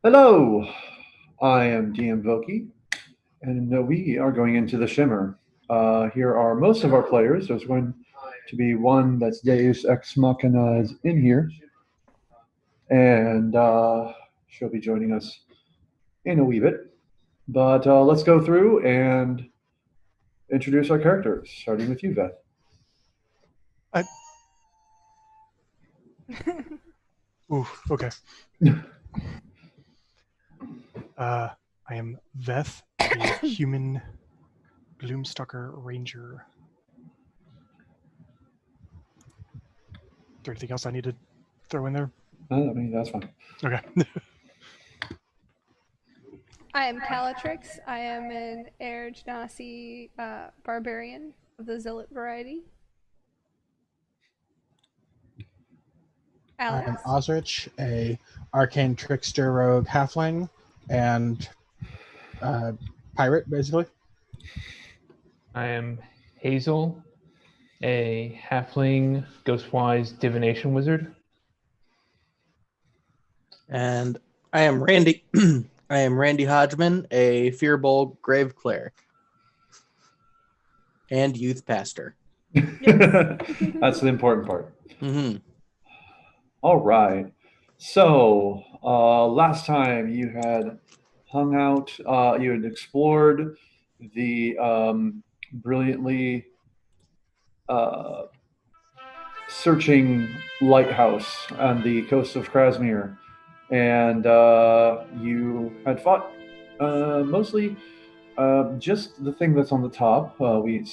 Hello, I am DM Voki, and we are going into the Shimmer. Here are most of our players. There's going to be one that's Deus Ex Machina is in here, and she'll be joining us in a wee bit. But let's go through and introduce our characters, starting with you, Beth. I... Ooh, okay. I am Veth, a human Gloomstalker ranger. Is there anything else I need to throw in there? I mean, that's fine. Okay. I am Calatrix. I am an Air Genasi barbarian of the Zealot variety. I am Alex. Osrich, a arcane trickster rogue halfling and pirate, basically. I am Hazel, a halfling ghostwise divination wizard. And I am Randy. I am Randy Hodgman, a Fearbold grave cleric and youth pastor. That's the important part. Mm-hmm. All right. So last time you had hung out, you had explored the brilliantly searching lighthouse on the coast of Krasmere, and you had fought mostly just the thing that's on the top. We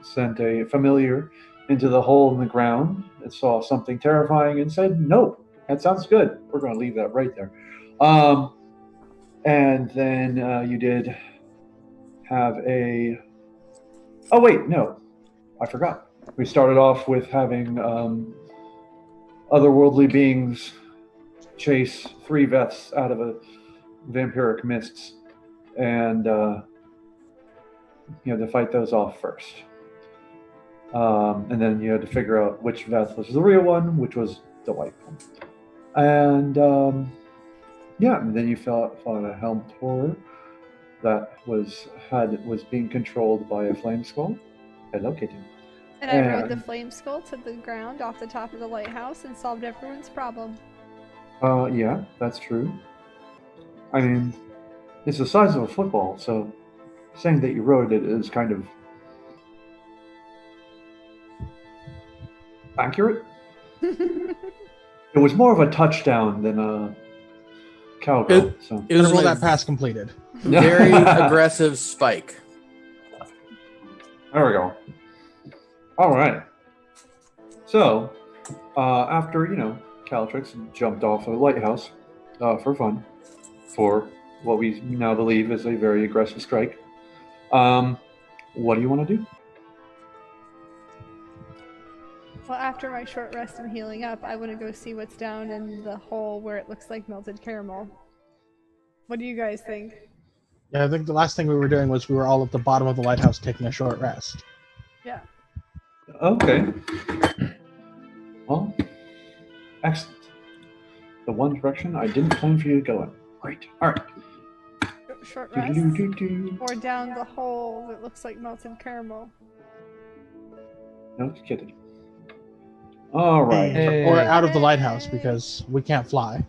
sent a familiar into the hole in the ground and saw something terrifying and said, "Nope, that sounds good. We're going to leave that right there." And then you did have a. Oh wait, no, I forgot. We started off with having otherworldly beings chase three Veths out of a vampiric mists, and you had to fight those off first. And then you had to figure out which Veth was the real one, which was the white one. And and then you fought a helmed horror that was being controlled by a flame skull. Hello, kitten. And I rode the flame skull to the ground off the top of the lighthouse and solved everyone's problem. Yeah, that's true. I mean, it's the size of a football, so saying that you rode it is kind of accurate. It was more of a touchdown than a cowgirl. It was Roll that pass completed. Very aggressive spike. There we go. All right. So, after Calatrix jumped off a lighthouse for fun, for what we now believe is a very aggressive strike. What do you want to do? Well, after my short rest and healing up, I want to go see what's down in the hole where it looks like melted caramel. What do you guys think? Yeah, I think the last thing we were doing was we were all at the bottom of the lighthouse taking a short rest. Yeah. Okay. Well, excellent. The one direction I didn't plan for you to go in. Great. All right. Short rest? Or down the hole that looks like melted caramel? No, just kidding. All right. Hey. Or out of the lighthouse because we can't fly.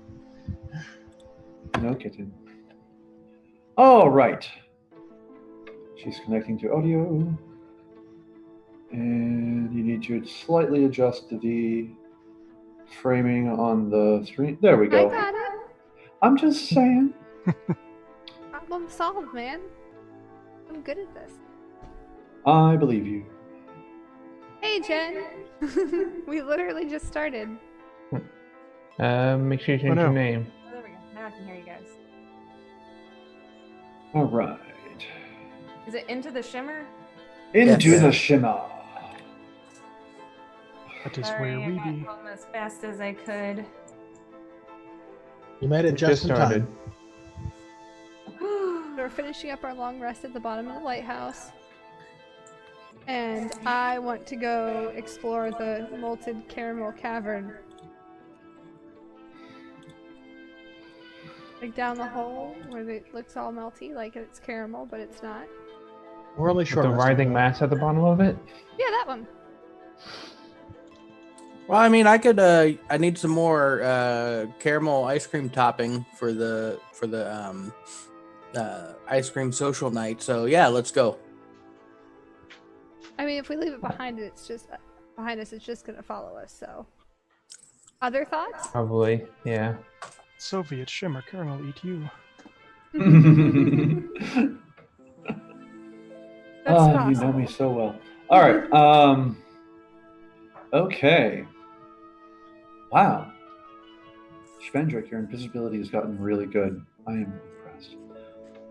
No kidding. All right. She's connecting to audio. And you need to slightly adjust the framing on the screen. There we go. I got it. I'm just saying. Problem solved, man. I'm good at this. I believe you. Hey, Jen. We literally just started. Make sure you change your name. Oh, there we go. Now I can hear you guys. All right. Is it Into the Shimmer? Into Yes. the Shimmer. That is Sorry, where I we got be. home as fast as I could. You made it We just in started. time. We're finishing up our long rest at the bottom of the lighthouse. And I want to go explore the molted caramel cavern. Like down the hole where it looks all melty, like it's caramel, but it's not. We're only With short the rested. writhing mass at the bottom of it. Yeah, that one. Well, I mean, I could. I need some more caramel ice cream topping for the ice cream social night. So yeah, let's go. I mean, if we leave it behind it's just behind us. It's just gonna follow us. So, other thoughts? Probably, yeah. Soviet shimmer caramel eat you. That's You possible. know me so well. All right. Okay. Wow. Schwendrick, your invisibility has gotten really good. I am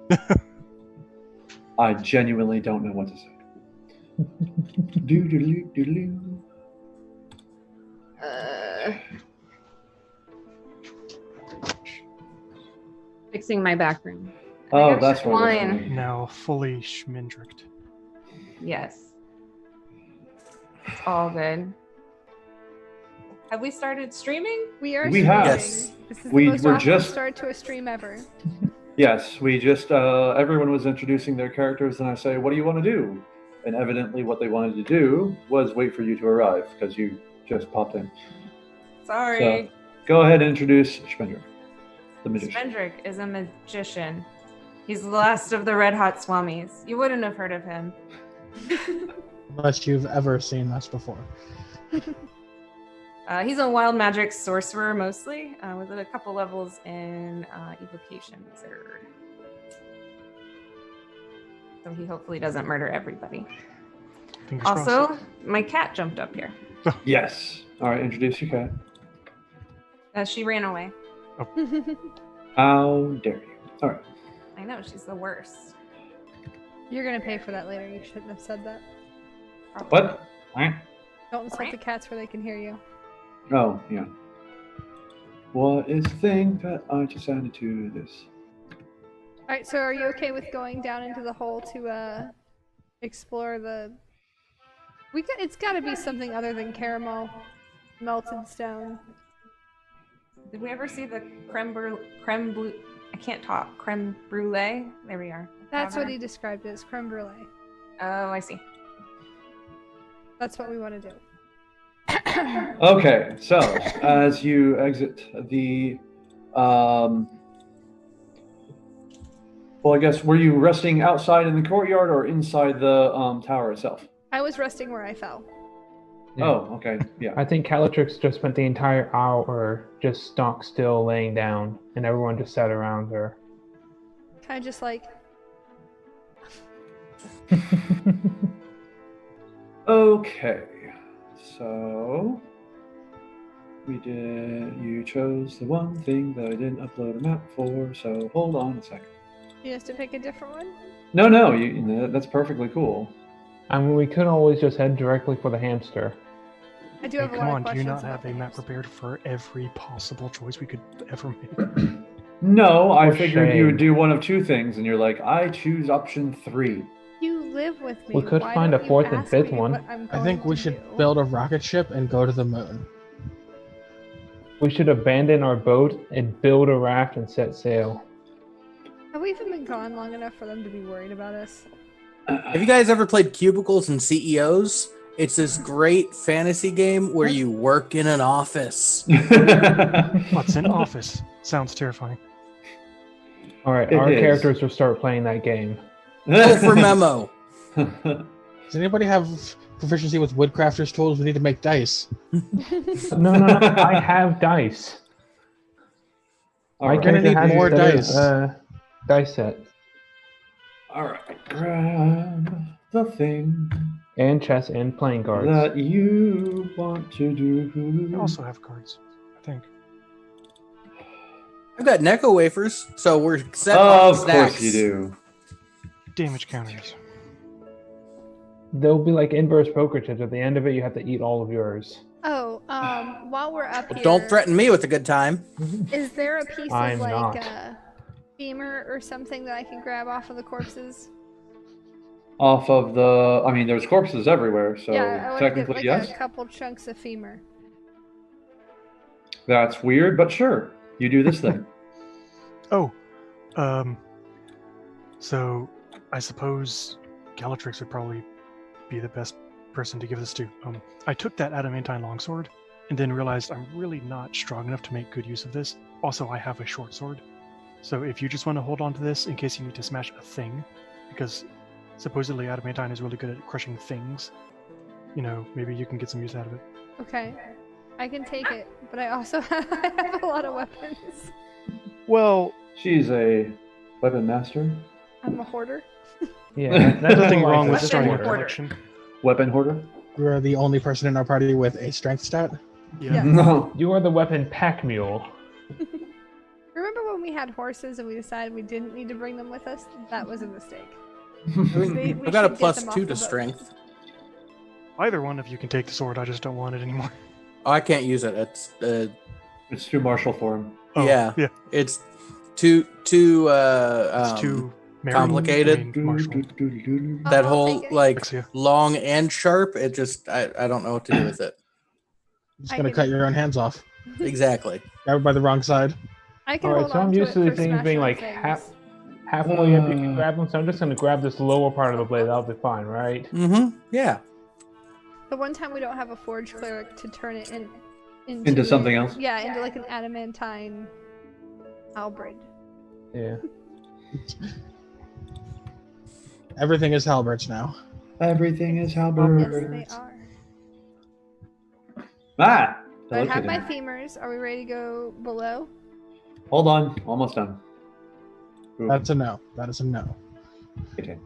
impressed. I genuinely don't know what to say. Do-do-do-do-do. Fixing my back room. Oh, got that's what it wine. was. Now fully schmindricked. Yes. All good. Have we started streaming? We are We streaming. have. Yes. This is We the most were awesome just- start to a stream ever. Yes, we just, everyone was introducing their characters, and I say, what do you want to do? And evidently what they wanted to do was wait for you to arrive, because you just popped in. Sorry. So, go ahead and introduce Schwendrick, the magician. Svendrick is a magician. He's the last of the Red Hot Swamis. You wouldn't have heard of him. Unless you've ever seen us before. He's a wild magic sorcerer mostly, with a couple levels in evocation wizard. So he hopefully doesn't murder everybody. Fingers Also, my cat jumped up here. Yes. All right, introduce your cat. She ran away. How dare you? All right. I know, she's the worst. You're gonna pay for that later. You shouldn't have said that. What? Don't insult the cats where they can hear you. Oh, yeah. What is the thing that I just added to this? Alright, so are you okay with going down into the hole to explore the... It's gotta be something other than caramel, melted stone. Did we ever see the creme brulee? I can't talk. Creme brulee? There we are. That's Have what her. he described as creme brulee. Oh, I see. That's what we want to do. Okay, so as you exit the, well, I guess, were you resting outside in the courtyard or inside the tower itself? I was resting where I fell. Yeah. Oh, okay, yeah. I think Calatrix just spent the entire hour just stock still laying down, and everyone just sat around her. Kind of just like, Okay, so you chose the one thing that I didn't upload a map for, so hold on a second. you have to pick a different one? No, that's perfectly cool. I mean, we could always just head directly for the hamster. I do Hey, have a come lot on, of do you questions not have about a the map hamster. prepared for every possible choice we could ever make? No, I For figured you would shame. do one of two things, and you're like, I choose option 3. You live with me. We could Why find don't a you fourth and ask fifth me one. what I'm I think going we to should do? build a rocket ship and go to the moon. We should abandon our boat and build a raft and set sail. Have we even been gone long enough for them to be worried about us? Have you guys ever played Cubicles and CEOs? It's this great fantasy game where you work in an office. What's in office? Sounds terrifying. All right, It our is. characters will start playing that game. Go for memo. Does anybody have proficiency with woodcrafters tools? We need to make dice. No, I have dice. All My right. gonna character need has more a set of, dice. dice set All right, grab the thing and chess and playing cards. that you want to do. I also have cards, I think. I've got Necco wafers, so we're set on Of snacks. course you do. Damage counters. They'll be like inverse poker chips. At the end of it, you have to eat all of yours. Oh, while we're up Well, here, don't threaten me with a good time. is there a piece I'm of like not. a femur or something that I can grab off of the corpses? Off of the, I mean, there's corpses everywhere, so yeah, I want to get technically like yes. a couple chunks of femur. That's weird, but sure, you do this thing. Oh, so I suppose Galatrix would probably be the best person to give this to. I took that adamantine longsword and then realized I'm really not strong enough to make good use of this. Also, I have a short sword. So if you just want to hold on to this in case you need to smash a thing, because supposedly adamantine is really good at crushing things, maybe you can get some use out of it. Okay. I can take it, but I also have a lot of weapons. Well, She's a weapon master. I'm a hoarder. Yeah, there's nothing like wrong a with Weapon starting a hoarder. collection. Weapon hoarder? You're the only person in our party with a strength stat. Yeah. No. You are the weapon pack mule. Remember when we had horses and we decided we didn't need to bring them with us? That was a mistake. I've got a +2 to strength. Either one of you can take the sword. I just don't want it anymore. Oh, I can't use it. It's It's too martial for him. Oh, yeah. Yeah. It's too It's too married. complicated. I mean, martial. that I'll whole take it. like Alexia. long and sharp. It just I don't know what to do with it. Just I gonna can- cut your own hands off. Exactly. Grab it by the wrong side. I can All right, hold so I'm on to used it to for these things smashing being like things. halfway up. You can grab them, so I'm just gonna grab this lower part of the blade. That'll be fine, right? Mm-hmm. Yeah. The one time we don't have a forge cleric to turn it Into something else? Yeah, into like an adamantine halberd. Yeah. Everything is halberds now. Everything is Yes, halberd. they are. Ah! I Look have at my him. femurs. Are we ready to go below? Hold on. Almost done. Ooh, That's a no. That is a no. okay.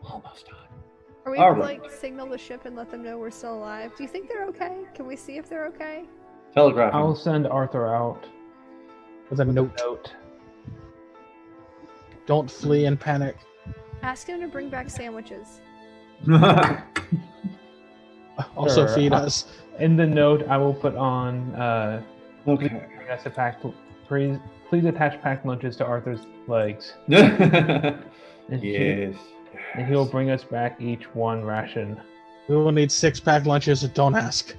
Almost done. Are we All able to right. like signal the ship and let them know we're still alive? Do you think they're okay? Can we see if they're okay? Telegraph I'll him. send Arthur out With a with note. a note. Don't flee and panic. Ask him to bring back sandwiches. Also Sure, feed us. In the note, I will put on. Okay. Bring us a pack. Please attach packed lunches to Arthur's legs, yes. and he'll bring us back each one ration. We will need 6-pack lunches. Don't ask.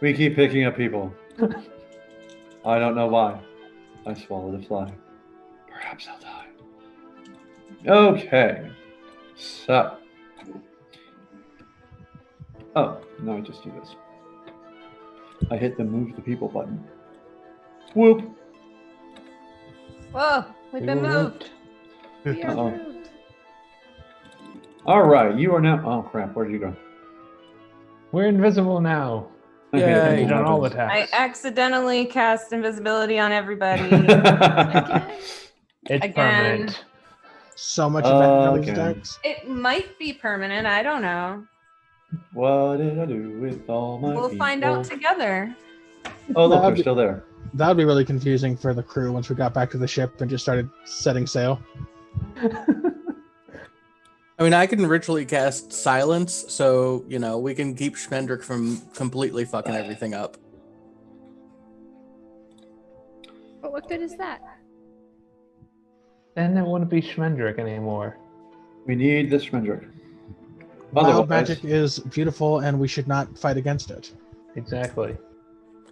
We keep picking up people. I don't know why. I swallowed a fly. Perhaps I'll die. Okay. So. Oh, no, I just do this. I hit the move the people button. Whoop. Whoa, we've been moved. We are Uh-oh. moved. All right, you are now. Oh crap! Where did you go? We're invisible now. I hate it when Yay. that You've done all the happens. I tasks. accidentally cast invisibility on everybody. Again? It's Again. permanent. So much of these Okay. decks. It might be permanent. I don't know. What did I do with all my We'll find out people? together. Oh, look, That'd they're be- still there. That would be really confusing for the crew once we got back to the ship and just started setting sail. I mean, I can ritually cast silence, so we can keep Schmendrick from completely fucking everything up. But what good is that? Then it wouldn't be Schmendrick anymore. We need this Schmendrick. Wild Otherwise- magic is beautiful, and we should not fight against it. Exactly.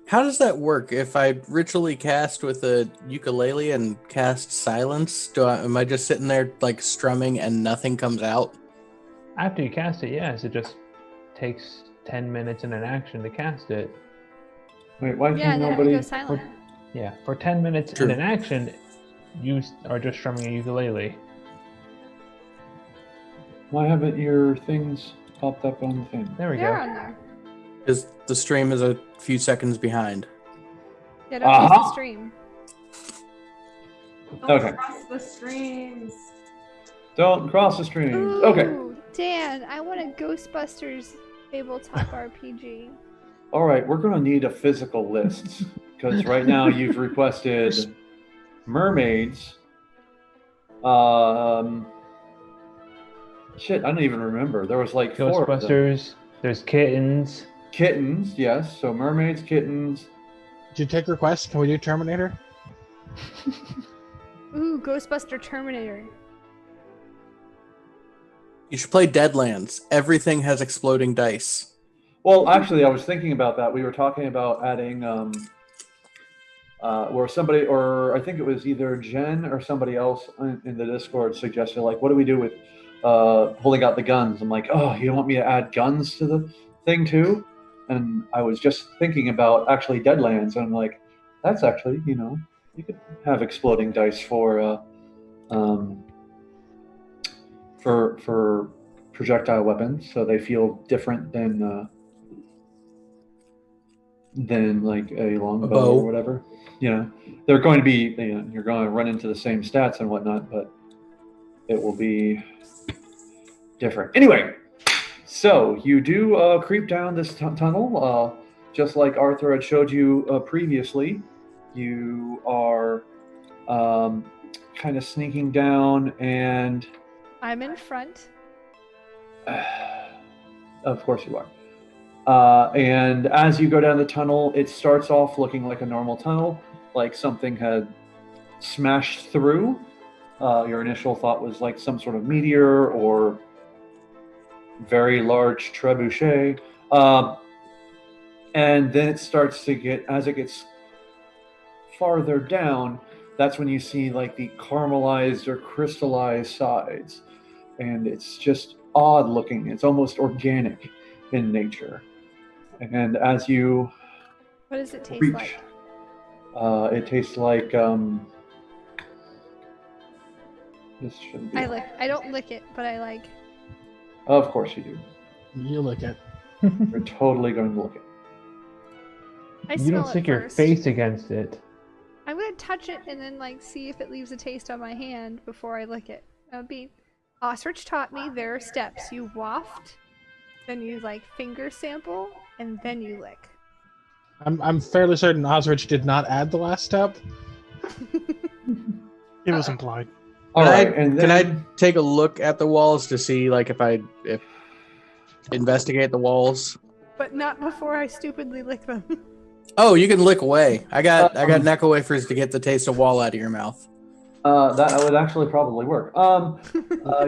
How does that work? If I ritually cast with a ukulele and cast silence, am I just sitting there like strumming and nothing comes out? After you cast it, yes, it just takes 10 minutes in an action to cast it. Wait, why Yeah, can and then it nobody? goes silent. Yeah, for 10 minutes True. in an action, you are just strumming a ukulele. Why haven't your things popped up on the thing? There we They're go. on there. Because the stream is a few seconds behind. Yeah, don't use Aha. the stream. Don't Okay. cross the streams. Don't cross the streams. Ooh, Okay. Dan, I want a Ghostbusters tabletop RPG. All right, we're going to need a physical list because right now you've requested mermaids. Shit, I don't even remember. There was like 4 of them. Ghostbusters, there's kittens. Kittens, yes. So mermaids, kittens. Did you take requests? Can we do Terminator? Ooh, Ghostbuster Terminator. You should play Deadlands. Everything has exploding dice. Well, actually, I was thinking about that. We were talking about adding where somebody, or I think it was either Jen or somebody else in the Discord suggested, like, what do we do with pulling out the guns? I'm like, oh, you don't want me to add guns to the thing too? And I was just thinking about actually Deadlands, and I'm like, that's actually, you could have exploding dice for projectile weapons, so they feel different than like a longbow bow. or whatever. They're going to be, you're going to run into the same stats and whatnot, but it will be different. Anyway, so you do creep down this tunnel, just like Arthur had showed you previously. You are kind of sneaking down, and I'm in front. of course you are. And as you go down the tunnel, it starts off looking like a normal tunnel, like something had smashed through. Your initial thought was like some sort of meteor or very large trebuchet. And then it starts to get, as it gets farther down, that's when you see like the caramelized or crystallized sides. And it's just odd looking. It's almost organic in nature. And as you What does it taste reach, like? it tastes like this shouldn't be. I don't lick it, but I like. Of course you do. You lick it. You're totally going to lick it. I You smell don't it stick your first. face against it. I'm gonna touch it and then like see if it leaves a taste on my hand before I lick it. That would be. Ostrich taught me there are steps. You waft, then you like finger sample, and then you lick. I'm fairly certain Osrich did not add the last step. It was implied. All Can right, I, and can then I take a look at the walls to see like if investigate the walls? But not before I stupidly lick them. Oh, you can lick away. I got neck wafers to get the taste of wall out of your mouth. that would actually probably work.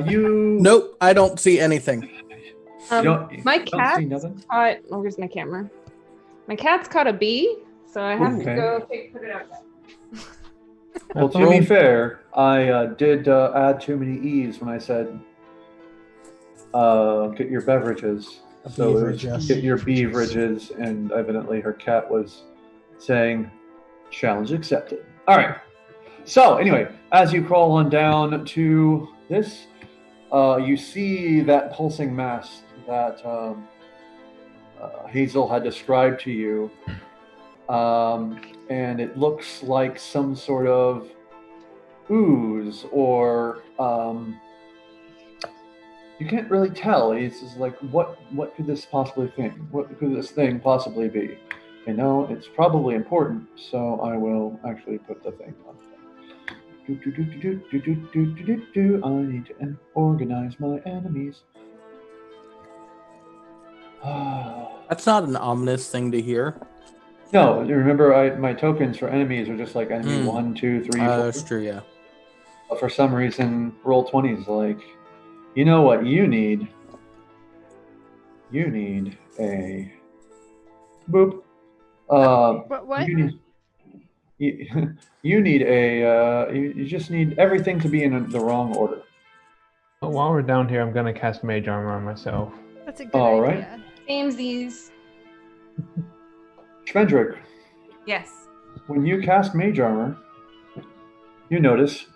You Nope, I don't see anything. you don't, My you don't cat see nothing. caught. Oh, where's my camera? My cat's caught a bee, so I have Okay. to go put it out. Well, to be fair, I did add too many E's when I said get your beverages. So it was Beverages. get your beverages, and evidently her cat was saying challenge accepted. All right. So anyway, as you crawl on down to this, you see that pulsing mass that Hazel had described to you. And it looks like some sort of ooze, or you can't really tell. It's just like, what could this possibly think? What could this thing possibly be? It's probably important, so I will actually put the thing on. I need to organize my enemies. That's not an ominous thing to hear. No, remember my tokens for enemies are just like enemy 1, 2, 3, 4. That's true, yeah. But for some reason, Roll20 is like, you know what you need? You need a boop. What? You need a. You just need everything to be in the wrong order. But while we're down here, I'm gonna cast Mage Armor on myself. That's a good All right. idea. Samesies. Schmendrick, Yes. when you cast Mage Armor, you notice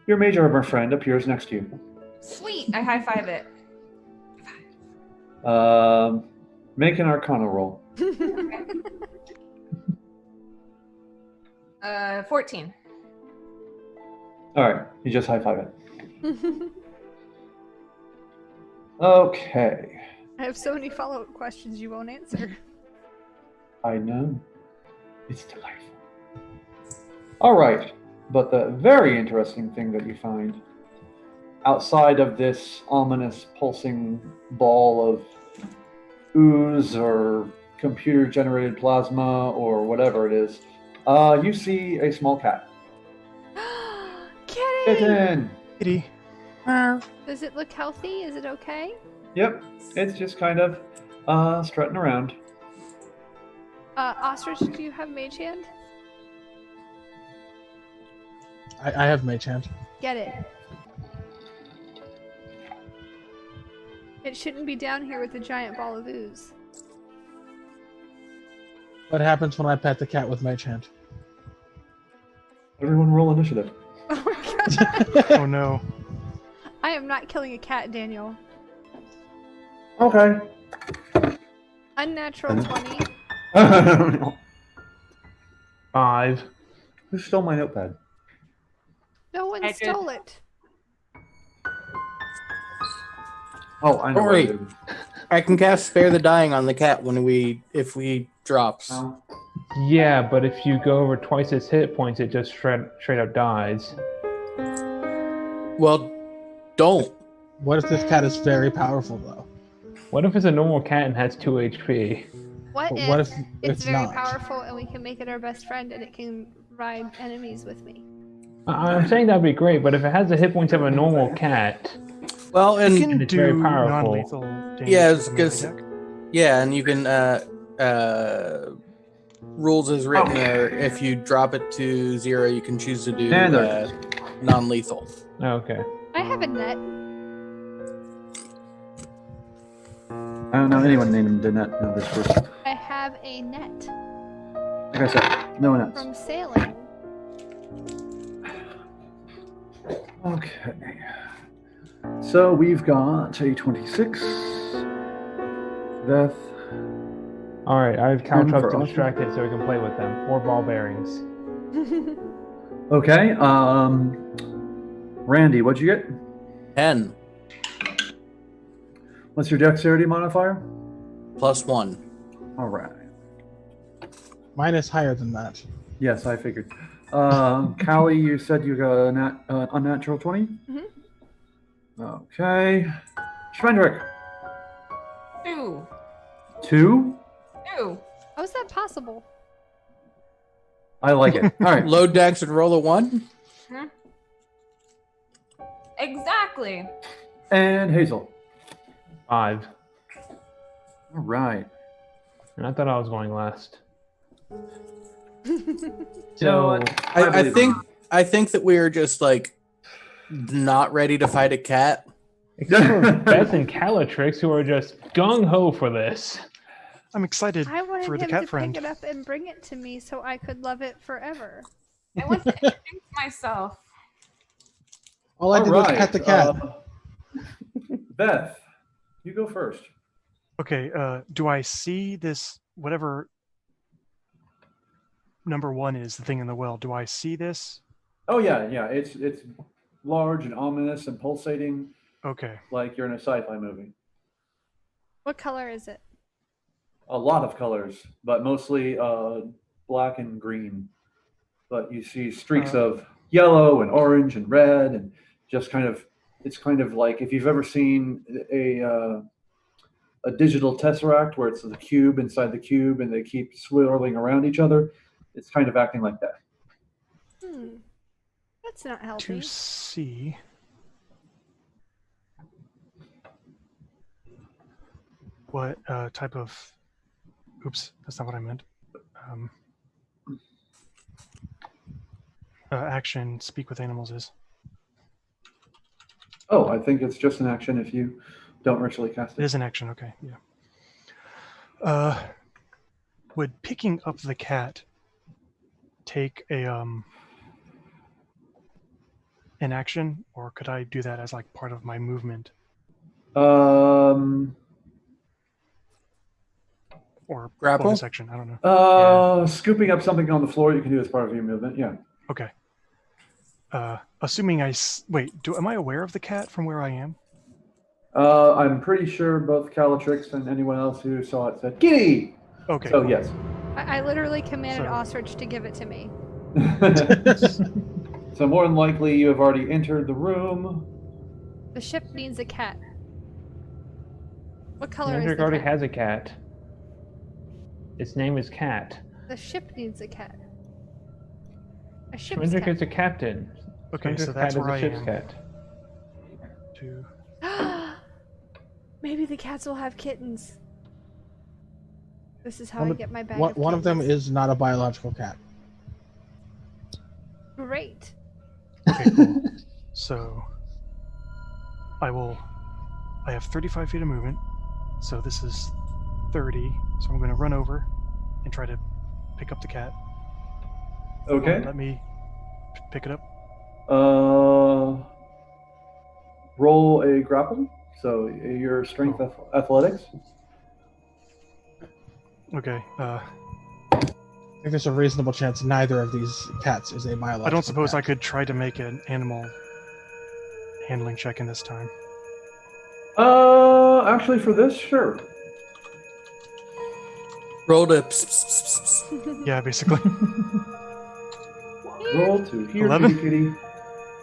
your Mage Armor friend appears next to you. Sweet. I high five it. Make an Arcana roll. 14. All right, you just high five it. Okay, I have so many follow-up questions you won't answer. I know. It's delightful. All right, but the very interesting thing that you find outside of this ominous pulsing ball of ooze or computer-generated plasma or whatever it is, you see a small cat. Kitty! Kitten! Kitty. Does it look healthy? Is it okay? Yep, it's just kind of strutting around. Ostrich, do you have Mage Hand? I have Mage Hand. Get it. It shouldn't be down here with a giant ball of ooze. What happens when I pet the cat with Mage Hand? Everyone roll initiative. Oh my god. Oh no. I am not killing a cat, Daniel. Okay. Unnatural 20. Who 5. stole my notepad? No one I did. stole it. Oh, I know. Oh, what wait. it is. I can cast Spare the Dying on the cat if we drops. Oh. Yeah, but if you go over twice its hit points, it just straight up dies. Well, don't. What if this cat is very powerful, though? What if it's a normal cat and has 2 HP? What But if, what if it's it's very not? powerful and we can make it our best friend and it can ride enemies with me? I'm saying that'd be great, but if it has the hit points of a normal cat, Well, You and can it's very do powerful. non-lethal damage Yeah, with a melee because- attack. yeah, and you can rules as written are if you drop it to 0, you can choose to do Standard. non-lethal. Okay. I have a net. I don't know anyone named Danette in this group. I have a net Like I said, no one else. from sailing. Okay. So we've got a 26. Beth. Alright, I have And Caltrops for to Austin? distract it so we can play with them. Or ball bearings. Okay. Randy, what'd you get? 10 What's your dexterity modifier? +1. All right. Mine is higher than that. Yes, I figured. Callie, you said you got an unnatural 20? Mhm. Okay. Schwendrick, 2. 2? 2. How is that possible? I like it. All right. Load dex and roll a 1. Exactly. And Hazel. 5. All right. And I thought I was going last. You know what? I believe think you. I think that we're just like not ready to fight a cat. Except for Beth and Calatrix, who are just gung-ho for this. I'm excited I wanted for the him cat to friend. pick it up and bring it to me so I could love it forever. I want to introduce myself. All I did was pet the cat. Beth, you go first. Okay, do I see this, whatever number 1 is, the thing in the well, do I see this? Oh yeah. It's large and ominous and pulsating, Okay. like you're in a sci-fi movie. What color is it? A lot of colors, but mostly black and green. But you see streaks of yellow and orange and red, and just it's kind of like if you've ever seen a digital tesseract where it's the cube inside the cube and they keep swirling around each other. It's kind of acting like that. That's not healthy. To see. What type of. Oops, that's not what I meant. Action speak with animals is. Oh, I think it's just an action if you don't ritually cast It it. is an action, okay, yeah. Would picking up the cat take an action, or could I do that as like part of my movement? Or Grapple? bonus action, I don't know. Scooping up something on the floor you can do as part of your movement. Yeah. Okay. Assuming wait, am I aware of the cat from where I am? I'm pretty sure both Calatrix and anyone else who saw it said "Kitty." Okay. So cool. yes. I literally commanded So- Ostrich to give it to me. So more than likely you have already entered the room. The ship needs a cat. What color is Hendrik the already cat? has a cat. Its name is Cat. The ship needs a cat. A ship's Hendrik cat. is a captain. Okay, so Hendrik's that's cat where I is a ship's am. cat. Two. Maybe the cats will have kittens. This is how One I of- get my bag One of them kittens. is not a biological cat. Great. Okay, cool. So I have 35 feet of movement, so this is 30. So I'm going to run over and try to pick up the cat. Okay. Let me pick it up. Roll a grapple. So your strength athletics. Okay. I think there's a reasonable chance neither of these cats is a biological I don't suppose cat. I could try to make an animal handling check in this time. Actually, for this, sure. Rolled a pss, pss, pss, pss, pss. Yeah, basically. Roll to here, 11? kitty kitty.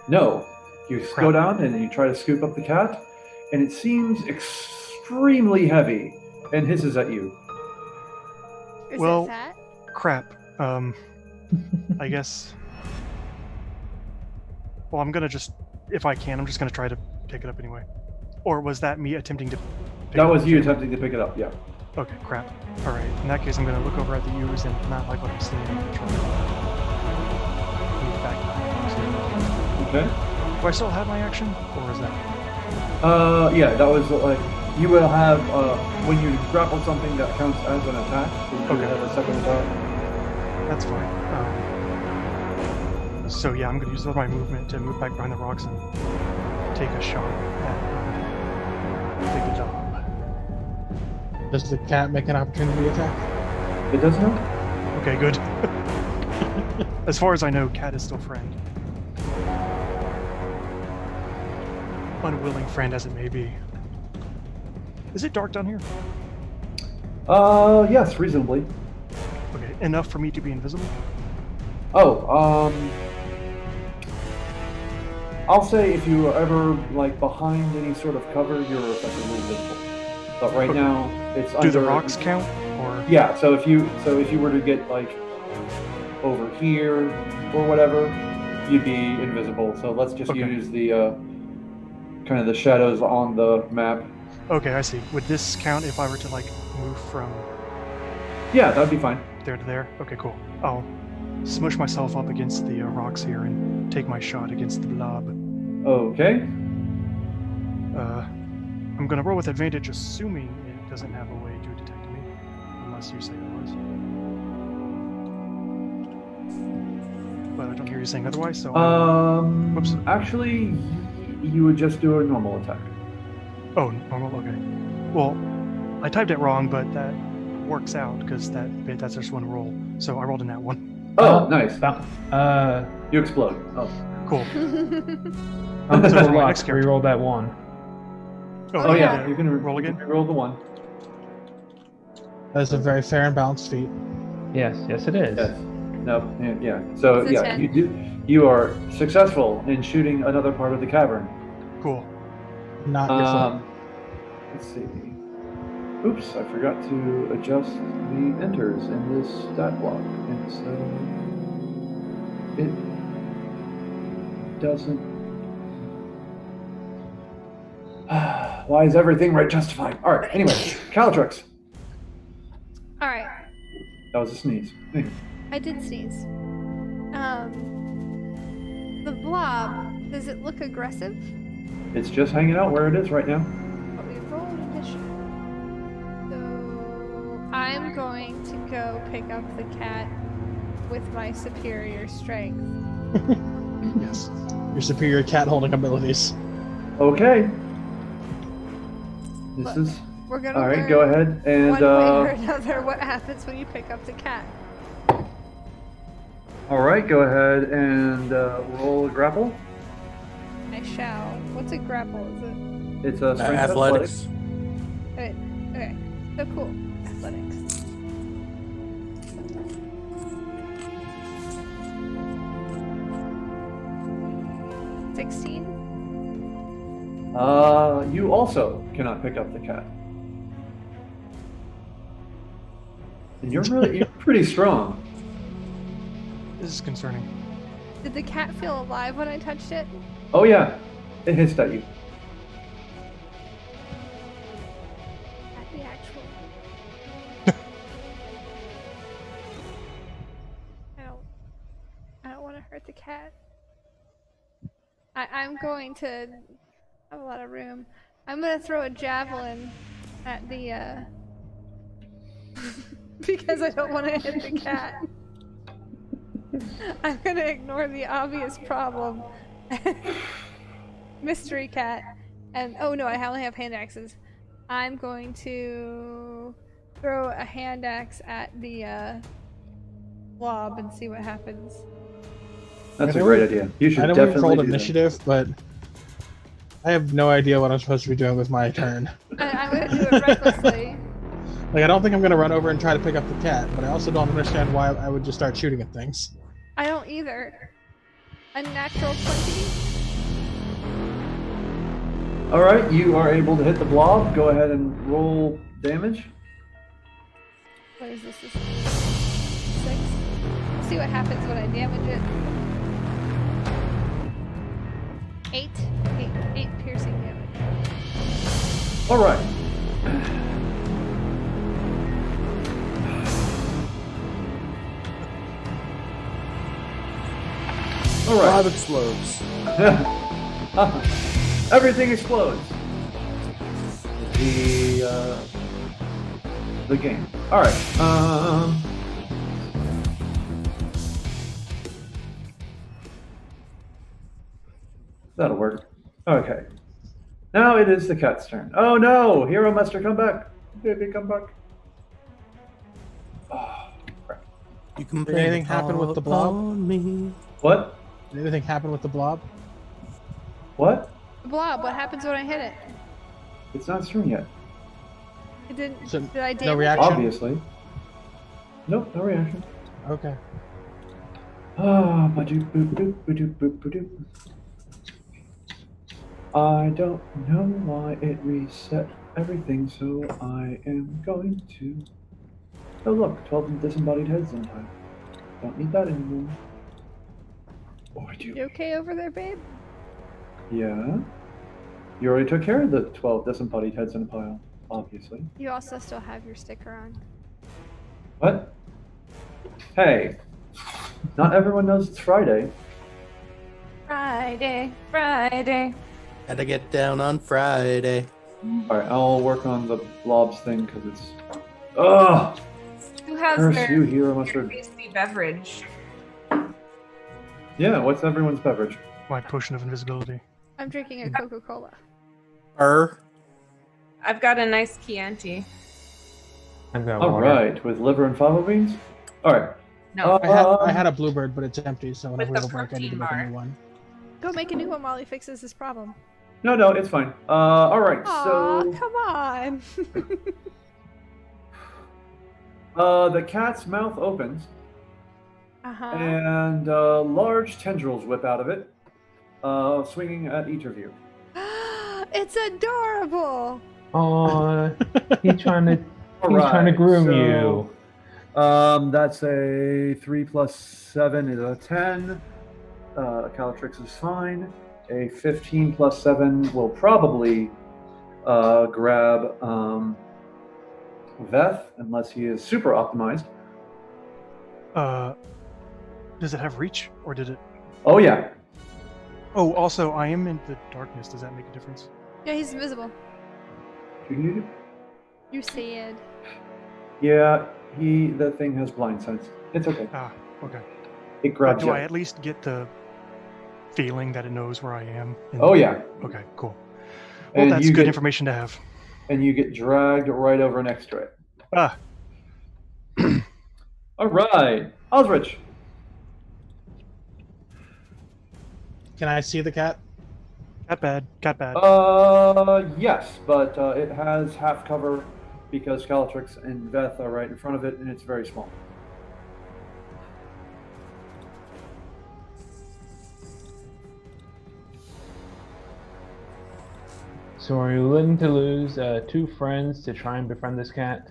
No. You go Crap. down and you try to scoop up the cat, and it seems extremely heavy and hisses at you. Is Well- it fat? Crap. I guess. Well, I'm gonna just, if I can, I'm just gonna try to pick it up anyway. Or was that me attempting to? Pick That it was up? you attempting to pick it up, yeah. Okay, crap. All right. In that case, I'm gonna look over at the U's and not like what I'm seeing. And try to move back. Okay. Do I still have my action, or is that? Yeah, that was like you will have when you grapple something that counts as an attack. So you Okay. have a second attack. That's fine. So yeah, I'm gonna use my movement to move back behind the rocks and take a shot at the dog. Does the cat make an opportunity attack? It does not. Okay, good. As far as I know, cat is still friend. Unwilling friend as it may be. Is it dark down here? Yes, reasonably. Okay, enough for me to be invisible? Oh, I'll say if you are ever like behind any sort of cover, you're effectively invisible. But right Okay. now, it's Do under. the rocks count? Or Yeah. So if you were to get like over here or whatever, you'd be invisible. So let's just Okay. use the kind of the shadows on the map. okay, I see. Would this count if I were to like move from Yeah, that'd be fine. there to there? Okay, cool. I'll smush myself up against the rocks here and take my shot against the blob. Okay. I'm gonna roll with advantage, assuming it doesn't have a way to detect me, unless you say otherwise. But I don't hear you saying otherwise, so Whoops. Actually, you would just do a normal attack. Oh, normal. Okay. Well, I typed it wrong, but that works out because that's just one roll. So I rolled in that one. Oh, nice. Uh, You explode. Oh. Cool. I'm So so for my luck. next character. Reroll that one. Oh yeah, yeah. you can roll again. Roll the one. That's a very fair and balanced feat. Yes, yes, it is. Yes. No. Yeah. So It's a yeah, 10. you are successful in shooting another part of the cavern. Cool. Not your fault. Let's see. Oops, I forgot to adjust the enters in this stat block, and so it doesn't. Why is everything right justified? All right. Anyway, Calatrix. All right, That was a sneeze. I did sneeze. The blob, does it look aggressive? It's just hanging out where it is right now. But we rolled initiative. So I'm going to go pick up the cat with my superior strength. Yes. Your superior cat holding abilities. Okay. This Look, is We're gonna all right. learn Go ahead and one way or another what happens when you pick up the cat. all right. Go ahead and roll a grapple. I shall. What's a grapple? Is it? It's a strength Athletics. Okay. Okay. So cool. Athletics. $16. You also cannot pick up the cat. And you're pretty strong. This is concerning. Did the cat feel alive when I touched it? Oh yeah, it hissed at you. At the actual. I don't want to hurt the cat. I'm going to have a lot of room. I'm gonna throw a javelin at the because I don't want to hit the cat. I'm gonna ignore the obvious problem. Mystery cat. And oh no, I only have hand axes. I'm going to throw a hand axe at the blob and see what happens. That's a great idea. You should I know definitely we've rolled do that. initiative, but I have no idea what I'm supposed to be doing with my turn. I'm gonna do it recklessly. Like, I don't think I'm gonna run over and try to pick up the cat, but I also don't understand why I would just start shooting at things. I don't either. A natural 20. Alright, you are able to hit the blob. Go ahead and roll damage. What is this? 6. Let's see what happens when I damage it. 8 piercing damage. Alright. Blob explodes. Everything explodes. The game. Alright. That'll work. Okay. Now it is the cat's turn. Oh no! Hero Master, come back. Baby, come back. Oh, crap. You can Did anything happen with the blob? Me. What? Did anything happen with the blob? What? The blob, what happens when I hit it? It's not strewn yet. It didn't. So, did I damage no it? reaction? Obviously. Nope, no reaction. Okay. Ah, ba-doop, boop, boop, ba-doop, boop, ba-doop. I don't know why it reset everything, so I am going to... Oh look, 12 disembodied heads in time. Don't need that anymore. Oh, I do. You okay over there, babe? Yeah? You already took care of the 12 disembodied heads in a pile, obviously. You also still have your sticker on. What? Hey, not everyone knows it's Friday. Friday, Friday. Gotta get down on Friday. Alright, I'll work on the blobs thing because it's... Ugh! Who has Curse their you, Hero Mustard. tasty beverage? Yeah, what's everyone's beverage? My potion of invisibility. I'm drinking a Coca-Cola. I've got a nice Chianti. I've got water. Alright, with liver and fava beans? Alright. No, I had a bluebird, but it's empty, so With whenever the it'll break, I need to protein make a bar. new one. Go make a new one while he fixes this problem. No, it's fine. Alright, Aw, so... come on. The cat's mouth opens, Uh-huh. and large tendrils whip out of it, swinging at each of you. It's adorable. Oh, he's trying to Alright, groom so, you. That's a 3 plus 7 is a 10. Calatrix is fine. A 15 plus 7 will probably grab Veth, unless he is super optimized. Does it have reach, or did it? Oh yeah. Oh, also, I am in the darkness. Does that make a difference? Yeah, he's invisible. You said. Yeah, the thing has blind sense. It's okay. Ah, okay. It But grabs do you. I at least get the feeling that it knows where I am? Oh yeah. Okay, cool. Well, And that's you good get- information to have. And you get dragged right over next to it. Ah, All right, Osrich. Can I see the cat? cat bad. Yes, but it has half cover because Calatrix and Veth are right in front of it, and it's very small. So are you willing to lose 2 friends to try and befriend this cat?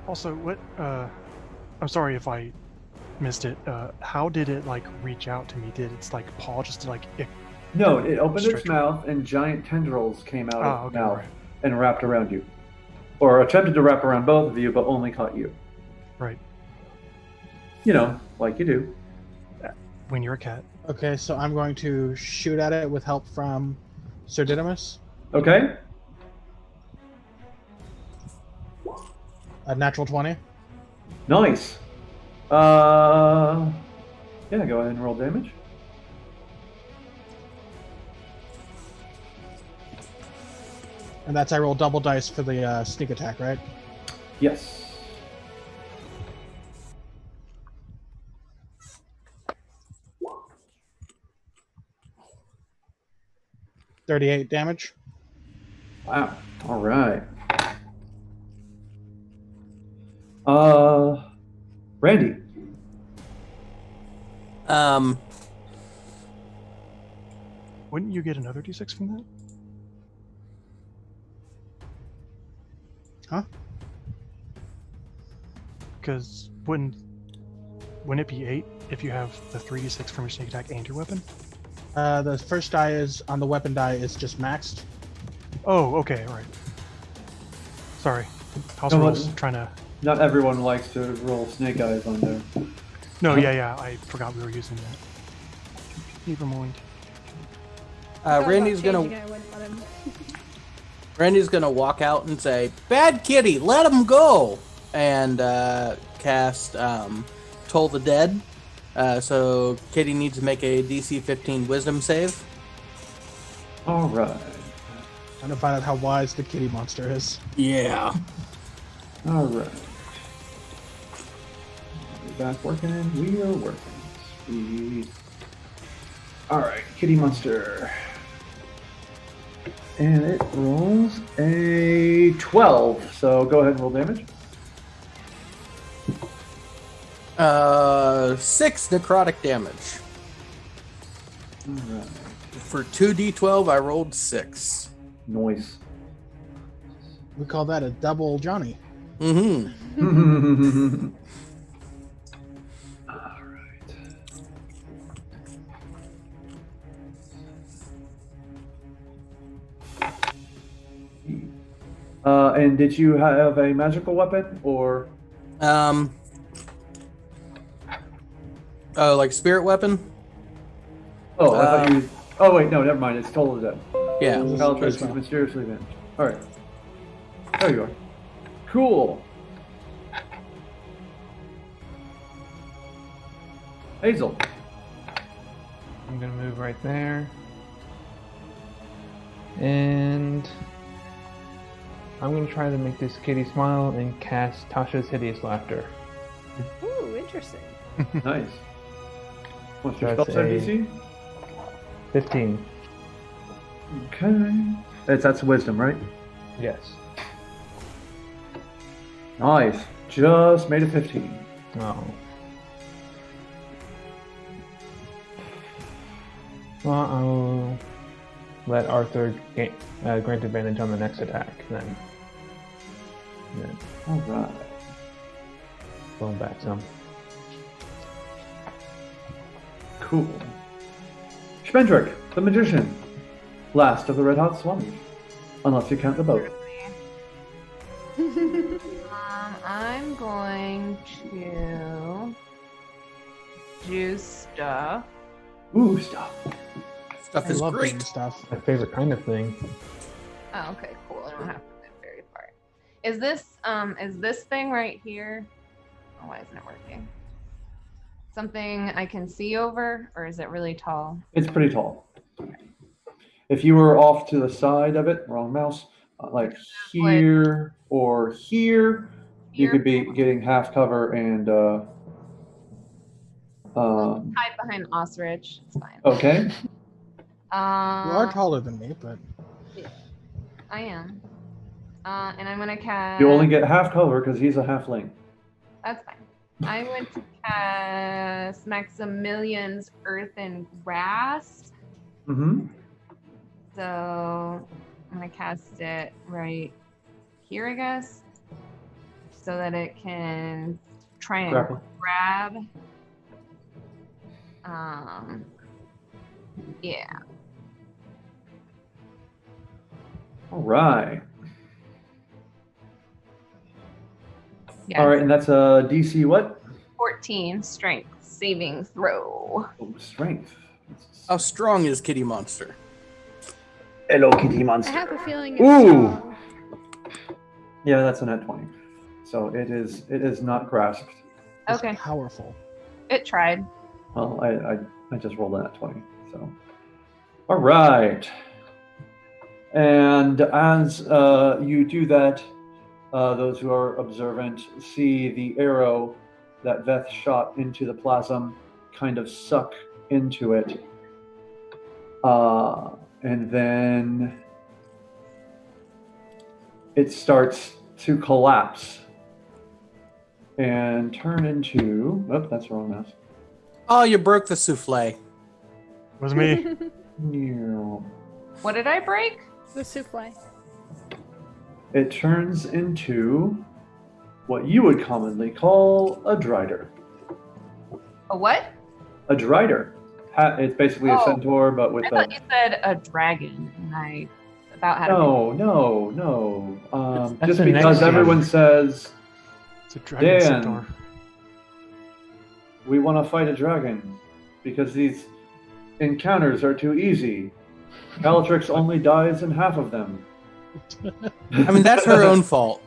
Also, what? I'm sorry if I missed it. How did it like reach out to me? Did its like paw just like? No, it opened its Stretch. mouth, and giant tendrils came out of its okay, mouth right. and wrapped around you, or attempted to wrap around both of you, but only caught you. Right. You know, like you do. When you're a cat. Okay, so I'm going to shoot at it with help from Sir Didymus. Okay. A natural 20. Nice. Yeah, go ahead and roll damage. And that's I roll double dice for the sneak attack, right? Yes. $38 damage. Wow. All right. Randy. Wouldn't you get another d6 from that? Huh? Because wouldn't it be 8 if you have the 3d6 from your sneak attack and your weapon? The first die is on the weapon die is just maxed. Oh, okay, all right. Sorry. House No, rules what? trying to... Not everyone likes to roll snake eyes on there. No, yeah, I forgot we were using that. Never mind. Randy's gonna walk out and say, "Bad kitty, let him go," and cast Toll the Dead. So Kitty needs to make a DC 15 Wisdom save. All right. Trying to find out how wise the kitty monster is. Yeah. All right. We're back working. We are working. Sweet. All right, kitty monster. And it rolls a 12. So go ahead and roll damage. 6 necrotic damage. All right. For 2d12, I rolled 6. Noise. We call that a double Johnny. Mm-hmm. All right. And did you have a magical weapon or? Oh, like spirit weapon? Oh, I thought you. Oh wait, no, never mind. It's Toll the Dead. Yeah. Bellatrix is mysteriously vanished. All right. There you are. Cool. Hazel. I'm gonna move right there. And I'm gonna try to make this kitty smile and cast Tasha's Hideous Laughter. Ooh, interesting. Nice. What's your That's spell set a- DC? 15. Okay. That's wisdom, right? Yes. Nice. Just made it 15. Oh. Well, I'll let Arthur grant advantage on the next attack, then All right. going back some. Cool. Spendrick, the magician. Last of the Red Hot Swami. Unless you count the boat. I'm going to do stuff. Ooh, stuff. Stuff I is love great. doing stuff. My favorite kind of thing. Oh, okay, cool. I don't have to move very far. Is this thing right here? Oh, why isn't it working? Something I can see over, or is it really tall? It's pretty tall. If you were off to the side of it, wrong mouse, like here or here, you Here? could be getting half cover and Hide behind Osrich. It's fine. okay. You are taller than me, but I am. And I'm gonna cast. You only get half cover because he's a halfling. That's fine. I went to cast Maximilian's Earthen Grasp. Mm-hmm. So I'm gonna cast it right here, I guess, so that it can try and Grapple. grab. Yeah. All right. Yeah. All right, and that's a DC what? 14 strength saving throw. Oh, strength. How strong is Kitty Monster? Hello, Kitty I Monster. have a feeling it's Ooh. strong. Yeah, that's a net 20. So it is not grasped. It's Okay. powerful. It tried. Well, I just rolled a net 20. So, all right. And as you do that, those who are observant see the arrow that Veth shot into the plasm kind of suck into it. And then it starts to collapse and turn into... Oh, that's the wrong mouse. Oh, you broke the souffle. Was me. What did I break? The souffle. It turns into what you would commonly call a drider. A what? A drider. It's basically a Oh, centaur, but with I a... thought you said a dragon, and I about had No. That's Just the because next everyone one. says, It's a dragon Dan. centaur. we want to fight a dragon because these encounters are too easy. Bellatrix only dies in half of them. I mean, that's her own fault.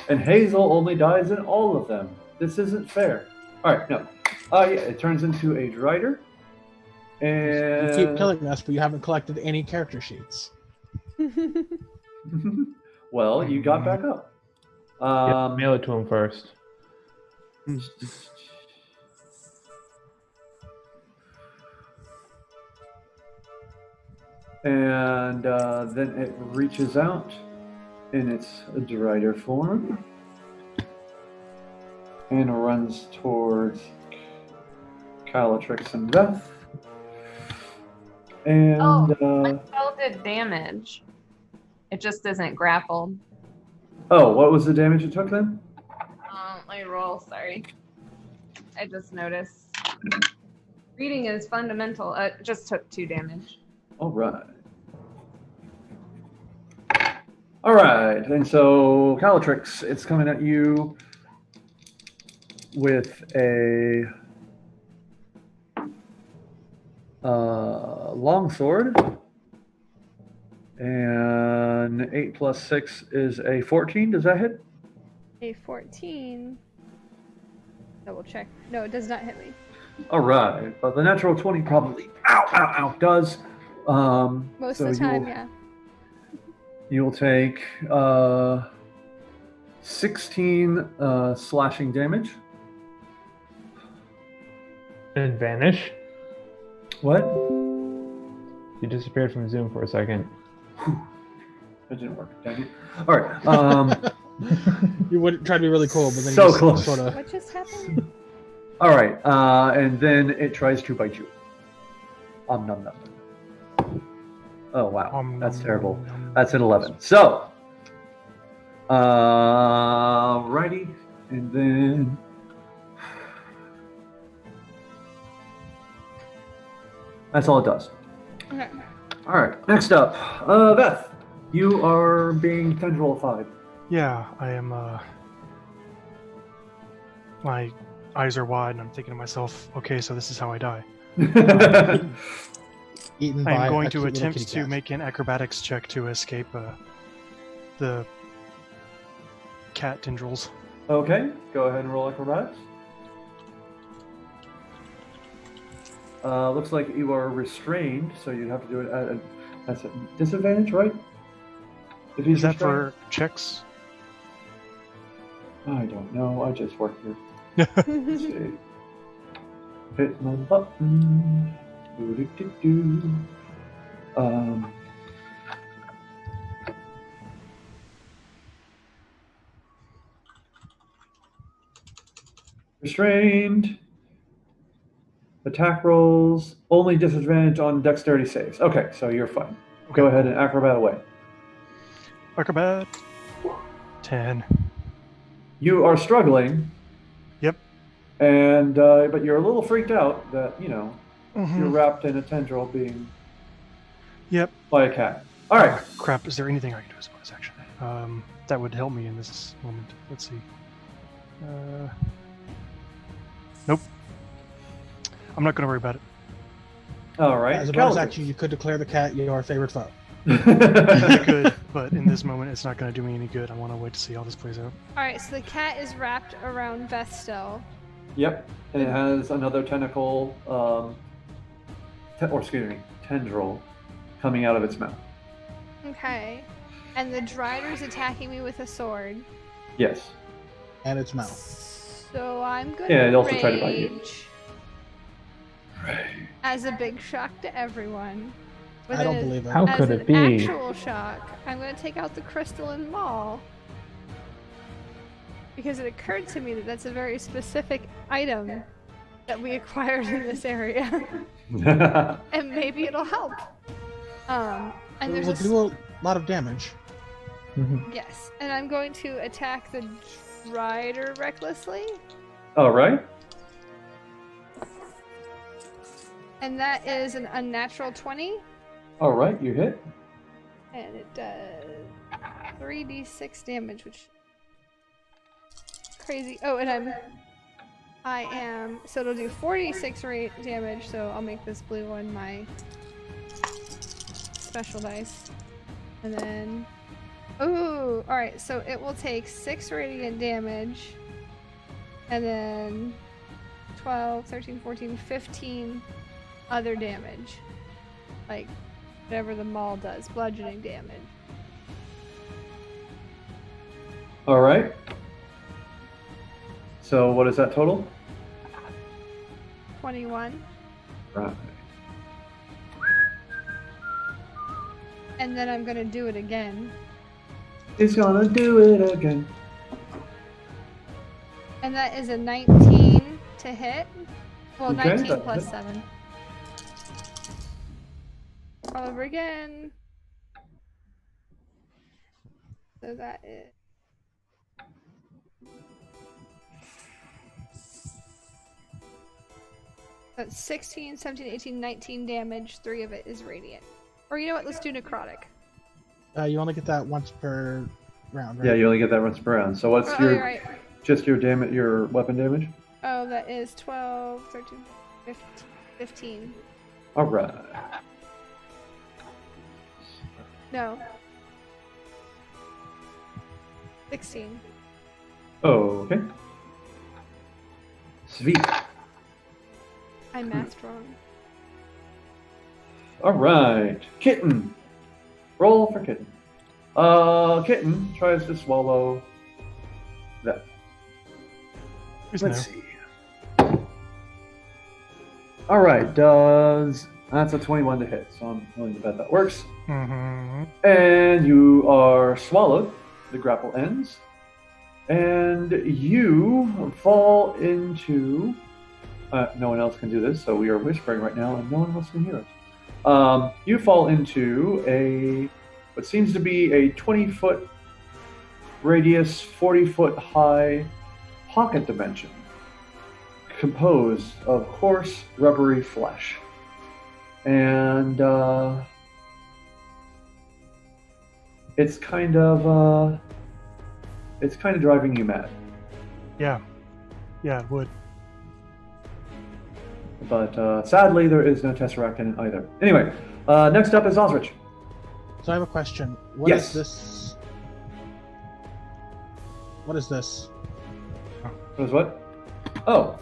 And Hazel only dies in all of them. This isn't fair. All right, no. Yeah, it turns into a drider. And You keep killing us, but you haven't collected any character sheets. well, you got back up. Yeah, mail it to him first. And then it reaches out in its drider form and runs towards Calatrix and Veth. And My spell did damage. It just isn't grappled. what was the damage it took then? Let me roll. Sorry, I just noticed. Reading is fundamental. It just took 2 damage. All right. All right, and so Calatrix, it's coming at you with a long sword, and 8 plus 6 is a 14. Does that hit? A 14. Double check. No, it does not hit me. All right, but the natural 20 probably does. Most so of the time, you'll- yeah. You'll take 16 slashing damage. And vanish. What? You disappeared from Zoom for a second. That didn't work. Dang it. All right. You would try to be really cool, but then So you just close. sort of. What just happened? All right. And then it tries to bite you. Nom nom. Oh wow, that's terrible. That's an 11. So, righty, and then that's all it does. Okay. All right. Next up, Beth, you are being tendrilified. Yeah, I am. My eyes are wide, and I'm thinking to myself, okay, so this is how I die. Eaten by I'm going a to cute little attempt kitty to cat. make an acrobatics check to escape the cat tendrils. Okay, go ahead and roll acrobatics. Looks like you are restrained, so you'd have to do it at that's a disadvantage, right? If he's Is that restrained? for checks? I don't know. I just work here. Let's see. Hit my button. Doo-doo-doo-doo. Restrained. Attack rolls. Only disadvantage on dexterity saves. Okay, so you're fine. Go ahead and acrobat away. Acrobat. 10. You are struggling. Yep. And but you're a little freaked out that you're Mhm. wrapped in a tendril being Yep. by a cat. All right. Crap, is there anything I can do as a bonus action? That would help me in this moment. Let's see. Nope. I'm not going to worry about it. All right. As a bonus Caliber. action, you could declare the cat your favorite foe. I could, but in this moment, it's not going to do me any good. I want to wait to see how this plays out. Alright, so the cat is wrapped around Vestel. Yep, and it has another tentacle, tendril coming out of its mouth. Okay. And the Drider's attacking me with a sword. Yes. And its mouth. So I'm gonna Yeah, it also tried to bite you. rage. As a big shock to everyone. But I don't then believe it. How as could an it be? actual shock, I'm gonna take out the crystalline maul. Because it occurred to me that that's a very specific item that we acquired in this area. And maybe it'll help. And It there's will a do a lot of damage. yes, and I'm going to attack the Drider recklessly, All right. and that is an unnatural 20, All right, you hit. and it does 3d6 damage, which crazy. Oh, and I am so it'll do 46 rate damage. So I'll make this blue one my special dice, and then ooh, all right. So it will take 6 radiant damage, and then 12, 13, 14, 15 other damage, like whatever the maul does, bludgeoning damage. All right. So what is that total? 21. Right. And then I'm gonna do it again. He's gonna do it again. And that is a 19 to hit. Well, Okay, 19 that plus hit. 7. All over again. So that is... That's 16, 17, 18, 19 damage. 3 of it is radiant. Or you know what? Let's do necrotic. You only get that once per round, right? Yeah, you only get that once per round. So what's Oh, your you're right. just your damage, your weapon damage? Oh, that is 12, 13, 15. All right. No. 16. Oh, okay. Sweet. I mathed wrong. All right, Kitten. Roll for Kitten. Kitten tries to swallow that. Who's Let's now? see. All right, that's a 21 to hit, so I'm willing to bet that works. Mm-hmm. And you are swallowed. The grapple ends, and you fall into. No one else can do this, so we are whispering right now, and no one else can hear it. You fall into what seems to be a 20-foot radius, 40-foot high pocket dimension, composed of coarse, rubbery flesh, and it's kind of driving you mad. Yeah, it would. But sadly, there is no Tesseract in it either. Anyway, next up is Osrich. So I have a question. What is Yes. this? What is this? What is what? Oh.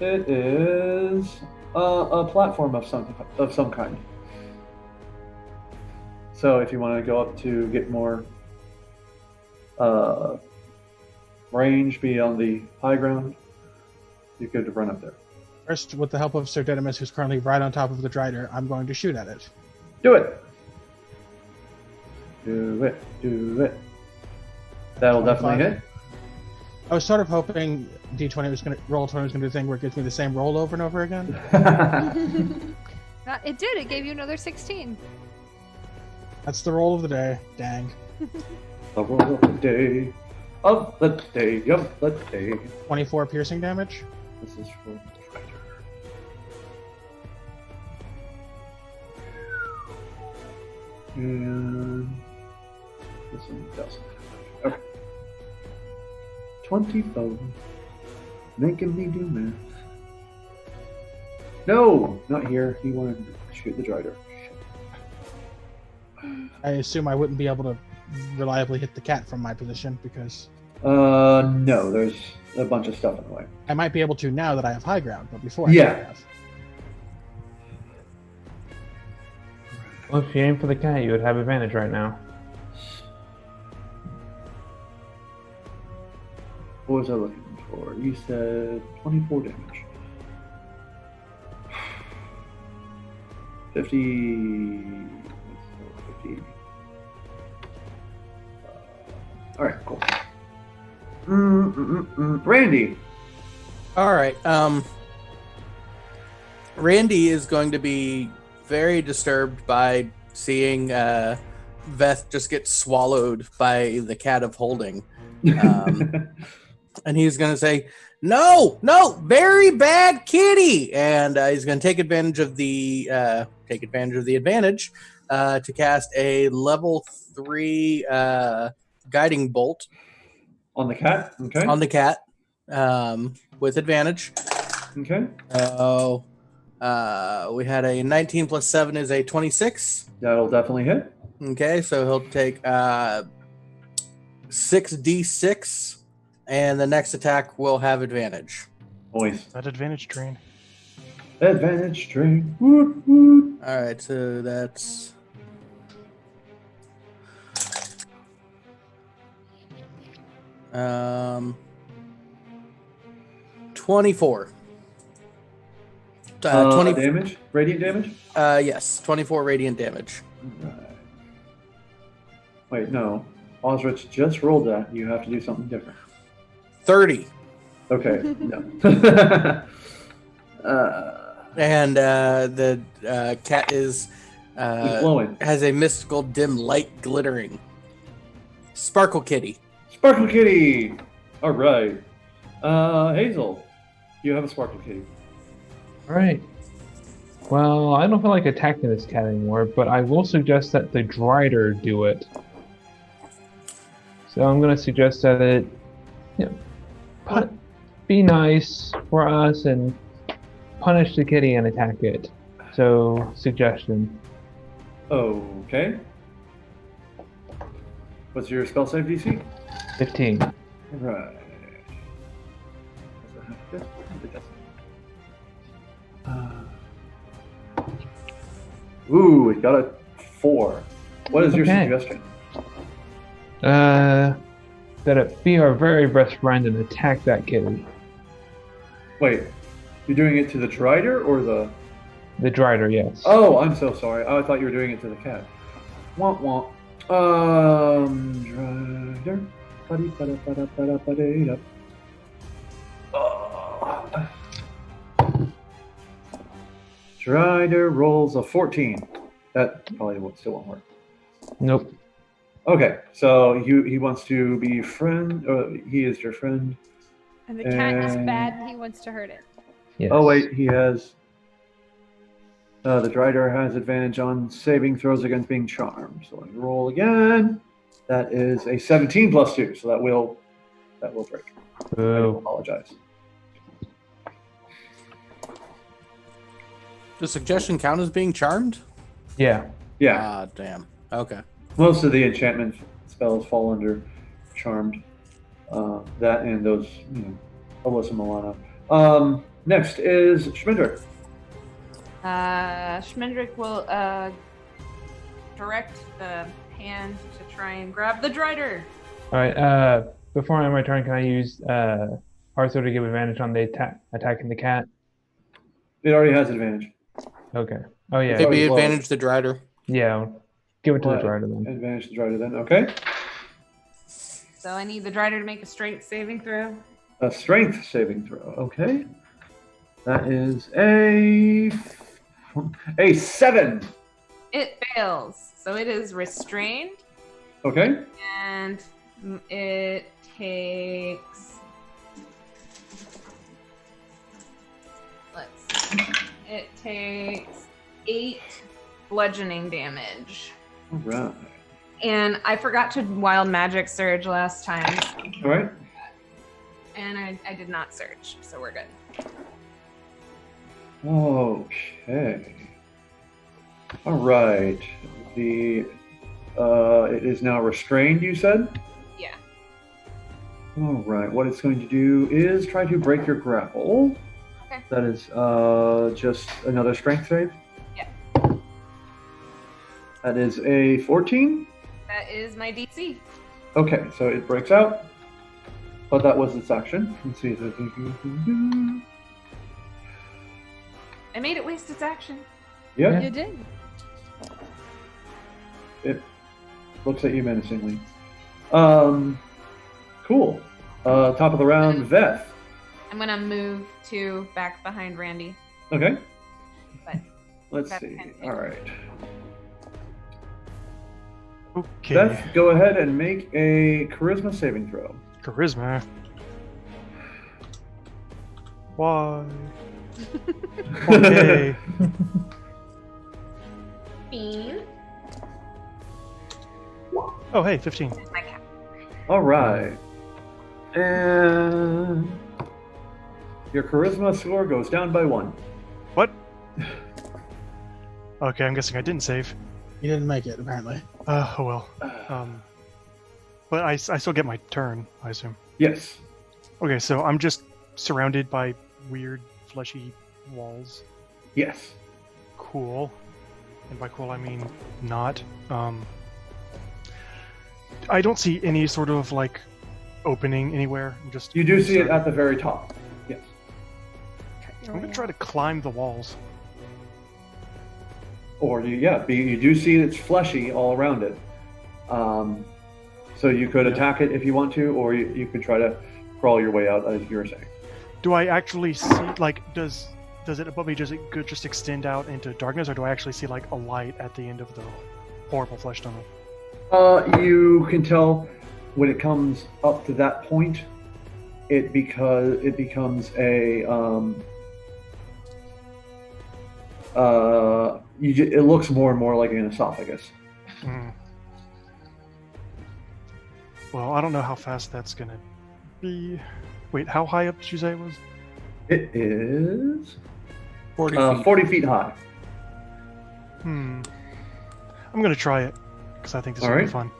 It is a platform of some kind. So if you want to go up to get more range, be on the high ground, you could run up there. First, with the help of Sir Didymus, who's currently right on top of the Drider, I'm going to shoot at it. Do it. Do it. Do it. That'll definitely hit. I was sort of hoping D20 was going to roll 20 was going to do the thing where it gives me the same roll over and over again. It did. It gave you another 16. That's the roll of the day. Dang. The roll of the day. Of the day. Of the day. 24 piercing damage. This is for the fighter. And this one doesn't. Okay. 24. Making me do math. No, not here. He wanted to shoot the drider. I assume I wouldn't be able to reliably hit the cat from my position because No, there's a bunch of stuff in the way. I might be able to now that I have high ground, but before I Yeah. don't have. Well, if you aim for the cat, you would have advantage right now. What was I looking for? You said 24 damage. 50. 50. Alright, cool. Randy. All right. Randy is going to be very disturbed by seeing Veth just get swallowed by the cat of holding. And he's going to say, no, very bad kitty. And he's going to take advantage of the advantage to cast a level 3 guiding bolt On the cat? Okay. on the cat with advantage. Okay. We had a 19 plus 7 is a 26. That'll definitely hit. Okay, so he'll take 6d6, and the next attack will have advantage. Nice. That advantage train. Advantage train. Woot, woot. All right, so that's 24. 20 damage? Radiant damage? Yes, 24 radiant damage. Right. Wait, no. Osrich just rolled that. You have to do something different. 30. Okay, no. And the cat is He's glowing. has a mystical dim light glittering. Sparkle Kitty. Sparkle Kitty! Alright. Hazel, you have a Sparkle Kitty. Alright. Well, I don't feel like attacking this cat anymore, but I will suggest that the Drider do it. So I'm going to suggest that it, be nice for us and punish the kitty and attack it. So, suggestion. Okay. What's your spell save DC? 15. Right. Ooh, it got a 4. What is your Okay. suggestion? That it be our very best friend and attack that kitty. Wait, you're doing it to the Drider or the... The Drider, yes. Oh, I'm so sorry. I thought you were doing it to the cat. Womp womp. Drider. Ba-dee-ba-da-ba-da-ba-da-ba-dee-da. Drider rolls a 14. That probably still won't work. Nope. Okay, so he wants to be friend. He is your friend. And the cat is bad and he wants to hurt it. Yes. Oh wait, he has. The Drider has advantage on saving throws against being charmed. So let me roll again. That is a 17 plus 2, so that will break. I Boo. apologize. Does suggestion count as being charmed? Yeah. Yeah, Ah, damn. Okay. most of the enchantment spells fall under charmed. That and those, Alyssa Milano. Next is Schmendrick. Schmendrick will direct the hand to try and grab the Drider. Alright, before I end my turn, can I use Arthur to give advantage on the attacking the cat? It already has advantage. Okay. Oh, yeah. Maybe Well- advantage the Drider. Yeah. Give it to the What? Drider then. Advantage to Drider then. Okay. So I need the Drider to make a strength saving throw. A strength saving throw. Okay. That is a 7. It fails. So it is restrained. Okay. And it takes. It takes 8 bludgeoning damage. All right. And I forgot to wild magic surge last time. All right. And I did not surge, so we're good. Okay. All right. It is now restrained, you said? Yeah. All right. What it's going to do is try to break your grapple. Okay. That is just another strength save. Yeah. That is a 14. That is my DC. Okay, so it breaks out. But that was its action. Let's see if there's anything you can do. I made it waste its action. Yep. You did. It looks at you menacingly. Cool. Top of the round, Veth. I'm gonna move to back behind Randy. Okay. But Let's that's see. kind of- All right. Okay. Veth, go ahead and make a charisma saving throw. Charisma. Why? Okay. Bean. Oh, hey, 15. My cat. All right. And your charisma score goes down by 1. What? Okay, I'm guessing I didn't save. You didn't make it, apparently. Oh well. But I still get my turn, I assume. Yes. Okay, so I'm just surrounded by weird, fleshy walls. Yes. Cool. And by cool, I mean not. I don't see any sort of, like, opening anywhere. I'm just... You do see it at the very top. Yes. I'm gonna try to climb the walls. Or you do see it's fleshy all around it. So you could attack it if you want to, or you could try to crawl your way out, as you were saying. Do I actually see, like, does it above me, does it just extend out into darkness, or do I actually see, like, a light at the end of the horrible flesh tunnel? You can tell when it comes up to that point, it becomes a it looks more and more like an esophagus. Mm. Well, I don't know how fast that's gonna be. Wait, how high up did you say it was? It is 40 feet. 40 feet high. I'm gonna try it because I think this All will be right. fun.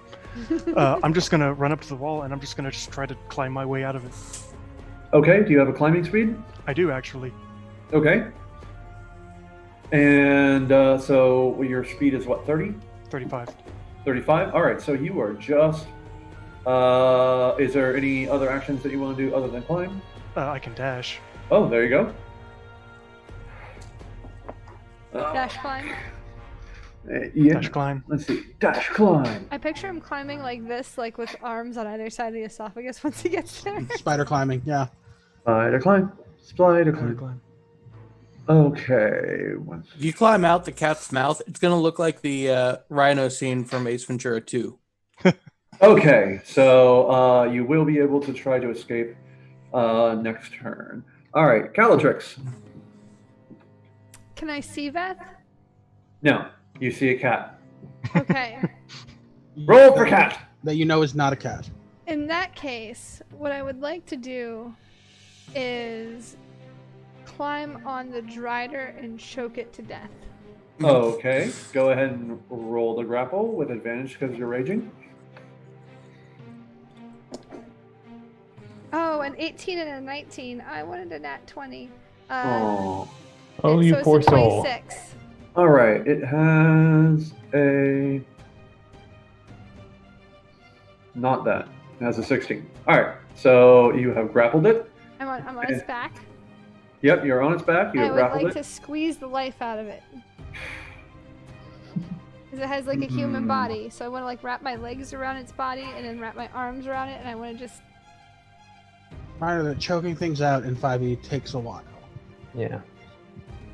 I'm just gonna run up to the wall and I'm just gonna try to climb my way out of it. Okay, do you have a climbing speed? I do actually. Okay. And so your speed is what, 30? 35. 35? All right, so you are just... is there any other actions that you want to do other than climb? I can dash. Oh, there you go. Dash climb. Yeah. Dash climb. Let's see. Dash climb. I picture him climbing like this, like with arms on either side of the esophagus once he gets there. Spider climbing, yeah. Spider climb. Spider Dash climb. climb. Okay. If you climb out the cat's mouth, it's going to look like the rhino scene from Ace Ventura 2. Okay, so you will be able to try to escape next turn. All right, Calatrix. Can I see Veth? No, you see a cat. Okay. Roll for cat. That you know is not a cat. In that case, what I would like to do is climb on the Drider and choke it to death. Okay, go ahead and roll the grapple with advantage because you're raging. Oh, an 18 and a 19. I wanted a nat 20. Oh. Oh, you so poor it's a soul. 26. All right, it has a... Not that. It has a 16. All right, so you have grappled it. I'm on its back. Yep, you're on its back. You I have would grappled like it. to squeeze the life out of it. Because it has like a human body. So I want to like wrap my legs around its body and then wrap my arms around it. And I want to just... Reminder that choking things out in 5e takes a while. Yeah.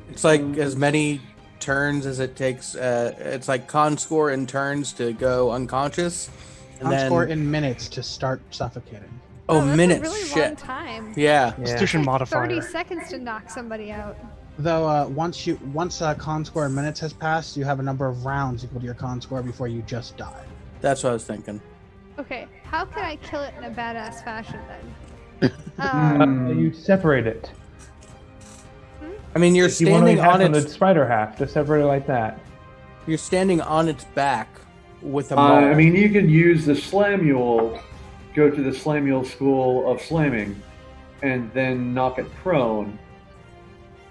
It's like as many turns as it takes. It's like con score in turns to go unconscious. And On then, score in minutes to start suffocating. oh, that's minutes. a really Shit. long time. Yeah. Constitution Like modifier. 30 seconds to knock somebody out. Though once con score in minutes has passed, you have a number of rounds equal to your con score before you just die. That's what I was thinking. Okay, how can I kill it in a badass fashion then? You separate it. I mean, you're If you want to standing attack on on the its spider half, just separate it like that. you're standing on its back with a maul. I mean, you can use the Slamule, go to the Slamule school of slamming, and then knock it prone.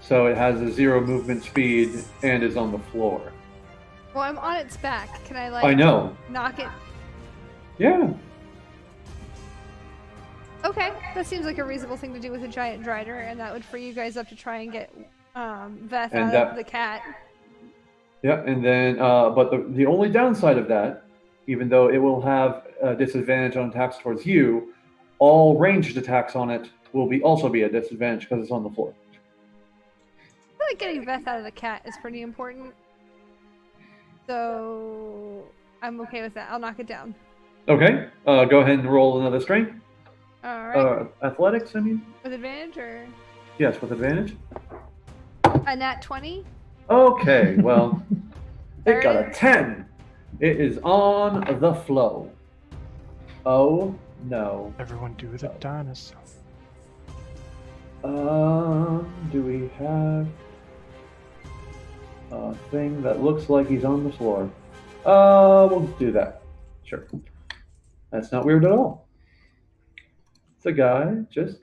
So it has a 0 movement speed and is on the floor. Well, I'm on its back. Can I like I know. knock it? Yeah. Okay, that seems like a reasonable thing to do with a giant drider, and that would free you guys up to try and get Veth And out of the cat. Yeah, and then, but the only downside of that, even though it will have a disadvantage on attacks towards you, all ranged attacks on it will also be a disadvantage because it's on the floor. I feel like getting Veth out of the cat is pretty important. So I'm okay with that. I'll knock it down. Okay, go ahead and roll another strength. Alright. Athletics, I mean? With advantage or Yes, with advantage. a nat 20? Okay, well, it got a Alright. 10. It is on the flow. Oh, no. Everyone do the dinosaur. Do we have a thing that looks like he's on the floor? We'll do that. Sure. That's not weird at all. It's a guy just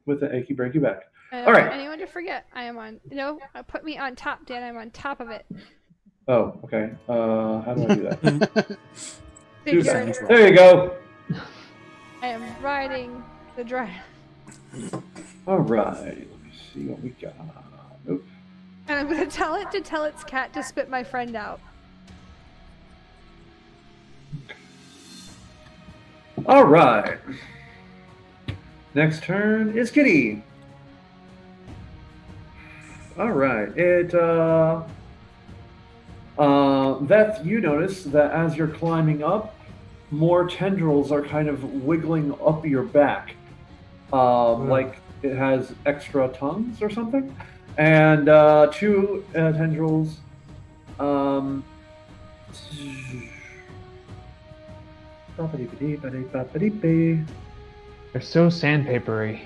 with an achy breaky back. I don't All right. want anyone to forget. I am on. No, put me on top, Dan. I'm on top of it. Oh, okay. How do I do that? Do Figure. that. There you go. I am riding the drider. All right. Let me see what we got. Nope. And I'm gonna tell it to tell its cat to spit my friend out. All right. Next turn is Kitty. All right. Veth, you notice that as you're climbing up, more tendrils are kind of wiggling up your back, like it has extra tongues or something. And 2 tendrils. They're so sandpapery.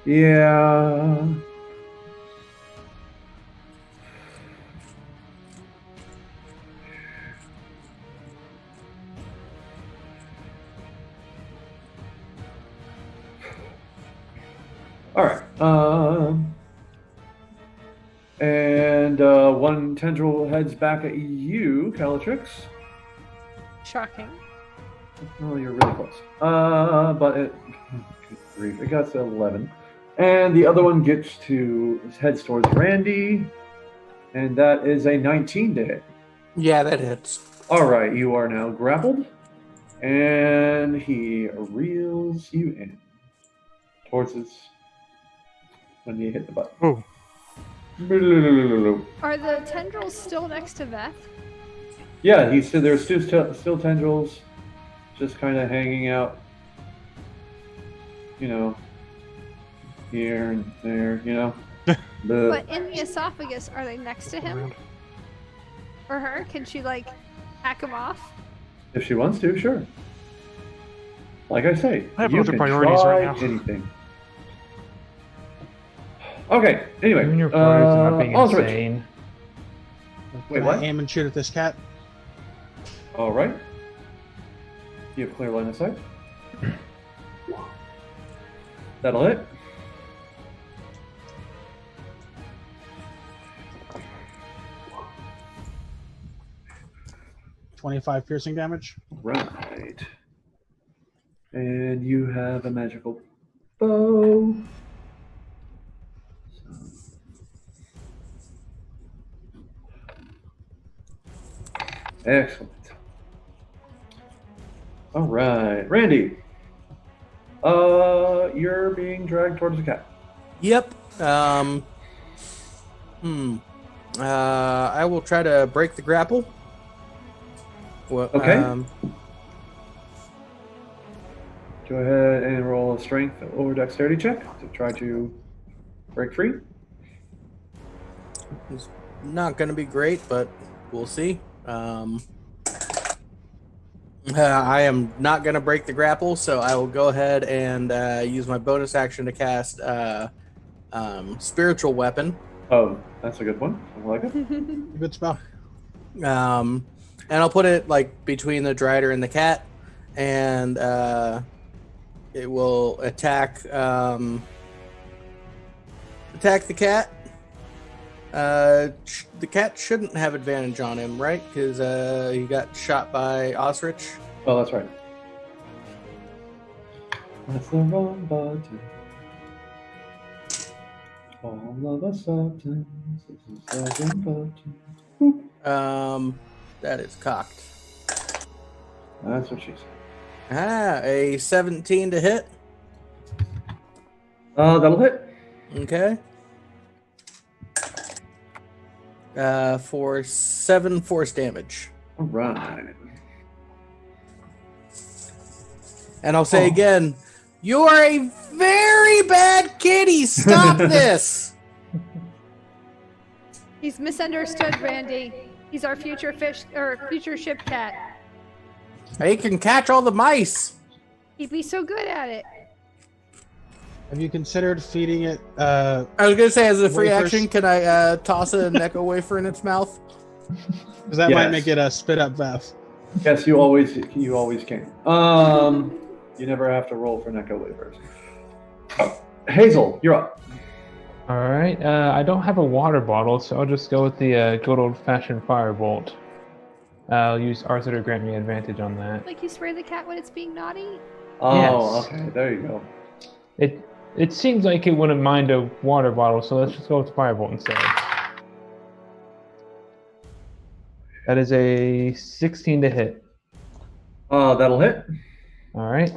Yeah. All right. And 1 tendril heads back at you, Calatrix. Shocking. Oh, you're really close. But it got to 11. And the other one heads towards Randy. And that is a 19 to hit. Yeah, that hits. All right, you are now grappled. And he reels you in towards when you hit the button. Oh. Are the tendrils still next to Veth? Yeah, there's still tendrils just kind of hanging out, here and there, But in the esophagus, are they next to him? Or her? Can she, hack him off? If she wants to, sure. Like I say, I have you other can priorities try right now. anything. Okay, anyway. Even your priorities are not being Osrich. insane. Wait, Can what? I aim and shoot at this cat? All right. You have clear line of sight. That'll hit. $25 piercing damage. Right. And you have a magical bow. Excellent. All right, Randy. You're being dragged towards the cat. Yep. I will try to break the grapple. Well, Okay. Go ahead and roll a strength or dexterity check to try to break free. It's not going to be great, but we'll see. I am not going to break the grapple, so I will go ahead and use my bonus action to cast spiritual weapon. Oh, that's a good one. I like it. Good spell. And I'll put it like between the Drider and the cat, and it will attack the cat. The cat shouldn't have advantage on him, right? Because he got shot by Osrich. Oh, that's right. That's the wrong button. All of a sudden, it's the second button. That is cocked. That's what she said. A 17 to hit. That'll hit. Okay. For 7 force damage. All right. And I'll say again, you are a very bad kitty. Stop this. He's misunderstood, Randy. He's our future future ship cat. He can catch all the mice. He'd be so good at it. Have you considered feeding it? I was gonna say, as a free wafers? action, can I toss a Necco wafer in its mouth? Because that might make it a spit up Beth. Yes, you always can. You never have to roll for Necco waivers. Hazel, you're up. All right. I don't have a water bottle, so I'll just go with the good old-fashioned firebolt. I'll use Arthur to grant me advantage on that. Like you spray the cat when it's being naughty? Oh, Yes. okay. There you go. It seems like it wouldn't mind a water bottle, so let's just go with firebolt instead. That is a 16 to hit. That'll hit. All right.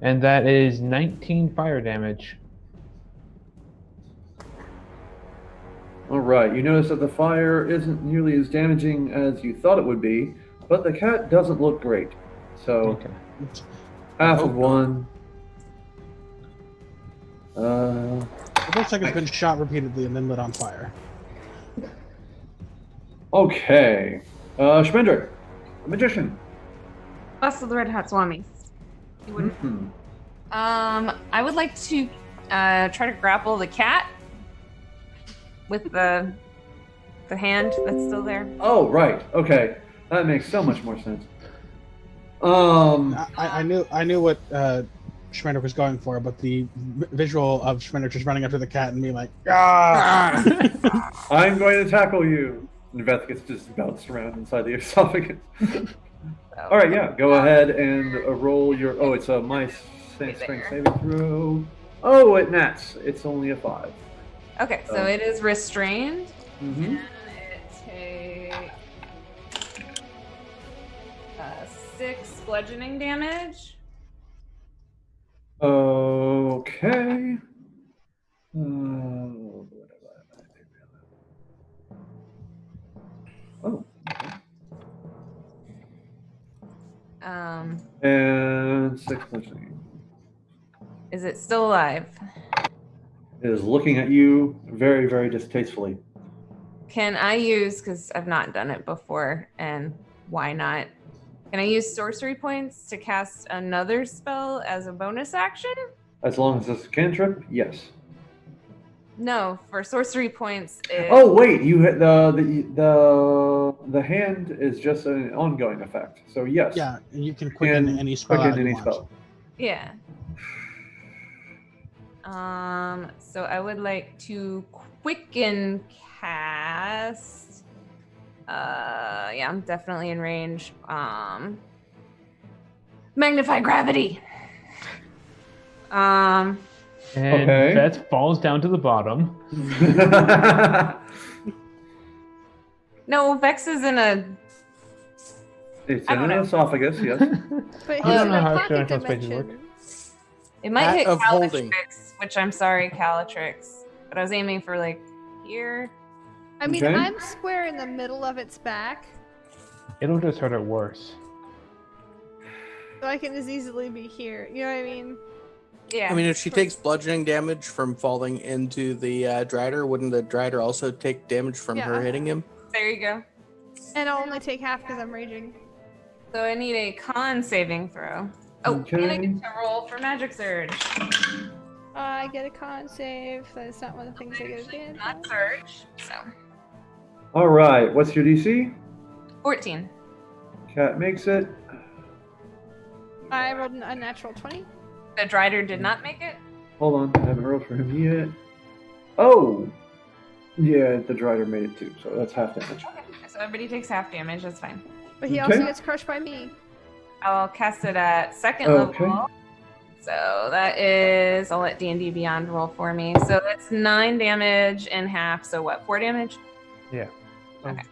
And that is 19 fire damage. All right. You notice that the fire isn't nearly as damaging as you thought it would be, but the cat doesn't look great. So Okay. half of one. It looks like it's been shot repeatedly and then lit on fire. Okay. Schmendrick, magician. Us of the Red Hat Swamis. You wouldn't. Hmm. I would like to try to grapple the cat with the hand that's still there. Oh, right. Okay. That makes so much more sense. I knew what Schmendrick was going for, but the visual of Schmendrick just running after the cat and being like, ah! I'm going to tackle you. And Beth gets just bounced around inside the esophagus. All right, yeah. Go ahead and roll your. Oh, it's a mice strength saving throw. Oh, it nats. It's only a 5. Okay, so it is restrained. Mm-hmm. And it takes 6 bludgeoning damage. Okay. Oh. And 6 bludgeoning. Is it still alive? It is looking at you very, very distastefully. Can I use, because I've not done it before, and why not? Can I use sorcery points to cast another spell as a bonus action? As long as it's a cantrip, yes. No, for sorcery points. Oh wait, you hit the hand is just an ongoing effect. So yes. Yeah, and you can quicken any spell. Quicken you any want. spell. Yeah. So I would like to quicken cast. Yeah, I'm definitely in range. Magnify gravity. And Okay. Beth falls down to the bottom. No, Vex is in a. It's I in don't an know. esophagus, yes. But he's I don't in know a how pocket exponential spaces dimension. work. It might Act hit of holding. Calatrix, which I'm sorry, Calatrix, but I was aiming for like here. I mean, Okay. I'm square in the middle of its back, It'll just hurt it worse. so I can as easily be here. You know what I mean? Yeah. I mean, if she takes bludgeoning damage from falling into the Drider, wouldn't the Drider also take damage from her Yeah. hitting him? There you go. And I'll only take half because I'm raging. So I need a con saving throw. Oh, Okay. and I get to roll for magic surge. I get a con save. That is not one of the things I get advantage Not on. surge. So All right. What's your DC? 14. Cat makes it. I rolled an unnatural 20. The Drider did not make it. Hold on. I haven't rolled for him yet. Oh! Yeah, the Drider made it too, so that's half damage. Okay. So everybody takes half damage. That's fine. But he Okay. also gets crushed by me. I'll cast it at second Okay. level. So that is, I'll let D&D Beyond roll for me. So that's 9 damage in half. So what, 4 damage? Yeah. Okay.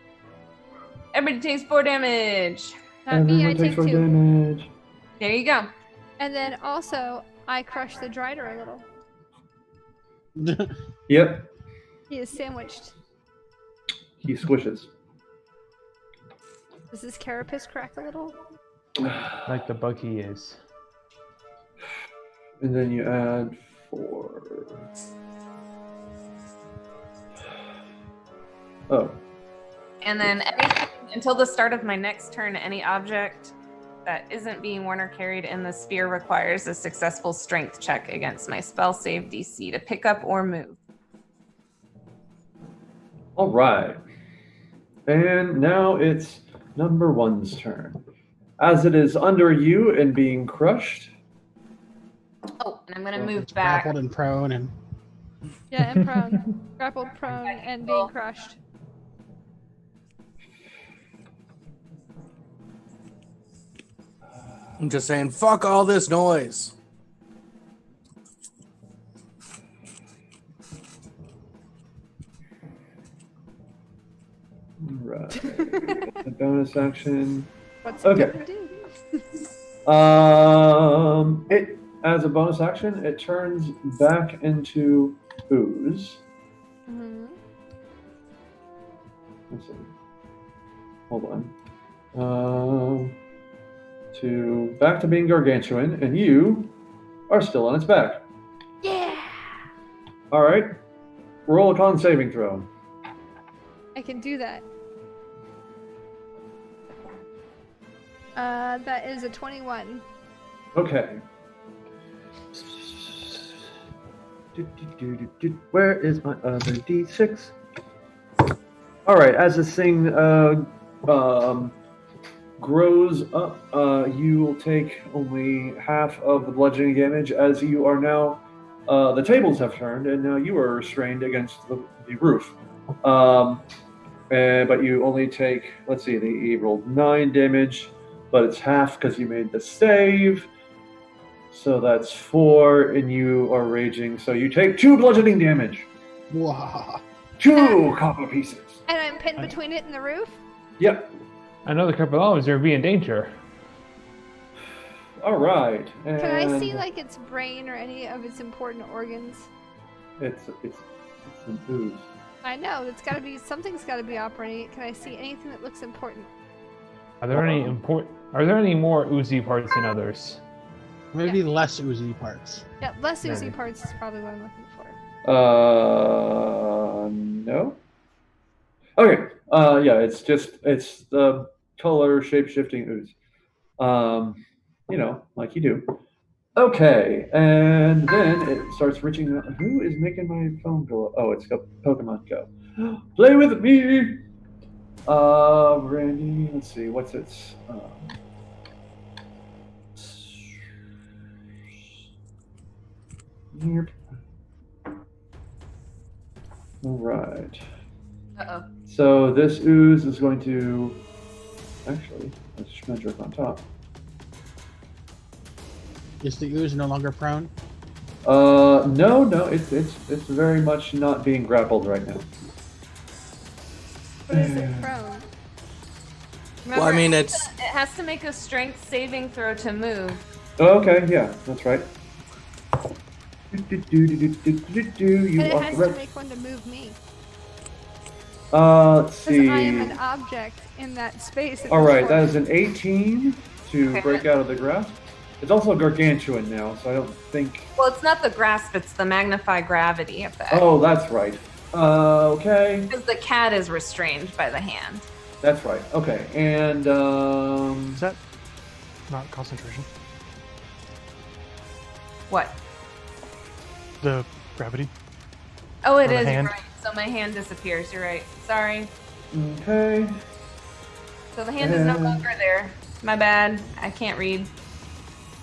Everybody takes 4 damage. Not me, I Everyone take takes 4 2. damage. There you go. And then also, I crush the Drider a little. Yep. He is sandwiched. He squishes. Does his carapace crack a little? Like the bug he is. And then you add 4. Oh. And then until the start of my next turn, any object that isn't being worn or carried in the sphere requires a successful strength check against my spell save DC to pick up or move. All right. And now it's number 1's turn. As it is under you and being crushed. Oh, and I'm going to move back. Grappled and prone and Yeah, and prone. Grappled, prone, and being crushed. I'm just saying, fuck all this noise. Right. The bonus action. What's Okay. it gonna do? It as a bonus action, it turns back into ooze. Mm-hmm. Let's see. Hold on. To back to being gargantuan, and you are still on its back. Yeah! All right. Roll a con saving throw. I can do that. That is a 21. Okay. Where is my other D6? All right. As this thing grows up, you will take only half of the bludgeoning damage, as you are now. The tables have turned, and now you are restrained against the roof. But you only take. Let's see. He rolled 9 damage. But it's half because you made the save. So that's 4, and you are raging. So you take 2 bludgeoning damage. wow. 2 copper pieces. And I'm pinned between it and the roof? Yep. I know the Carpelons are in danger. All right. And Can I see like its brain or any of its important organs? It's an ooze. I know, it's gotta be, something's gotta be operating it. Can I see anything that looks important? Are there any more oozy parts than others? Maybe less oozy parts. Yeah, less oozy Maybe. parts is probably what I'm looking for. No. Okay. Yeah, it's the color shape-shifting ooze. Like you do. Okay, and then it starts reaching out. Who is making my phone go up? Oh, it's Pokemon Go. Play with me! Randy, let's see, what's its... All right. Uh-oh. So this ooze is going to... Actually, let's Schmendrick on top. Is the ooze no longer prone? No, it's very much not being grappled right now. What is it prone? Well, I mean, it has to make a strength saving throw to move. Okay, yeah, that's right. You And it are has to correct. make one to move me. Let's Because see. I am an object in that space. All right, that is an 18 to Okay. break out of the grasp. It's also gargantuan now, so I don't think. Well, it's not the grasp, it's the magnify gravity effect. Oh, that's right. Okay, Because the cat is restrained by the hand. that's right. Okay, and Is that not concentration? What? The gravity. Oh, it On the is. You're hand. right. So my hand disappears. You're right. Sorry. Okay. So the hand is no longer there. My bad. I can't read.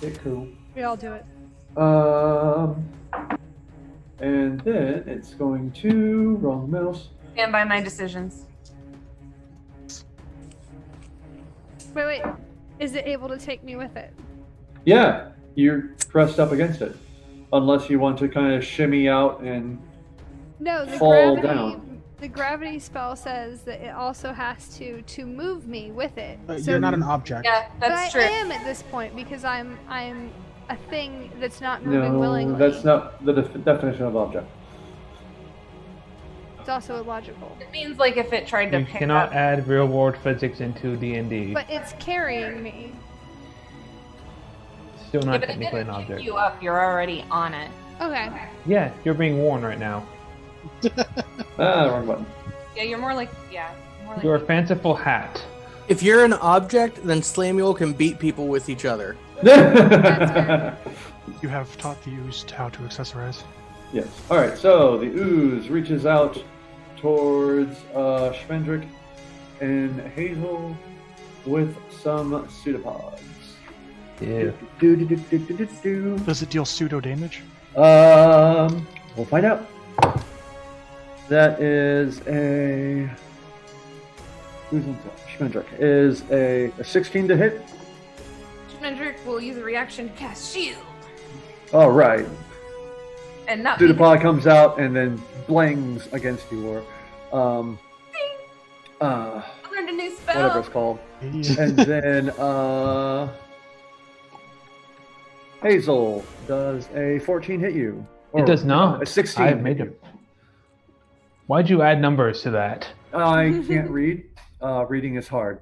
Okay, cool. We all do it. And then it's going to wrong mouse. Stand by my decisions. Wait. Is it able to take me with it? Yeah, you're pressed up against it, unless you want to kind of shimmy out and No, the fall gravity. down. The gravity spell says that it also has to move me with it. You're not an object. Yeah, But that's I true. am at this point because I'm a thing that's not moving willingly. No, that's not the definition of object. It's also illogical. It means like if it tried to You pick cannot up. add real-world physics into D&D. But it's carrying me. Still Yeah, not but it technically an didn't pick object. you up. You're already on it. Okay. Yeah, you're being worn right now. Wrong button. Yeah, you're more like more like. You're a fanciful hat. If you're an object, then Slamuel can beat people with each other. You have taught the ooze how to accessorize. Yes. All right. So the ooze reaches out towards Schmendrick and Hazel with some pseudopods. Yeah. Do. Does it deal pseudo damage? We'll find out. That is a. Who's in Schmendrick is a 16 to hit. Schmendrick will use a reaction to cast shield, All right. and not. Pseudopod comes out and then blings against you, or I learned a new spell. whatever it's called. Yeah. And then Hazel, does a 14 hit you? It does not. A 16. I made hit them. Why'd you add numbers to that? you. I can't read. Reading is hard.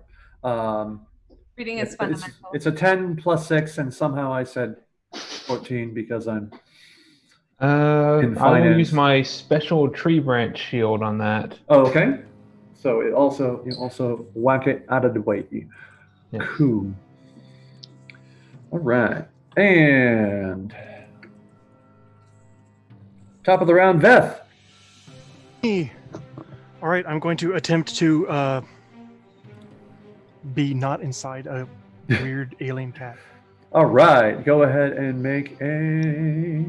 Reading is It's fundamental. a 10 plus 6, and somehow I said 14 because I'm. In I will finance. use my special tree branch shield on that. Oh, okay. So you also whack it out of the way. Yeah. Cool. All right. And top of the round, Veth. All right, I'm going to attempt to be not inside a weird alien cat. All right. Go ahead and make a.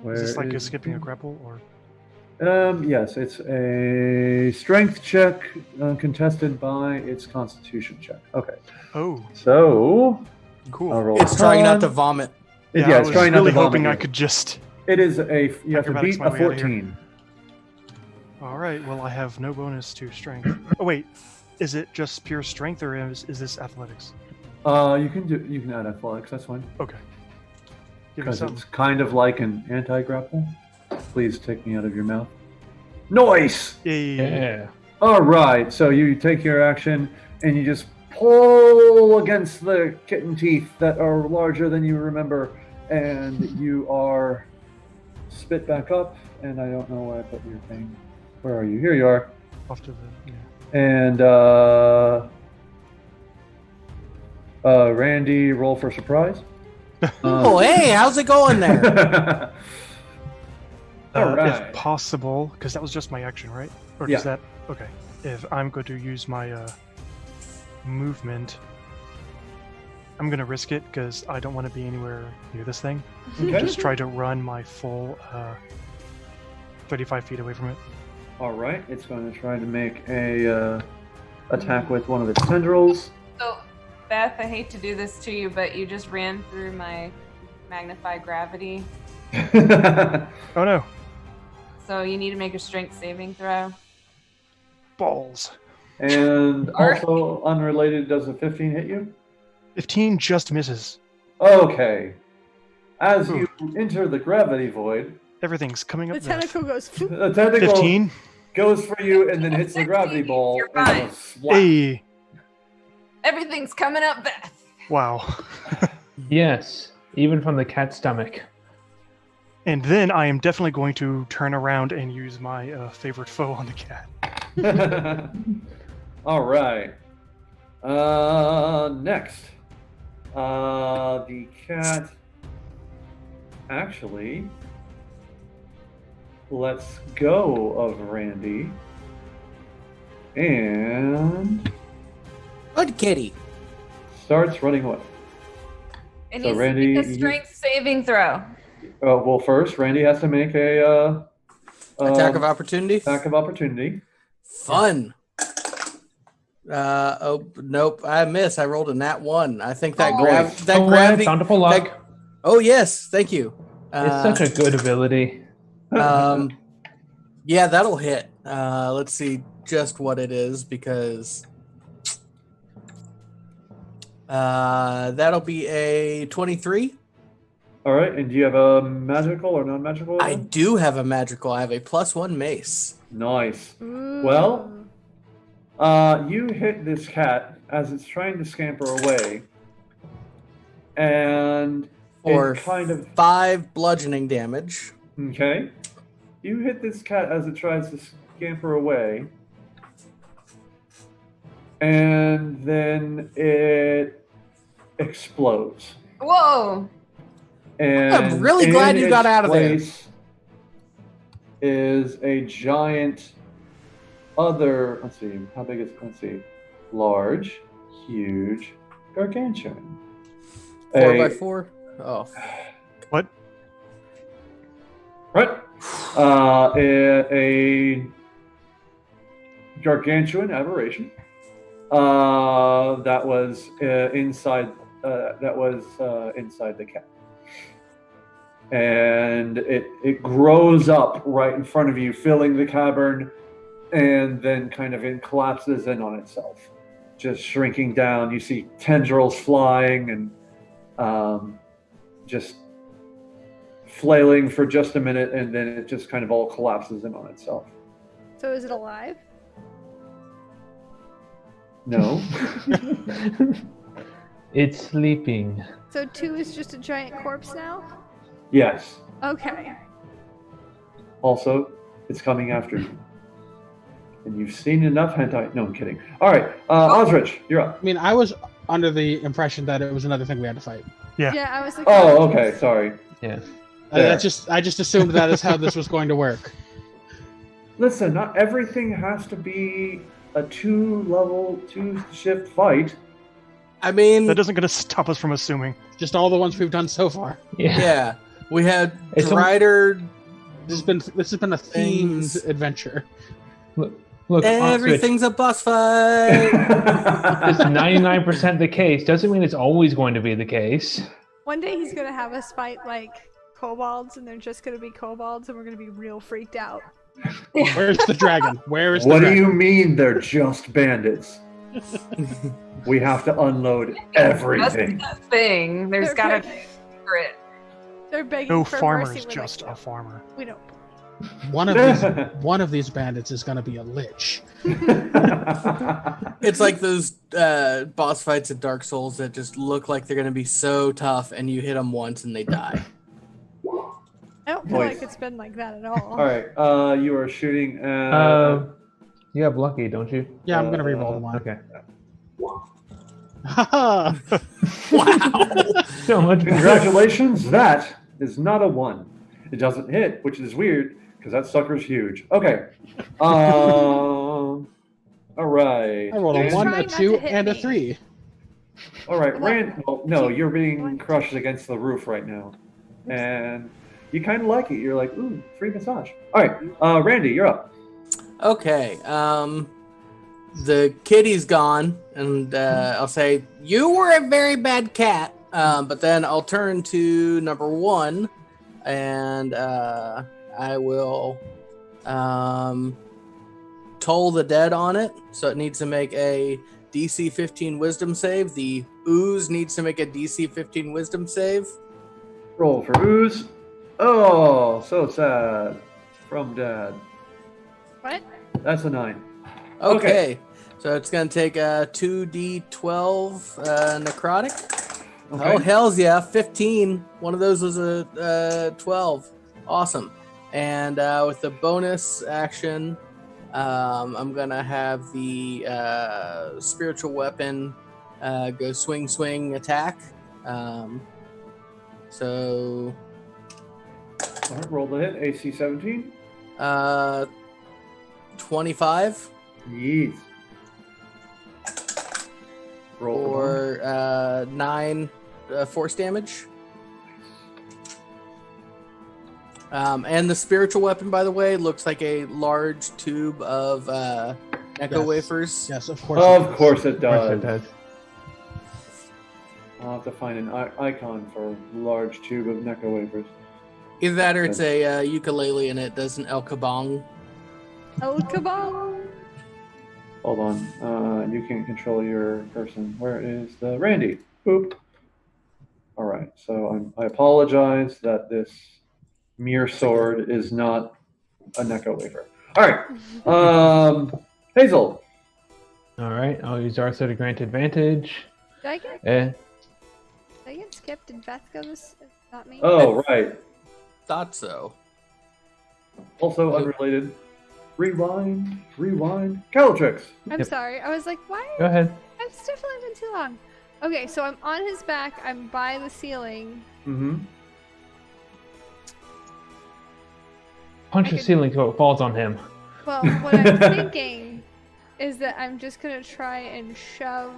Where Is this like is skipping a it? grapple or? Yes, it's a strength check contested by its constitution check. Okay. Oh, So cool. I'll roll It's trying not to con. vomit. Yeah, I it's was trying not really to vomit hoping I you. could just. It is a. You have to Acrobatics beat my a way out of here. 14. All right. Well, I have no bonus to strength. Oh wait, is it just pure strength or is this athletics? You can add athletics. That's fine. Okay. Give me Because something. it's kind of like an anti-grapple. Please take me out of your mouth. Noise. Yay. Yeah. All right. So you take your action and you just pull against the kitten teeth that are larger than you remember, and you are spit back up. And I don't know where I put your thing. Where are you? Here you are. Off to the. Yeah. And Randy, roll for surprise. Oh, hey, how's it going there? All right. If possible, because that was just my action, right? Or Yeah. does that? Okay. If I'm going to use my movement, I'm going to risk it because I don't want to be anywhere near this thing. Okay. Just try to run my full 35 feet away from it. All right. It's going to try to make a attack with one of its tendrils. So, Beth, I hate to do this to you, but you just ran through my magnify gravity. Oh no! So you need to make a strength saving throw. Balls. And Alright. also unrelated, does a 15 hit you? 15 just misses. Okay. As you enter the gravity void, Everything's coming The up. Beth. tentacle goes. the tentacle 15. goes for you and then hits the gravity ball. You're and fine. goes slap. Hey! Everything's coming up, Beth. Wow. Yes. Even from the cat's stomach. And then I am definitely going to turn around and use my favorite foe on the cat. All right. Next. The cat actually let's go of Randy. And Good kitty. starts running away. It So needs Randy, to make a strength saving throw. well, first Randy has to make a Attack of opportunity. attack of opportunity. Fun. Oh nope, I miss. I rolled a nat 1. I think that gravity. Bountiful luck. Oh yes, thank you. It's such a good ability. Yeah, that'll hit. Let's see just what it is because that'll be a 23. All right, and do you have a magical or non-magical? I do have a magical. I have a +1 mace. Nice. Ooh. Well, you hit this cat as it's trying to scamper away, and For it kind of 5 bludgeoning damage. okay. You hit this cat as it tries to scamper away, and then it explodes. Whoa! And I'm really glad you got out of there. Is a giant other, let's see, how big is it? Let's see. Large, huge, gargantuan. 4x4? Oh. What? Right. A gargantuan aberration. That was inside the cat. And it grows up right in front of you, filling the cavern, and then kind of collapses in on itself, just shrinking down. You see tendrils flying and just flailing for just a minute, and then it just kind of all collapses in on itself. So is it alive? No. It's sleeping. So 2 is just a giant corpse now? Yes. Okay. Also, it's coming after you. And you've seen enough hentai. No, I'm kidding. All right, Osrich, you're up. I mean, I was under the impression that it was another thing we had to fight. Yeah. Yeah, I was like, Oh, okay. Sorry. Yeah. There. I just assumed that is how this was going to work. Listen, not everything has to be a 2-shift fight. I mean, That isn't going to stop us from assuming. Just all the ones we've done so far. yeah. We had It's Drider. This has been a Things. themed adventure. Look, Everything's a boss fight. It's 99% the case. Doesn't mean it's always going to be the case. one day he's gonna have us fight like kobolds, and they're just gonna be kobolds, and we're gonna be real freaked out. Where's the dragon? Where is the What do dragon? you mean they're just bandits? We have to unload everything. That's the thing. There's They're gotta big. be a secret. They're begging No for farmer mercy. is We're just like, a farmer. we don't. One of these bandits is going to be a lich. It's like those boss fights in Dark Souls that just look like they're going to be so tough, and you hit them once and they die. I don't feel Nice. like it's been like that at all. All right, you are shooting at... You have lucky, don't you? Yeah, I'm going to reroll the one. Okay. Haha. Wow. So much. Congratulations, that is not a 1. It doesn't hit, which is weird, because that sucker's huge. Okay. All right. I rolled a You're 1, a trying not 2, to hit and a me. 3. All right, Rand. Well, no, you're being One, crushed against the roof right now, and you kind of like it. You're like, ooh, free massage. All right, Randy, you're up. Okay. The kitty's gone, and I'll say, you were a very bad cat. But then I'll turn to number 1, and I will toll the dead on it. So it needs to make a DC 15 wisdom save. The ooze needs to make a DC 15 wisdom save. Roll for ooze. Oh, so sad. From Dad. What? That's a 9. Okay. So it's going to take a 2d12 necrotic. Okay. Oh, hells yeah. 15. One of those was a 12. Awesome. And with the bonus action, I'm going to have the spiritual weapon go swing, swing, attack. So All right, roll the hit. AC 17. 25 Yes. Roll for 9 force damage. And the spiritual weapon, by the way, looks like a large tube of Necco wafers. Yes, of course. Of course it Of course does. it does. I'll have to find an icon for large tube of Necco wafers. Either that or it's a ukulele and it does an El Kabong. Oh, kabong! Hold on. You can't control your person. Where is the Randy? Boop. All right. So I apologize that this mere sword is not a Necco wafer. All right. Hazel. All right, I'll use Arthur to grant advantage. Did I Eh, get skipped? Did Beth go this? Not me? Oh, right. Thought so. Also unrelated. Rewind. Calatrix. I'm Yep. sorry. I was like, why? go ahead. It's definitely been too long. Okay, so I'm on his back. I'm by the ceiling. Mm-hmm. Punch I the could- ceiling so it falls on him. Well, what I'm thinking is that I'm just gonna try and shove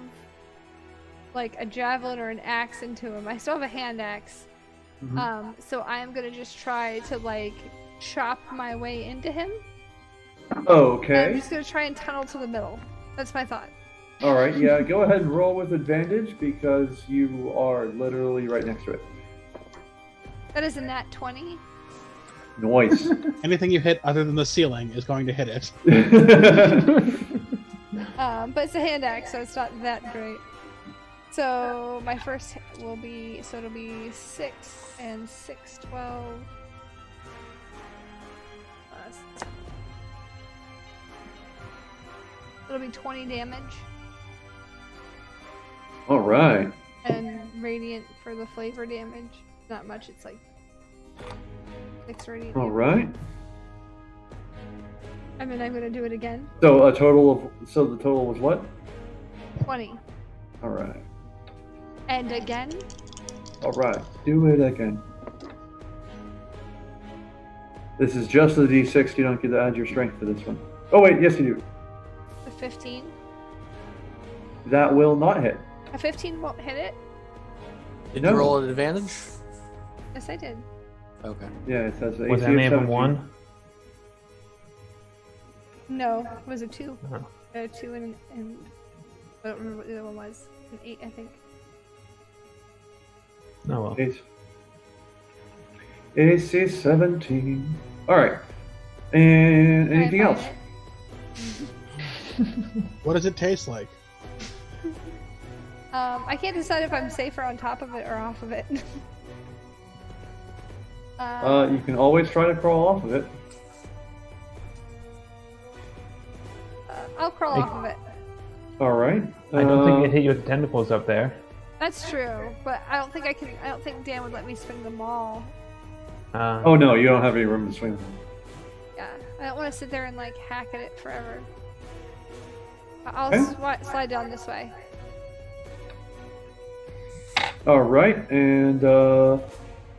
like a javelin or an axe into him. I still have a hand axe. Mhm. So I'm gonna just try to like chop my way into him. And I'm Okay. just gonna try and tunnel to the middle. That's my thought. All right. Yeah. Go ahead and roll with advantage because you are literally right next to it. That is a nat 20. Nice. Anything you hit other than the ceiling is going to hit it. But it's a hand axe, so it's not that great. So my first hit will be, so it'll be 6 and 6, 12. It'll be 20 damage. All right. And radiant for the flavor damage. Not much, it's like 6 radiant All damage. right. And then I'm gonna do it again. So the total was what? 20. All right. And again. All right. Do it again. This is just the D6. You don't get to add your strength to this one. Oh wait, yes you do. A 15. That will not hit. A 15 won't hit it? Did No. you roll at advantage? Yes, I did. Okay. Yeah, it says Was AC that name of 17. 1? No, it was a 2. Oh. A 2 and I don't remember what the other one was. An 8, I think. Oh well. AC 17. All right. And anything Can I else? find What does it taste like? it? I can't decide if I'm safer on top of it or off of it. You can always try to crawl off of it. I'll crawl off of it. All right. I don't think it hit you with the tentacles up there. That's true, but I don't think I can. I don't think Dan would let me swing them all. Oh no, you don't have any room to swing. Yeah, I don't want to sit there and like hack at it forever. I'll Okay. slide down this way. All right, and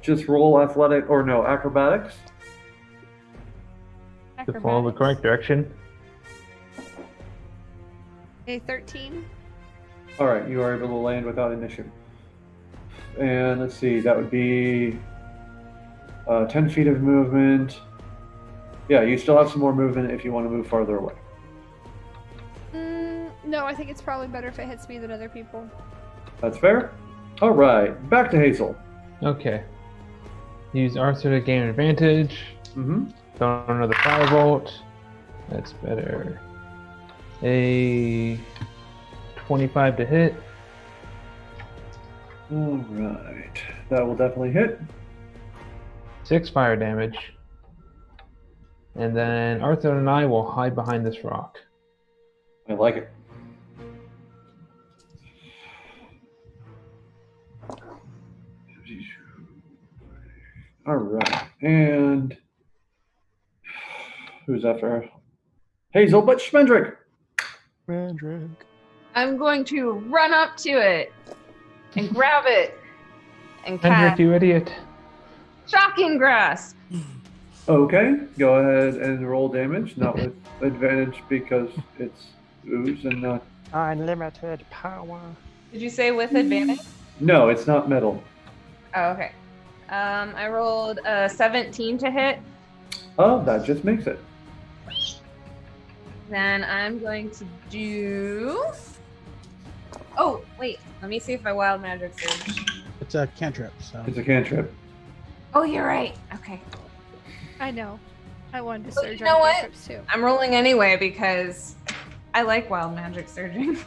just roll athletic or no acrobatics. To follow the correct direction. A 13. All right, you are able to land without an issue. And let's see, that would be 10 feet of movement. Yeah, you still have some more movement if you want to move farther away. No, I think it's probably better if it hits me than other people. That's fair. All right, back to Hazel. Okay. Use Arthur to gain advantage. Mm-hmm. Throw another firebolt. That's better. A 25 to hit. All right, that will definitely hit. 6 fire damage. And then Arthur and I will hide behind this rock. I like it. All right, and who's after her? Hazel, but Schmendrick. Mandrake. I'm going to run up to it and grab it and Hendrik, cast you idiot. Shocking Grasp. Okay, go ahead and roll damage, not with advantage because it's ooze and not. Unlimited power. Did you say with advantage? No, it's not metal. Oh, okay. I rolled a 17 to hit. Oh, that just makes it. Then I'm going to do. Oh, wait. Let me see if I wild magic surge. It's a cantrip, so. It's a cantrip. Oh, you're right. Okay. I know. I wanted to Well, surge you know on what? cantrips too. I'm rolling anyway because I like wild magic surging.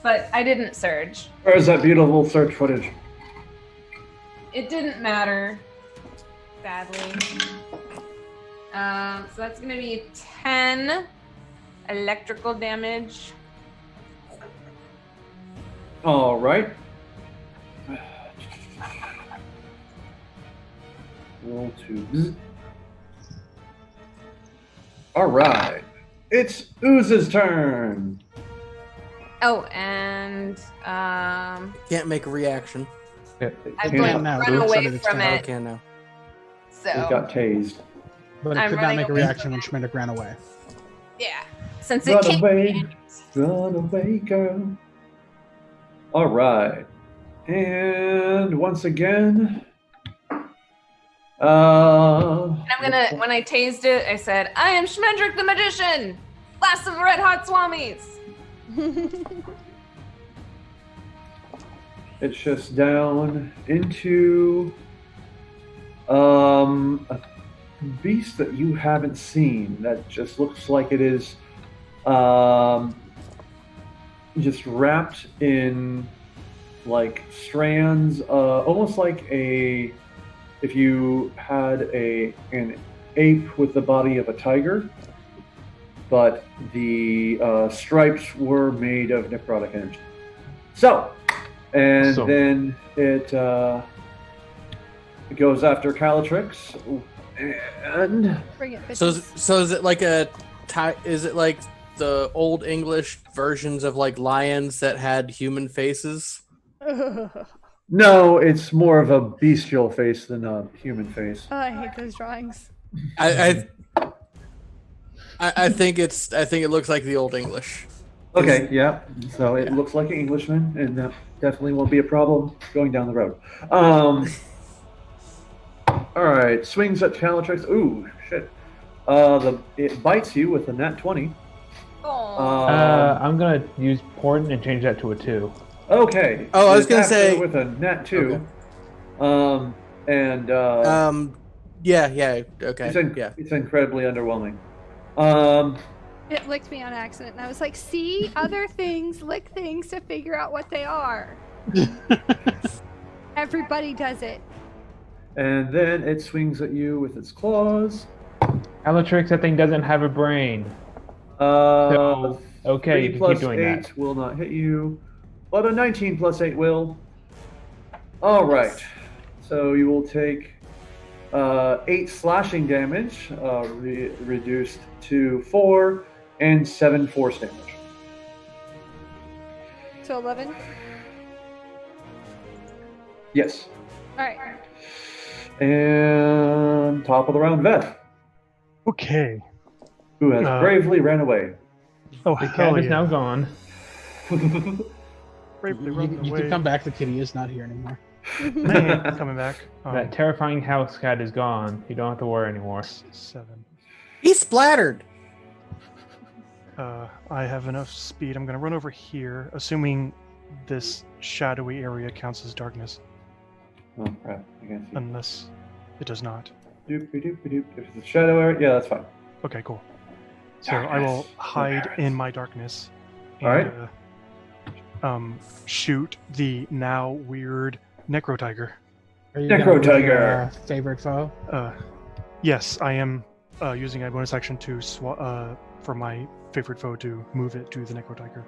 But I didn't surge. Where's that beautiful search footage? It didn't matter. Sadly. So that's going to be 10 electrical damage. All right. Roll 2. All right. It's Ooze's turn. Oh, and Can't make a reaction. I Can't can now. run Oops, I away did it from too. it. Okay, now. It So, got tased. But it I'm could not running make a away reaction from when Schmidt ran away. yeah. Since it Run can't. away, girl. All right. And once again, I'm gonna. When I tased it, I said, "I am Schmendrick the Magician, last of the Red Hot Swamis." It's just down into a beast that you haven't seen that just looks like it is just wrapped in like strands, almost like if you had an ape with the body of a tiger, but the stripes were made of necrotic energy. So, and So- then it goes after Calatrix, and Bring it, So, bitches. is it like is it like the old English versions of like lions that had human faces? no, it's more of a bestial face than a human face. Oh, I hate those drawings. I think it looks like the old English. Okay, yeah. So it Yeah. looks like an Englishman, and that definitely won't be a problem going down the road. All right, swings at Calatrix. Ooh, shit. It bites you with a nat 20. Aw. I'm gonna use Port and change that to a 2. Okay. Oh, I was it's gonna after say- with a nat 2. Okay. And Yeah, okay. Yeah. it's incredibly underwhelming. It licked me on accident, and I was like, see other things, lick things to figure out what they are. Everybody does it. And then it swings at you with its claws. Alatrix, that thing doesn't have a brain. So, okay, 3 you can plus keep doing 8 that. will not hit you, but a 19 plus 8 will. All right. So you will take 8 slashing damage, reduced to 4, and 7 force damage. So 11. Yes. All right. And top of the round, Veth, Okay. who has bravely ran away. Oh, The hell cat is yeah. now gone. Bravely You, running you away. can come back. The kitty is not here anymore. Man, coming back. That terrifying house cat is gone. You don't have to worry anymore. 7. He's splattered. I have enough speed. I'm gonna run over here, assuming this shadowy area counts as darkness, Oh crap! I can't see. unless it does not. Doop-a-doop-a-doop. If it's a shadow area, yeah, that's fine. Okay, cool. So I will Darkness. hide Darkness. in my darkness and Alright. Shoot the now weird necro tiger. Are you Necro gonna move your, Tiger. favorite foe? Yes, I am using a bonus action to for my favorite foe to move it to the necro tiger.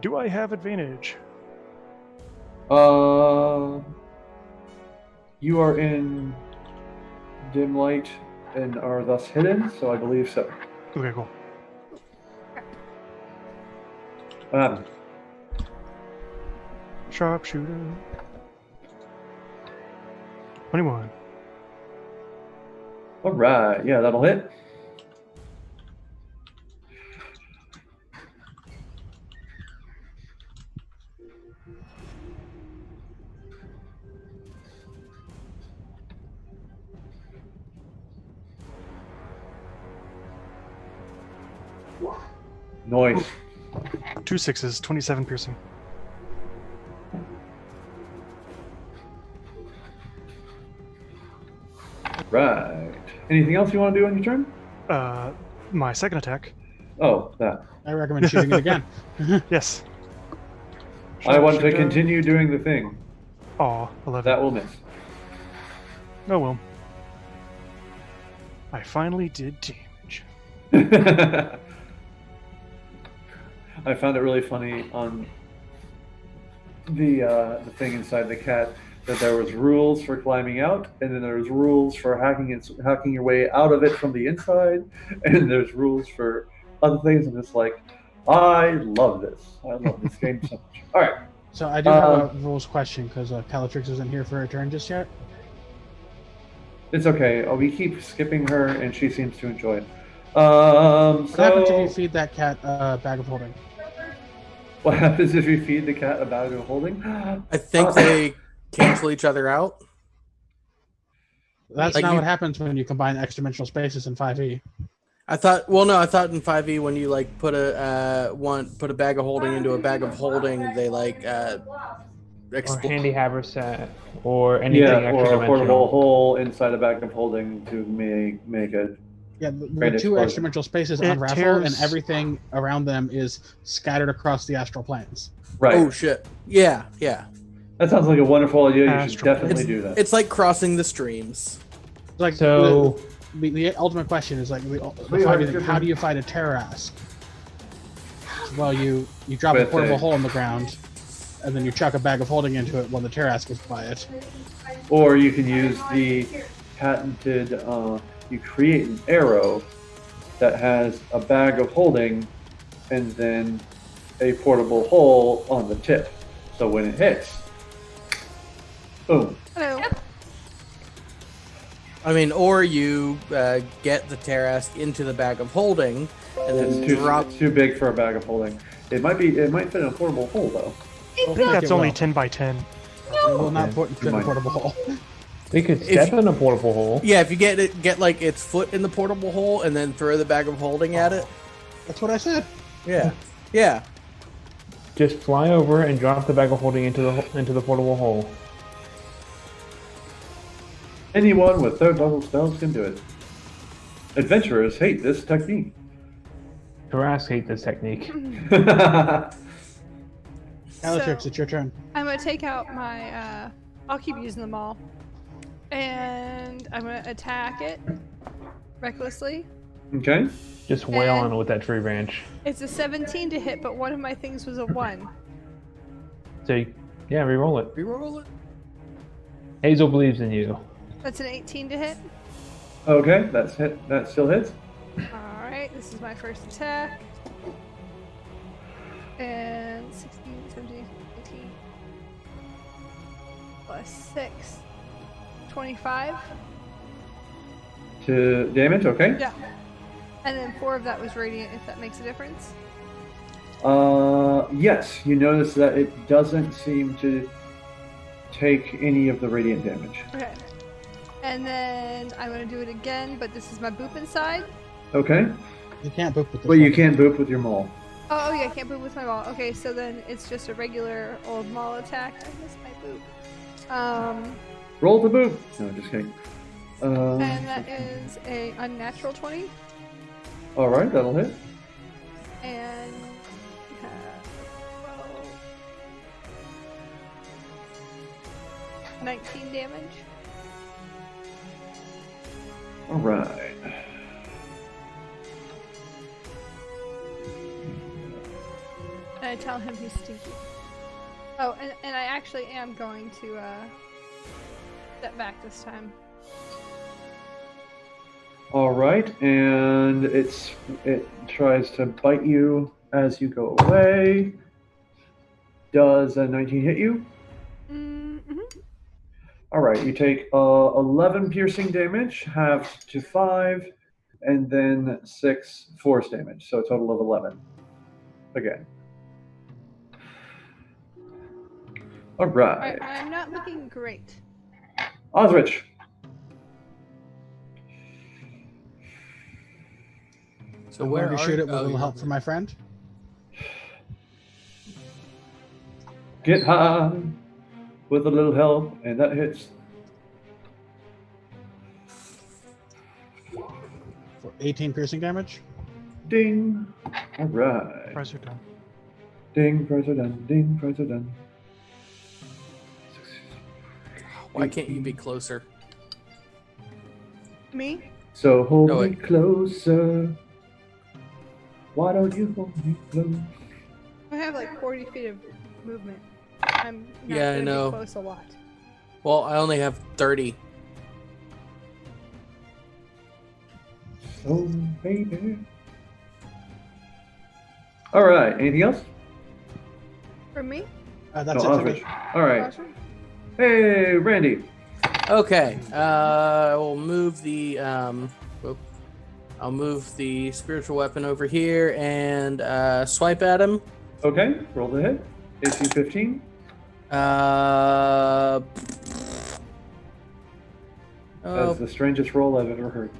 Do I have advantage? You are in dim light and are thus hidden, so I believe so. Okay, cool. What happened? Sharpshooter. 21. All right. Yeah, that'll hit. Nice. 2 6s, 27 piercing. Right. Anything else you want to do on your turn? My second attack. Oh, that. I recommend shooting it again. Yes. I want to Sharpshooter. continue doing the thing. Aw, 11. That will miss. Oh well. I finally did damage. I found it really funny on the thing inside the cat that there was rules for climbing out, and then there's rules for hacking your way out of it from the inside, and there's rules for other things. I'm just like, I love this. I love this game so much. All right. So I do have a rules question because Calatrix isn't here for her turn just yet. It's okay. We keep skipping her, and she seems to enjoy it. What happens if you feed that cat a bag of holding? What happens if you feed the cat a bag of holding? I think they cancel each other out. That's Like not you- what happens when you combine extra-dimensional spaces in 5e. I thought in 5e when you like put a bag of holding into a bag of holding, they like Or explode. handy haversack, or anything Yeah, extra or a portable dimensional. hole inside a bag of holding to make it. Yeah, the Great two explosion. extra-dimensional spaces It unravel, and tears- everything around them is scattered across the astral planes. Right. Oh shit! Yeah. That sounds like a wonderful idea. You should Astral definitely It's, do that. it's like crossing the streams. Like So the ultimate question is like the Sweetheart, fighting thing, good how one. do you fight a terrorisk? Well, you drop a With portable a- hole in the ground, and then you chuck a bag of holding into it while the terrorisk is by it. Or you can use the patented. You create an arrow that has a bag of holding, and then a portable hole on the tip. So when it hits, boom. Hello. I mean, or you get the Tarask into the bag of holding and then drop. It's too big for a bag of holding. It might fit in a portable hole though. I think that's only 10 by 10. It will not Okay. fit in a portable hole. we could step in a portable hole. Yeah, if you get like its foot in the portable hole and then throw the bag of holding at it. That's what I said. Yeah. Just fly over and drop the bag of holding into the portable hole. Anyone with third level spells can do it. Adventurers hate this technique. Harass hate this technique. Calatrix, it's your turn. I'm gonna take out my. I'll keep using them all, and I'm gonna attack it recklessly. Okay. Just wail on it with that tree branch. It's a 17 to hit, but one of my things was a 1. So yeah, re-roll it. Reroll it. Hazel believes in you. That's an 18 to hit. Okay, that's hit. That still hits. All right, this is my first attack. And 16, 17, 18 plus 6, 25. To damage. Okay. Yeah. And then 4 of that was radiant, if that makes a difference. Yes. You notice that it doesn't seem to take any of the radiant damage. Okay. And then I'm gonna do it again, but this is my boop inside. Okay. You can't boop with this Well, you one. can't boop with your maul. Oh yeah, I can't boop with my ball. Okay, so then it's just a regular old maul attack. I missed my boop. Roll the boop. No, just kidding. And that is a unnatural 20. All right, that'll hit. And we have 12, 19 damage. All right. And I tell him he's stinky. Oh, and I actually am going to step back this time. All right, and it tries to bite you as you go away. Does a 19 hit you? Mm-hmm. All right, you take 11 piercing damage, halved to 5, and then 6 force damage, so a total of 11. Again. All right. I'm not looking great. Osrich. So I'm where going to are shoot it with a little you're help over from my friend. Get high with a little help, and that hits. For 18 piercing damage. Ding. All right. Price are done. Ding, price are done. Ding, price are done. Why can't you be closer? Me? So hold No, me wait. closer. Why don't you hold me close? I have like 40 feet of movement. I'm not Yeah, I gonna know. be close a lot. Well, I only have 30. So, baby. All right. Anything else? For me? That's No, it for Osrich. me. All right. Awesome. Hey, Randy. Okay. We'll move the I'll move the spiritual weapon over here and swipe at him. Okay. Roll the hit. AC 15. Oh, That's the strangest roll I've ever heard.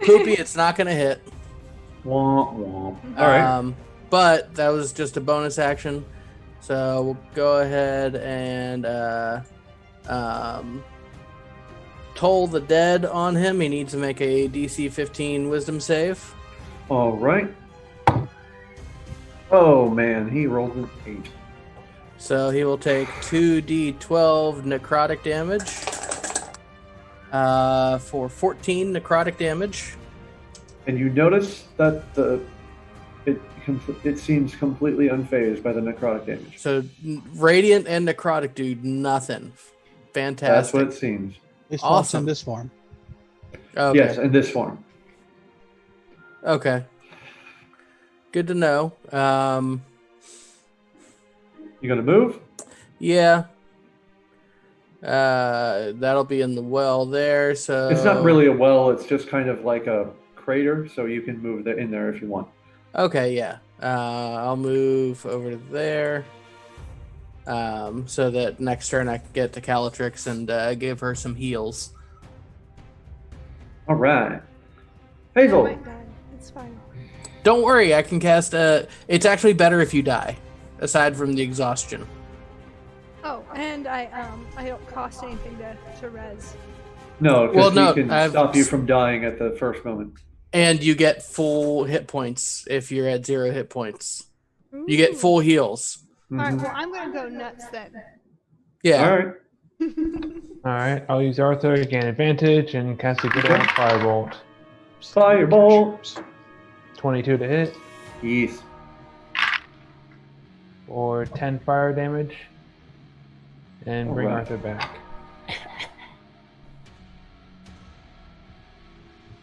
Poopy, it's not gonna hit. Womp womp. All right. But that was just a bonus action, so we'll go ahead and toll the dead on him. He needs to make a DC 15 Wisdom save. All right. Oh man, he rolled an 8. So he will take 2d12 necrotic damage for 14 necrotic damage. And you notice that it seems completely unfazed by the necrotic damage. So radiant and necrotic do nothing. Fantastic. That's what it seems. It's Awesome. in this form. Okay. Yes, in this form. Okay. Good to know. You gonna move? Yeah. That'll be in the well there. So It's not really a well. It's just kind of like a crater, so you can move in there if you want. Okay, yeah. I'll move over to there. So that next turn I can get to Calatrix and give her some heals. All right. I Hazel. might die. It's fine. Don't worry, I can cast it's actually better if you die, aside from the exhaustion. Oh, and I don't cost anything to res. No, because Well, no, he can stop you from dying at the first moment. And you get full hit points if you're at 0 hit points. You get Ooh. full heals. All right, Mhm. well, I'm gonna go nuts then. Yeah. All right. All right, I'll use Arthur to gain advantage and cast a good old firebolt. Firebolt. 22 to hit Yes. or 10 fire damage, and bring Alright. Arthur back.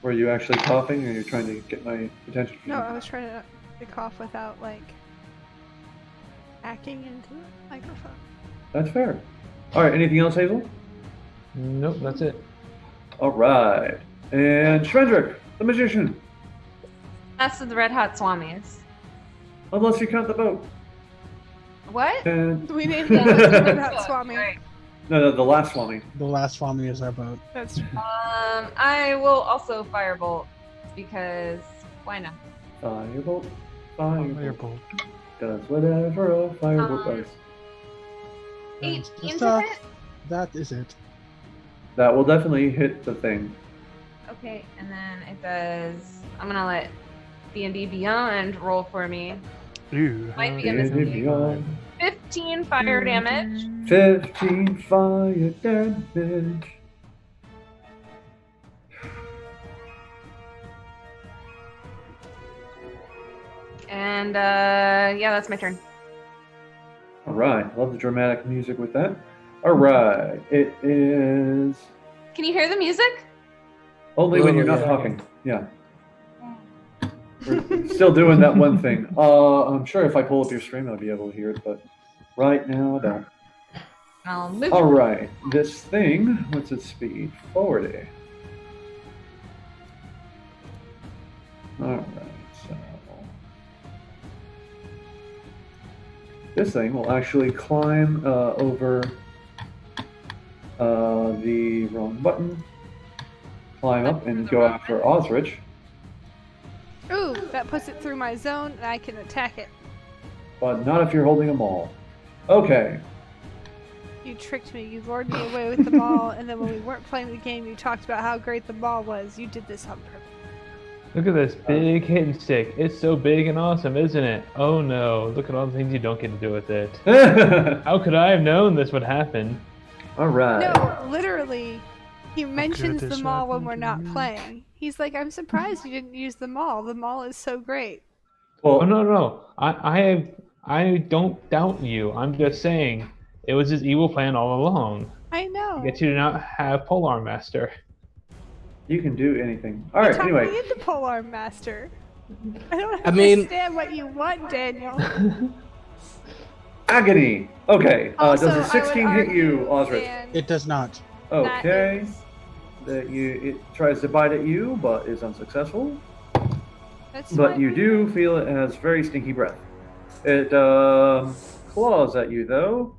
Were you actually coughing, or are you trying to get my attention? No, I was trying to cough without like hacking into the microphone. That's fair. All right. Anything else, Hazel? Nope, that's it. All right. And Shvendrik, the magician. That's the Red Hot Swamis. Unless you count the boat. What? And We didn't get that Swami. Right. no, the last Swami. The last Swami is our boat. That's I will also firebolt because why not? Firebolt. Firebolt. Firebolt. Does whatever a firebolt does. 18 to Stuff. hit? That is it. That will definitely hit the thing. Okay, and then it does. I'm gonna let D&D Beyond roll for me. Ooh. Might be in this D&D game. Beyond. 15 fire damage. 15 fire damage. And yeah, that's my turn. All right. Love the dramatic music with that. All right. It is Can you hear the music? only when you're not Yeah. talking. Yeah. We're still doing that one thing. I'm sure if I pull up your stream, I'll be able to hear it, but right now I don't. I'll move. All right, this thing, what's its speed? 40. All right, so this thing will actually climb over the wrong button, climb up and go after Osrich. Ooh, that puts it through my zone, and I can attack it. But not if you're holding a maul. Okay. You tricked me. You lured me away with the maul, and then when we weren't playing the game, you talked about how great the maul was. You did this on purpose. Look at this big hidden stick. It's so big and awesome, isn't it? Oh no, look at all the things you don't get to do with it. How could I have known this would happen? All right. No, literally, he mentions the this maul when happen we're to not me? playing. He's like, I'm surprised you didn't use the maul. The maul is so great. Oh Well, no. I don't doubt you. I'm just saying it was his evil plan all along. I know. To get you to not have Polar Master. you can do anything. All You right. talked Anyway, me into Polar Master. I don't I mean- understand what you want, Daniel. agony. Okay. Also, Does I a would 16 hit you, argue, Osrich? Dan, It does not. that Okay. is- It tries to bite at you, but is unsuccessful. That's But fine. you do feel it has very stinky breath. It claws at you, though.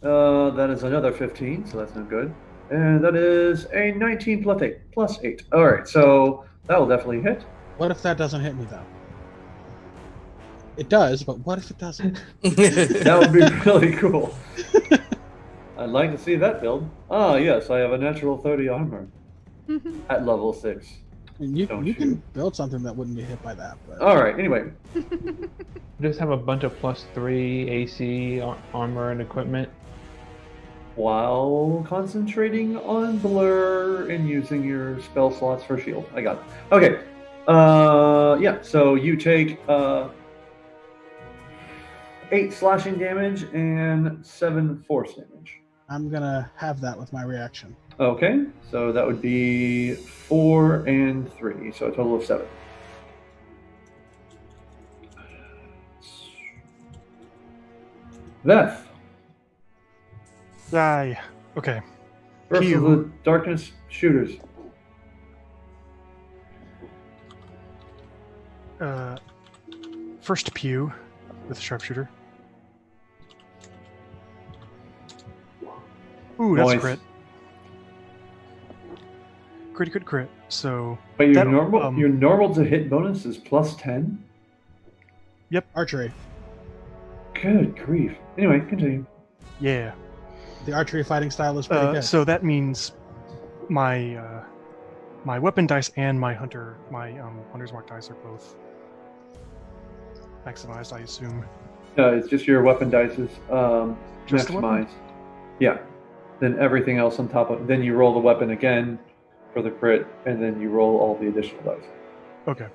That is another 15, so that's no good. And that is a 19 plus 8. All right, so that will definitely hit. What if that doesn't hit me though? It does, but what if it doesn't? That would be really cool. I'd like to see that build. Ah, yes, I have a natural 30 armor at level 6. And you Don't you can you? build something that wouldn't be hit by that. But All right, anyway. Just have a bunch of +3 AC armor and equipment. While concentrating on blur and using your spell slots for shield. I got it. Okay. Yeah, so you take 8 slashing damage and 7 force damage. I'm gonna have that with my reaction. Okay, so that would be 4 and 3, so a total of 7. Veth Die. Okay. versus Pew. the darkness shooters. First pew with sharpshooter. Ooh, that's Nice. a crit. Crit. So But your that, your normal to hit bonus is +10. Archery. Good grief. Anyway, continue. yeah. The archery fighting style is pretty good. So that means my my weapon dice and my hunter's mark dice are both maximized, I assume. It's just your weapon dice is Just the weapon? maximized. Yeah. Then everything else on top of. Then you roll the weapon again for the crit, and then you roll all the additional dice. Okay.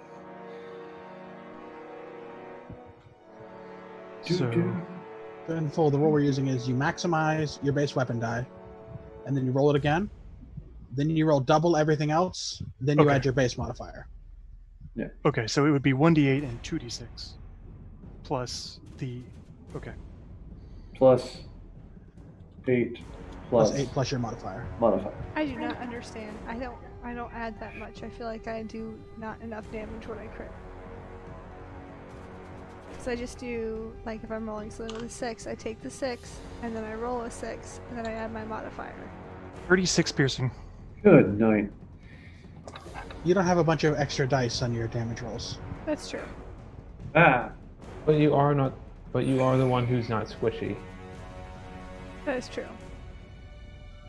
So In full, the rule we're using is you maximize your base weapon die, and then you roll it again. Then you roll double everything else. Then you Okay. add your base modifier. okay, so it would be 1d8 and 2d6 plus the okay. Plus 8 Plus 8 plus your modifier. modifier. I do not understand. I don't add that much. I feel like I do not enough damage when I crit. So I just do, like, if I'm rolling something with a 6, I take the 6, and then I roll a 6, and then I add my modifier. 36 piercing. Good night. You don't have a bunch of extra dice on your damage rolls. That's true. Ah. But you are not. But you are the one who's not squishy. That is true.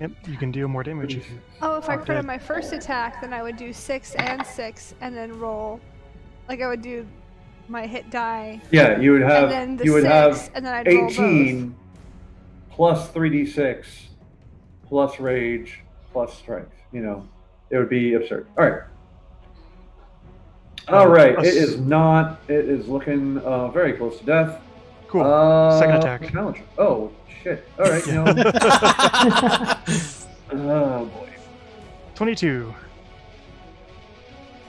Yep, you can deal more damage if you. Oh, if I Okay. crit on my first attack, then I would do 6 and 6, and then roll. Like, I would do my hit die, Yeah, you would and have then the you would 6, have and then I'd roll both. 18 plus 3d6 plus rage plus strength. You know, it would be absurd. All right. All right. It is not. It is looking very close to death. Cool. Second attack. Challenge. Oh shit! All right. You know. Oh boy. 22.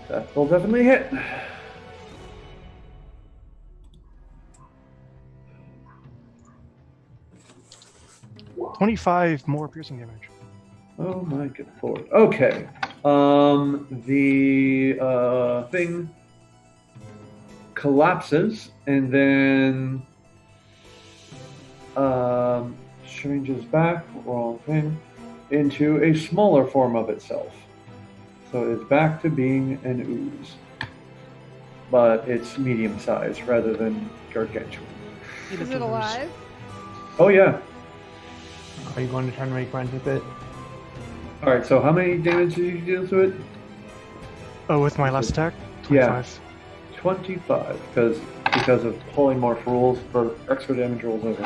That will definitely hit. 25 more piercing damage. Oh my good lord. Okay. The thing collapses and then changes back, wrong thing, into a smaller form of itself. So it's back to being an ooze. But it's medium sized rather than gargantuan. Is it alive? Oh yeah. Are you going to try to make friends with it? Alright, so how many damage did you deal to it? Oh, with my last attack? Yeah. 25. 25, because of polymorph rules for extra damage rolls over.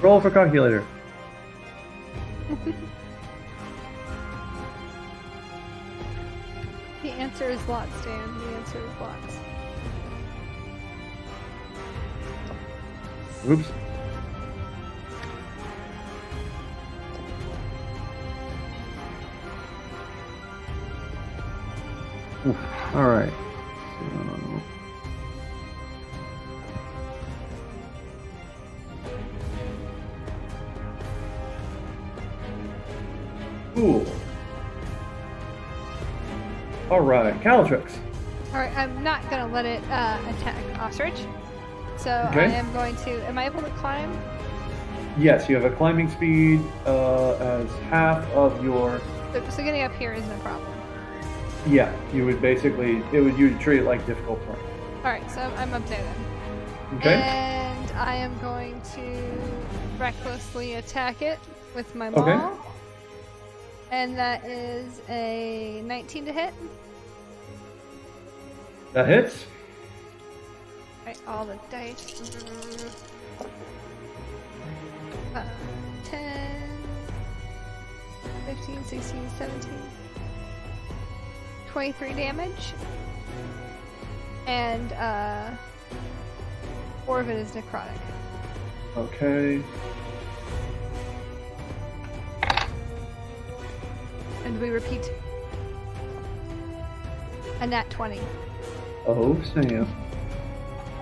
Roll for calculator. The answer is lots, Dan. The answer is lots. Oops. All right. Cool. All right, Calatrix. Alright, I'm not gonna let it attack Ostrich. So Okay. I am going to. Am I able to climb? Yes, you have a climbing speed as half of your. So getting up here isn't a problem. Yeah, you would basically you'd treat it like difficult terrain. Alright, so I'm up there then. Okay. And I am going to recklessly attack it with my maul. Okay. And that is a 19 to hit. That hits. Right, all the dice. 10, 15, 16, 17. 23 damage. And 4 of it is necrotic. Okay. And we repeat. A nat 20. Oh snap!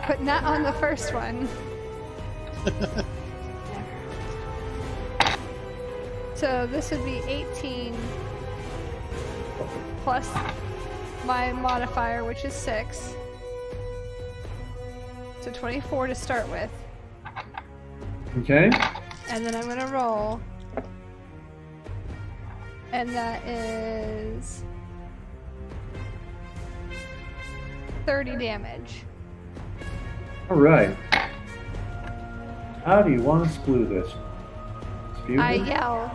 But not on the first one. So this would be 18 plus my modifier, which is 6. So 24 to start with. Okay. And then I'm gonna roll. And that is 30 damage. All right. How do you want to spew this? Spew I this? yell,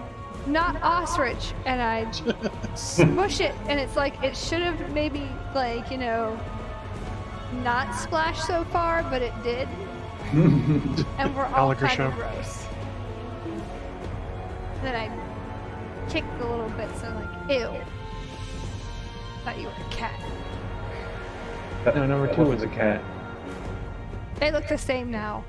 not ostrich, and I smush it, and it's like it should have maybe like, you know, not splashed so far, but it did. And we're all Gallagher kind show. of gross. Then I kick the little bits and like, ew. Thought you were a cat. No, number 2 was a cat. They look the same now.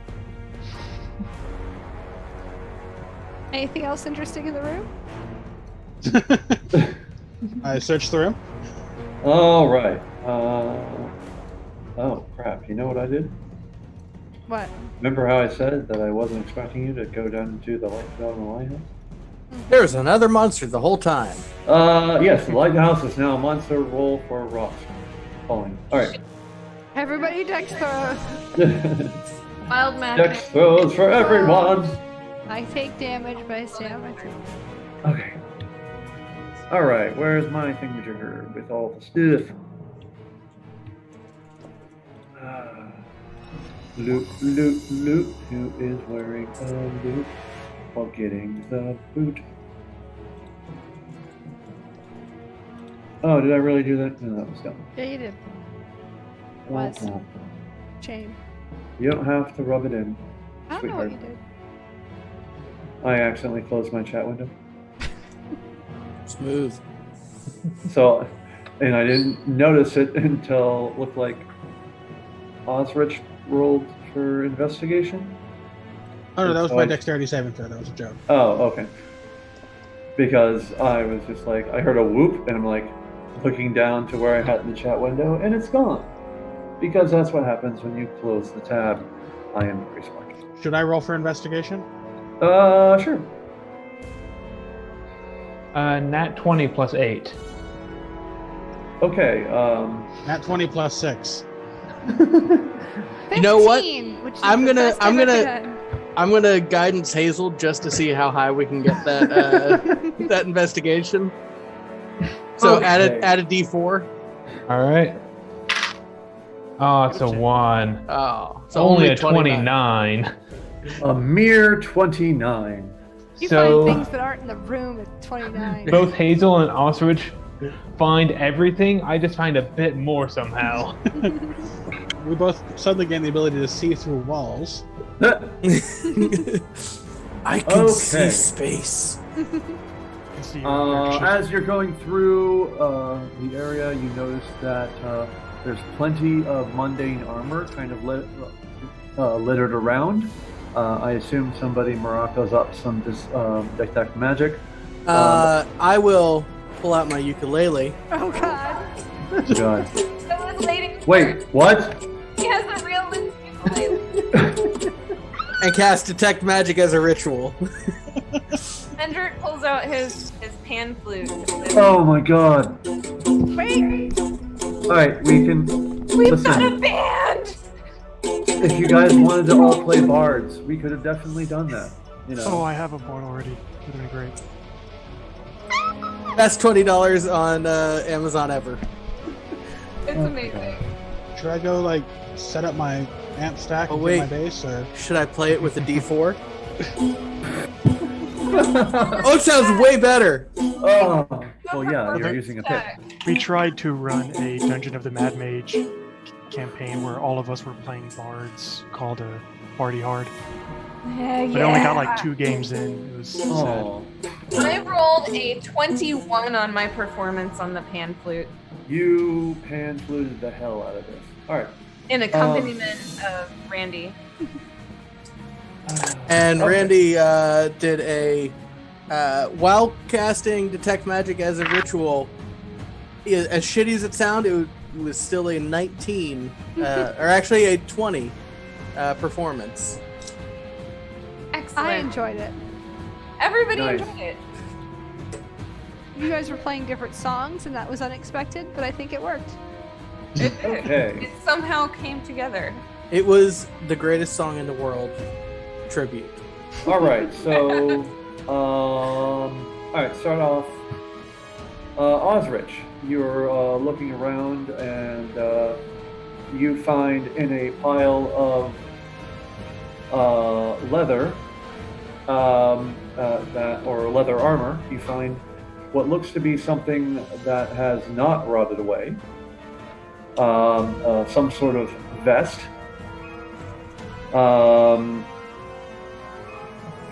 Anything else interesting in the room? I searched the room. All right. Oh crap! You know what I did? What? Remember how I said that I wasn't expecting you to go down to the lighthouse? There's another monster the whole time. Yes, the lighthouse is now a monster. Roll for rocks falling. All right. Everybody dex throws. Wild magic. Dex throws for everyone. I take damage, but I stay on my feet. Okay. All right. Where's my thingamajigger with all the stuff? Luke. Who is wearing a boot while getting the boot? Oh, did I really do that? No, that was dumb. Yeah, you did. Womp Was. womp. Shame. You don't have to rub it in. I don't know what Sweetheart. you did. I accidentally closed my chat window. Smooth. So, and I didn't notice it until it looked like Osrich rolled for investigation. Oh no, that was So my I- dexterity saving throw. That was a joke. Oh, okay. Because I was just like, I heard a whoop, and I'm like looking down to where I had in the chat window, and it's gone. Because that's what happens when you close the tab. I am very smart. Should I roll for investigation? Sure. Nat 20 plus 8. Okay. Nat 20 plus 6. You know what? 15, which is I'm the gonna- best I'm I've gonna- ever done. I'm gonna guidance Hazel just to see how high we can get that that investigation. So Okay. add a D4. All right. Oh, it's a 1. Oh, so Only a 29. 29. A mere 29. You So find things that aren't in the room at 29. both Hazel and Ostrich find everything. I just find a bit more somehow. We both suddenly gain the ability to see through walls. I can see Okay. space. You can see your reaction. As you're going through the area, you notice that there's plenty of mundane armor kind of littered around. I assume somebody Morocco's up some detect magic. I will pull out my ukulele. Oh god. God. I was waiting for Wait, it. what? He has a real ukulele. And cast detect magic as a ritual. Hendrik pulls out his pan flute. Oh my god. Wait. Alright, we can. We've got a Listen, band! if you guys wanted to all play bards, we could have definitely done that. You know. Oh, I have a board already. Would have been great. Best $20 on Amazon ever. It's amazing. Should I go like set up my amp stack Oh, and wait. get my base, or Should I play it with a D4? Oh, it sounds way better. Oh, well, yeah, you're using a pick. We tried to run a Dungeon of the Mad Mage campaign where all of us were playing bards called a Party Hard. Yeah, But I only got like 2 games in. It was sad. Oh, I rolled a 21 on my performance on the pan flute you pan fluted the hell out of this. Alright. in accompaniment of Randy. And Okay. Randy did a while casting detect magic as a ritual. As shitty as it sounded, it was still a 19, or actually a 20 performance. Excellent. I enjoyed it. Everybody Nice. enjoyed it. You guys were playing different songs, and that was unexpected, but I think it worked. It did. Okay. It somehow came together. It was the greatest song in the world tribute. Alright, so. Alright, start off. Osrich, you're looking around and you find in a pile of leather, or leather armor, you find what looks to be something that has not rotted away. Some sort of vest.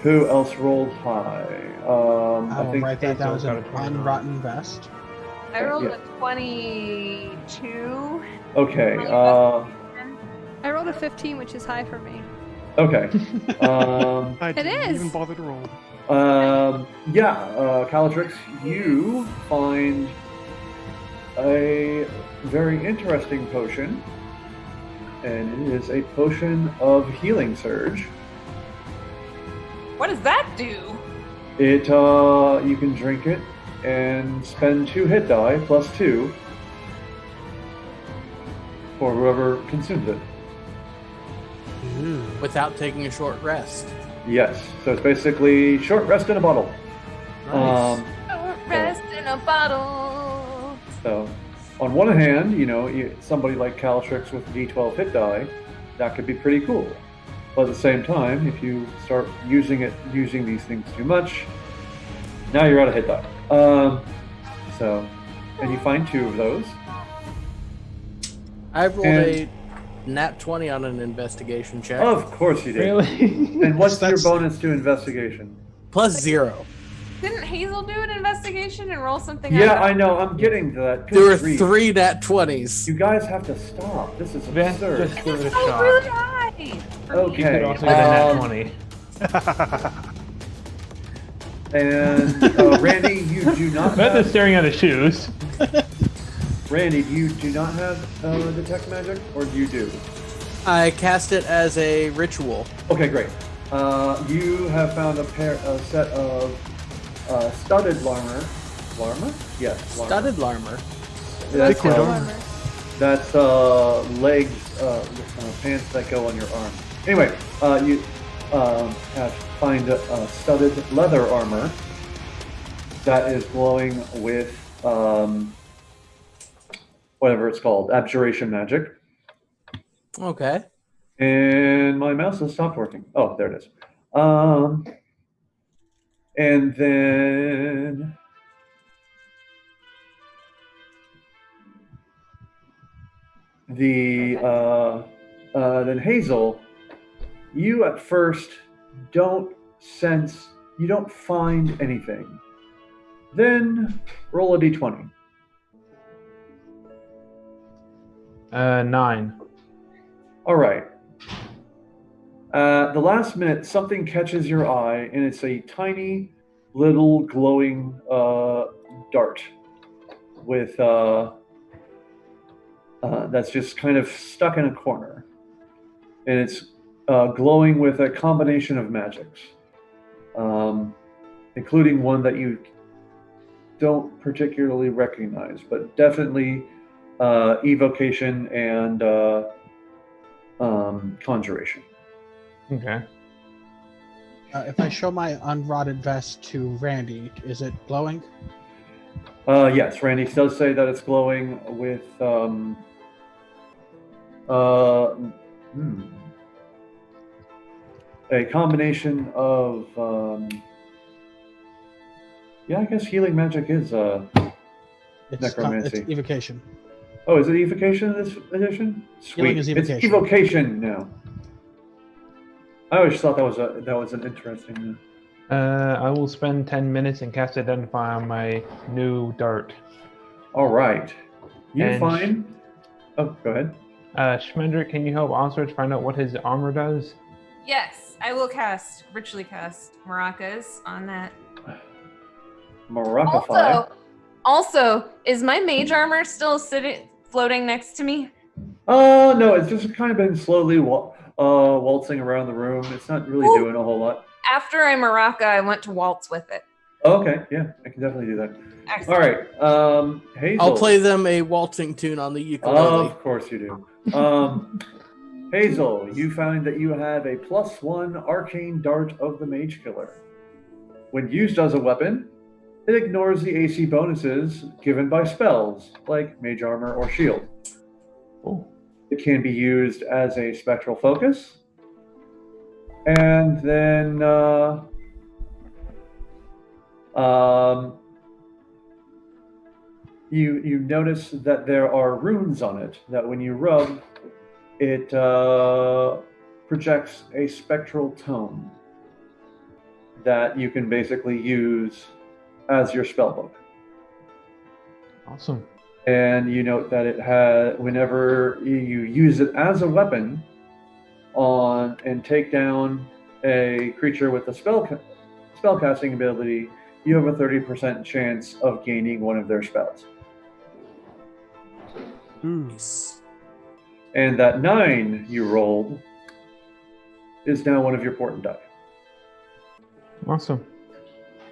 Who else rolled high? I I will think write that down as Hazel's an got a 20. unrotten vest. I rolled Yeah. a 22. Okay. I rolled a 15, which is high for me. Okay. I didn't is. even bother to roll. Calatrix, you find a very interesting potion, and it is a potion of healing surge. What does that do? It you can drink it and spend 2 hit die plus 2 for whoever consumes it. Without taking a short rest. Yes, so it's basically short rest in a bottle. Nice. Rest in a bottle. So, on one hand, somebody like Calatrix with D12 hit die, that could be pretty cool. But at the same time, if you start using these things too much, now you're out of hit die. And you find 2 of those. I rolled a nat 20 on an investigation check. Of course you did. Really? And what's your That's- bonus to investigation? Plus 0. Didn't Hazel do an investigation and roll something Yeah, out? I know. I'm getting to that. There were Good grief. 3 nat 20s. You guys have to stop. This is Vest, absurd. just give it a Oh, shot. really high. You Okay. could also get a nat 20. And Randy, you do not Beth is have... staring at his shoes. Randy, you do not have detect magic, or do you do? I cast it as a ritual. Okay, great. You have found a set of studded larmor. Larmor? Yes. Larmor. Studded larmor. That's, Liquid armor. that's legs, pants that go on your arm. Anyway, you find a studded leather armor that is glowing with whatever it's called, abjuration magic. Okay. And my mouse has stopped working. Oh, there it is. And then then Hazel, you at first don't find anything. Then roll a d20. 9. All right. At the last minute, something catches your eye, and it's a tiny, little glowing dart with that's just kind of stuck in a corner, and it's glowing with a combination of magics, including one that you don't particularly recognize, but definitely evocation and conjuration. Okay. If I show my unrotted vest to Randy, is it glowing? Yes, Randy does say that it's glowing with a combination of I guess healing magic is necromancy. It's evocation. Oh, is it evocation in this edition? Sweet. Healing is evocation. It's evocation now. I always thought that was an interesting. I will spend 10 minutes and cast Identify on my new dart. All right. You And find. Oh, go ahead. Schmendrick, can you help Osrich find out what his armor does? Yes, I will richly cast maracas on that. Maracafy. Also, is my mage armor still floating next to me? No, it's just kind of been slowly waltzing around the room. It's not really doing a whole lot. After I maraca, I went to waltz with it. Okay, yeah, I can definitely do that. Excellent. All right, Hazel. I'll play them a waltzing tune on the ukulele. Of course you do. Hazel, you find that you have a +1 arcane dart of the Mage Killer. When used as a weapon, it ignores the AC bonuses given by spells, like Mage Armor or Shield. Oh. It can be used as a spectral focus. And then you notice that there are runes on it, that when you rub, it projects a spectral tone that you can basically use as your spellbook. Awesome. And you note that it has, whenever you use it as a weapon and take down a creature with a spellcasting ability, you have a 30% chance of gaining one of their spells. And that 9 you rolled is now one of your portent die. Awesome.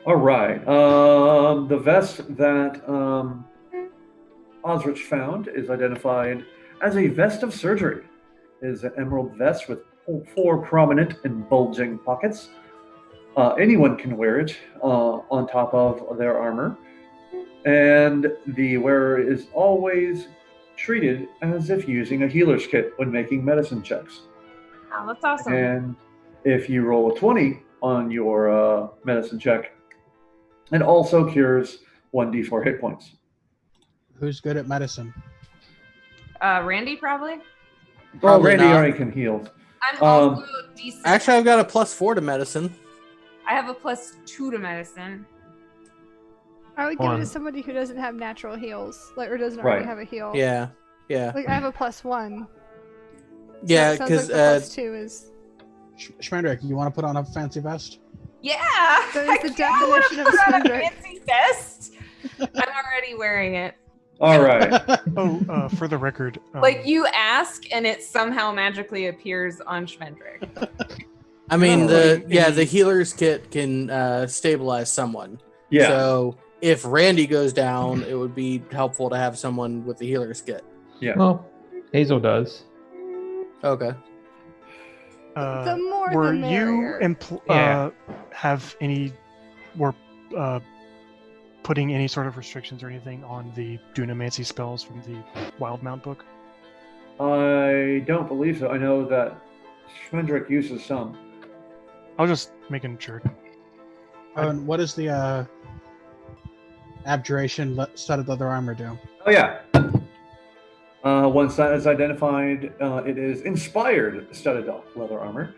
All right. The vest that Osrich found is identified as a vest of surgery. It is an emerald vest with 4 prominent and bulging pockets. Anyone can wear it on top of their armor. And the wearer is always treated as if using a healer's kit when making medicine checks. Oh, that's awesome. And if you roll a 20 on your medicine check, it also cures 1d4 hit points. Who's good at medicine? Randy, probably? Well, Probably Randy not. already can heal. I'm also decent. Actually, I've got a +4 to medicine. I have a +2 to medicine. I would give it to One. somebody who doesn't have natural heals, or doesn't Right. already have a heal. Yeah, yeah. Like I have a +1. Yeah, So it sounds because like the +2 is. Schmendrick, you want to put on a fancy vest? Yeah. That is the I wanna definition of put on a Swindrick. fancy vest. I'm already wearing it. All right. Oh, for the record, Like you ask, and it somehow magically appears on Schmendrick. I mean, Oh. the healer's kit can stabilize someone. Yeah. So if Randy goes down, it would be helpful to have someone with the healer's kit. Yeah. Well, Hazel does. Okay. The more were the you merrier. Yeah. have any were putting any sort of restrictions or anything on the Dunamancy spells from the Wild Mount book? I don't believe so. I know that Schmendrick uses some. I was just making sure. And what does the abjuration studded leather armor do? Oh yeah. Once that is identified, it is inspired studded leather armor,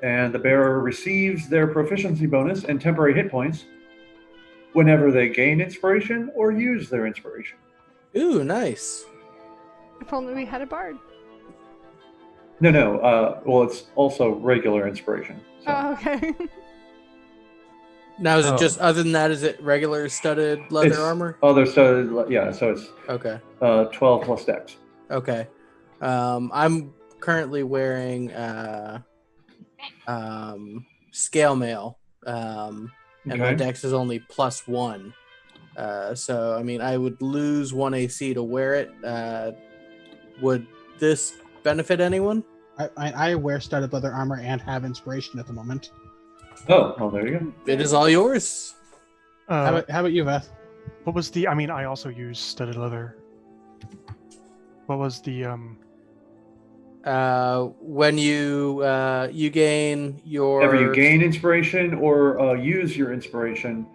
and the bearer receives their proficiency bonus and temporary hit points whenever they gain inspiration or use their inspiration. Ooh, nice. If only we had a bard. No. Well, it's also regular inspiration. So. Oh, okay. Now, is it Oh. just, other than that, is it regular studded leather It's- armor? Oh, they're studded. Yeah, so it's Okay. 12 plus dex. Okay. I'm currently wearing scale mail, and my Okay. dex is only +1. So, I mean, I would lose 1 AC to wear it. Would this benefit anyone? I wear studded leather armor and have inspiration at the moment. Oh, well, there you go. It is all yours. How about you, Beth? What was the? I mean, I also use studded leather. What was the? When you gain your... Whenever you gain inspiration or use your inspiration,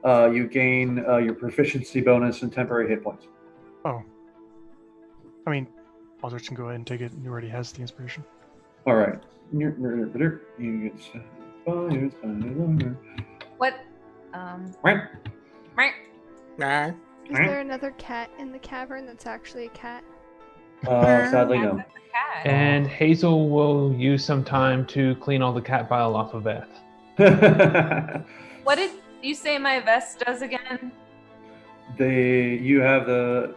you gain your proficiency bonus and temporary hit points. Oh. I mean, Aldrich can go ahead and take it. He already has the inspiration. All right. You get What? Right. Nah. Is there another cat in the cavern that's actually a cat? Sadly, no. That's a cat. And Hazel will use some time to clean all the cat bile off of Beth. What did you say my vest does again? You have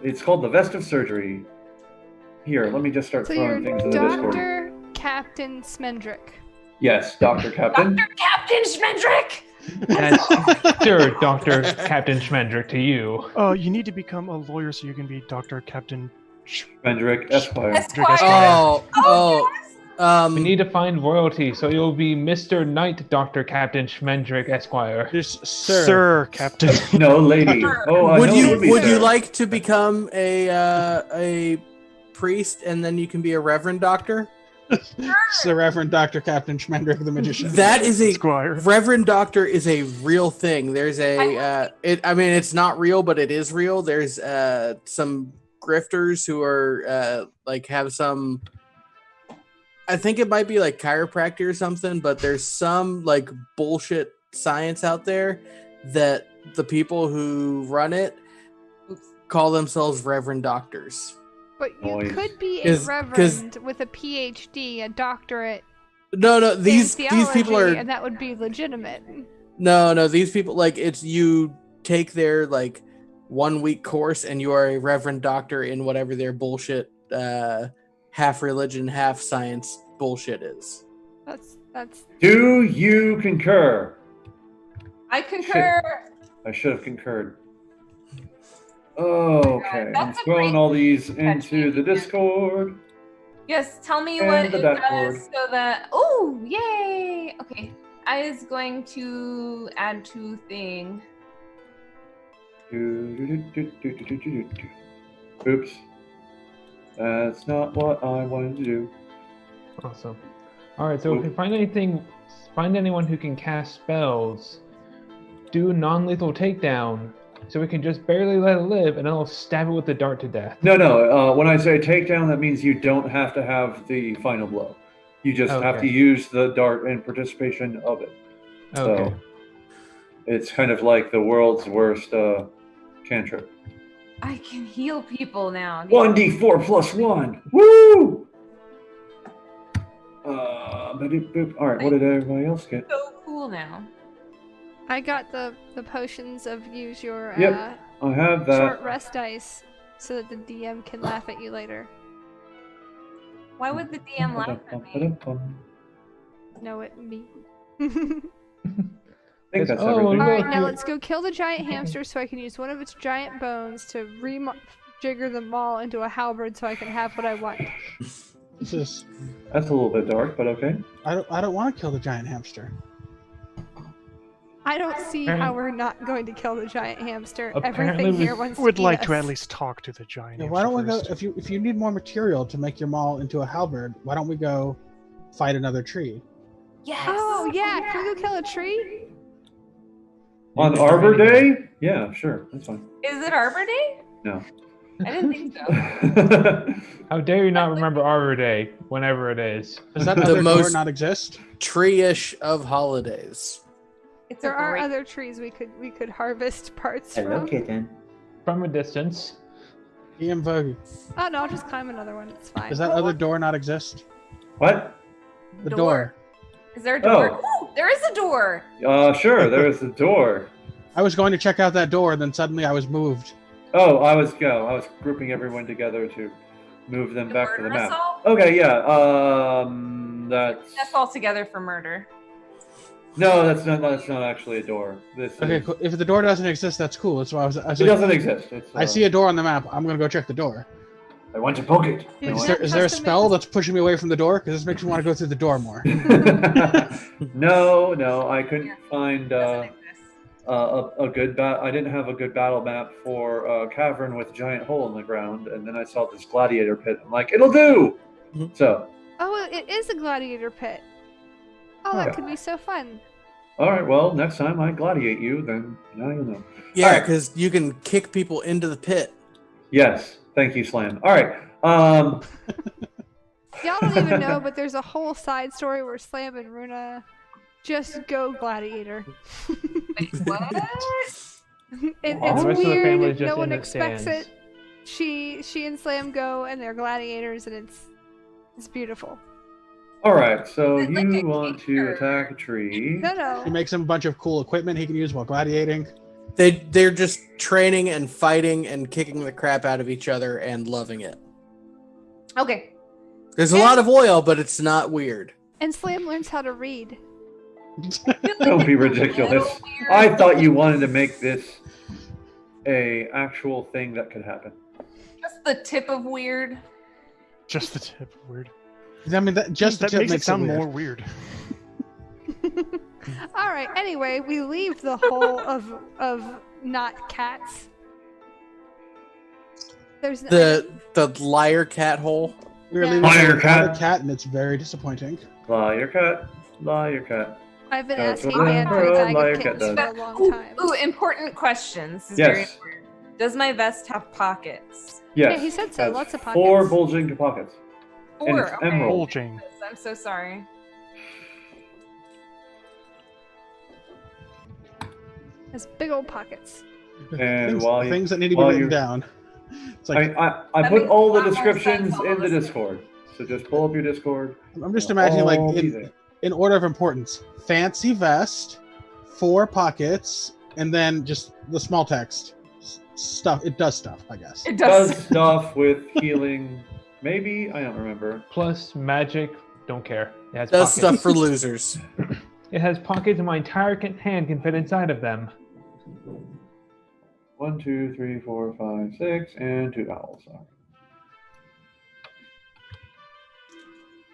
it's called the Vest of Surgery. Here, let me just start So you're throwing things in the Discord. Dr. Captain Smendrick. Yes, Dr. Captain. Dr. Captain Schmendrick! That's sure, Dr. Captain Schmendrick to you. You need to become a lawyer so you can be Dr. Captain. Mendrick Esquire. Esquire. We need to find royalty, so you'll be Mr. Knight Dr. Captain Schmendrick Esquire. Just Sir Captain. No, lady. Oh, I Would know you it be would you sir. like to become a priest and then you can be a reverend doctor? Sir Reverend Dr. Captain Schmendrick the Magician. That is a Squire. reverend doctor is a real thing. There's a I mean it's not real, but it is real. There's some grifters who are like have some, I think it might be like chiropractic or something, but there's some like bullshit science out there that the people who run it call themselves reverend doctors. But you Noise. could be a 'Cause- reverend with a PhD, a doctorate No, in these theology, people are and that would be legitimate. no, these people, like, it's you take their like 1 week course and you are a reverend doctor in whatever their bullshit half religion, half science bullshit is. That's Do you concur? I concur. I should have concurred. Okay, I'm That's a throwing great all these into catchphrase, the yeah. Discord. Yes, tell me And what the it dashboard. does so that. Oh, yay! Okay, I is going to add 2 thing. Oops. That's not what I wanted to do. Awesome. Alright, so if you find anyone who can cast spells, do non-lethal takedown, so we can just barely let it live, and then I'll stab it with the dart to death. No. When I say takedown, that means you don't have to have the final blow. You just have Okay. to use the dart in participation of it. Okay. So it's kind of like the world's worst cantrip. I can heal people now. 1d4 plus 1. Woo! All right, what did everybody else get? So cool now. I got the potions of use your Yep, I have that. short rest dice so that the DM can laugh at you later. Why would the DM laugh at me? Know it, me. I think that's Oh, everything. look. Alright, now let's go kill the giant hamster so I can use one of its giant bones to jigger them all into a halberd so I can have what I want. This is. That's a little bit dark, but okay. I don't want to kill the giant hamster. I don't see how we're not going to kill the giant hamster. Apparently Everything we here wants Would to like eat to us. at least talk to the giant. Yeah, why don't we go? first. If you need more material to make your maul into a halberd, why don't we go fight another tree? Yes. Oh yeah, can we go kill a tree? On Arbor Day? Yeah, sure. That's fine. Is it Arbor Day? No. I didn't think so. How dare you not remember Arbor Day, whenever it is? Does that The other door most- not exist? Tree-ish of holidays. It's There a are great... other trees we could harvest parts Hello, from. kitten. From a distance. Ian Vogue. Oh no, I'll just climb another one. It's fine. Does that other door not exist? What? The Door. door. Is there a door? Oh. Oh, there is a door. Sure, there's the door. I was going to check out that door, and then suddenly I was moved. Oh, I was grouping everyone together to move them The back to the murder map. assault? Okay, yeah. That's all together for murder. no, that's not actually a door. This Okay, is, cool. If the door doesn't exist, that's cool. That's why I was it like, doesn't exist. It's, I see a door on the map. I'm gonna go check the door. I want to poke it. Yeah, I Is want- there, is there a Custom spell made- that's pushing me away from the door? Because this makes me want to go through the door more. no, I couldn't find Doesn't exist. a good I didn't have a good battle map for a cavern with a giant hole in the ground, and then I saw this gladiator pit. I'm like, it'll do. Mhm. So, Oh, it is a gladiator pit. Oh, that Okay. could be so fun. all right. Well, next time I gladiate you, then now you know. Yeah, Alright. because you can kick people into the pit. Yes, thank you, Slam. All right. Y'all don't even know, but there's a whole side story where Slam and Runa just go gladiator. Wait, what? It's The rest of the family's weird. just No in one the expects stands. it. She and Slam go, and they're gladiators, and it's beautiful. All right. So Is it like you a want to kicker? attack a tree? No. He makes him a bunch of cool equipment he can use while gladiating. They're just training and fighting and kicking the crap out of each other and loving it. Okay. There's a lot of oil, but it's not weird. And Slam learns how to read. Don't be ridiculous. I thought you wanted to make this a actual thing that could happen. Just the tip of weird. Just the tip. Weird. I mean, that just the That tip makes it sound weird. more weird. All right. Anyway, we leave the hole of not cats. There's The liar cat hole. We're Yeah. leaving Liar a cat. cat, and it's very disappointing. Liar cat. Liar cat. I've been That's asking what Dan for a a bag liar of cat kittens for does. a long time. Ooh, important questions. This is very Yes. important. Does my vest have pockets? Yes. Yeah, he said so. has Lots of 4 pockets. bulging pockets. And 4. it's Okay. emerald. Bulging. I'm so sorry. Has big old pockets. And things, while you, things that need to be while written you- down. It's like I That put makes all a the lot more descriptions sense all in of the a sudden. Discord. So just pull up your Discord. I'm just They'll imagining, like all be there. in order of importance: fancy vest, 4 pockets, and then just the small text stuff. It does stuff, I guess. It Does does. stuff with healing. Maybe I don't remember. Plus magic. Don't care. It has Does pockets. stuff for losers. It has pockets, and my entire hand can fit inside of them. 1, 2, 3, 4, 5, 6, and 2 owls.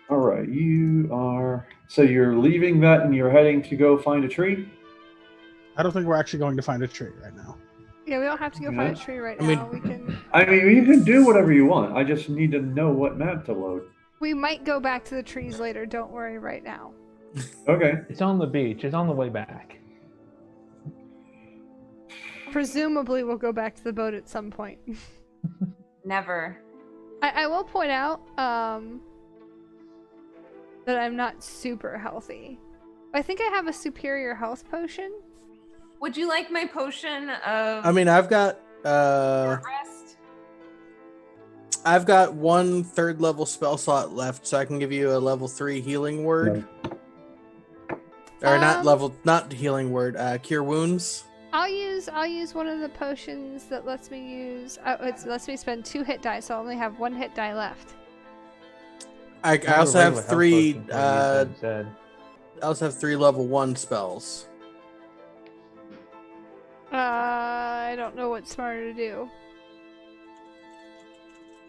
All right, you are. So you're leaving that, and you're heading to go find a tree. I don't think we're actually going to find a tree right now. Yeah, we don't have to go find a tree right I mean- now. We can. I mean, you can do whatever you want. I just need to know what map to load. We might go back to the trees later. Don't worry right now. Okay. It's on the beach. It's on the way back. Presumably, we'll go back to the boat at some point. Never. I will point out that I'm not super healthy. I think I have a superior health potion. Would you like my potion of I mean, I've got short rest? I've got 1 3rd level spell slot left, so I can give you a level 3 healing word. Or not healing word. Cure wounds. I'll use one of the potions that lets me use. It lets me spend 2 hit die, so I only have 1 hit die left. I also have 3. I I also have 3 level 1 spells. I don't know what's smarter to do.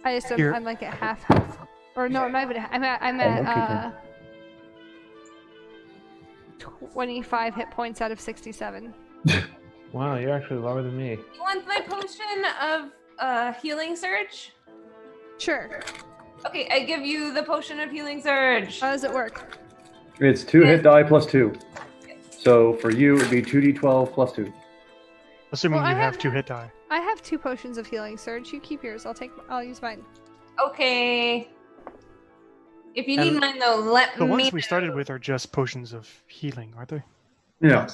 I'm like at half health, or no, not even. I'm at 25 hit points out of 67. Wow, you're actually lower than me. You want my potion of healing surge? Sure. Okay, I give you the potion of healing surge. How does it work? It's 2 hit die plus 2. So for you, it'd be 2d12 plus 2. Assuming Well, you I have have- 2 hit die. I have 2 potions of healing surge. You keep yours. I'll use mine. Okay. If you need And mine though, let The me ones we know. started with are just potions of healing, aren't they? Yeah.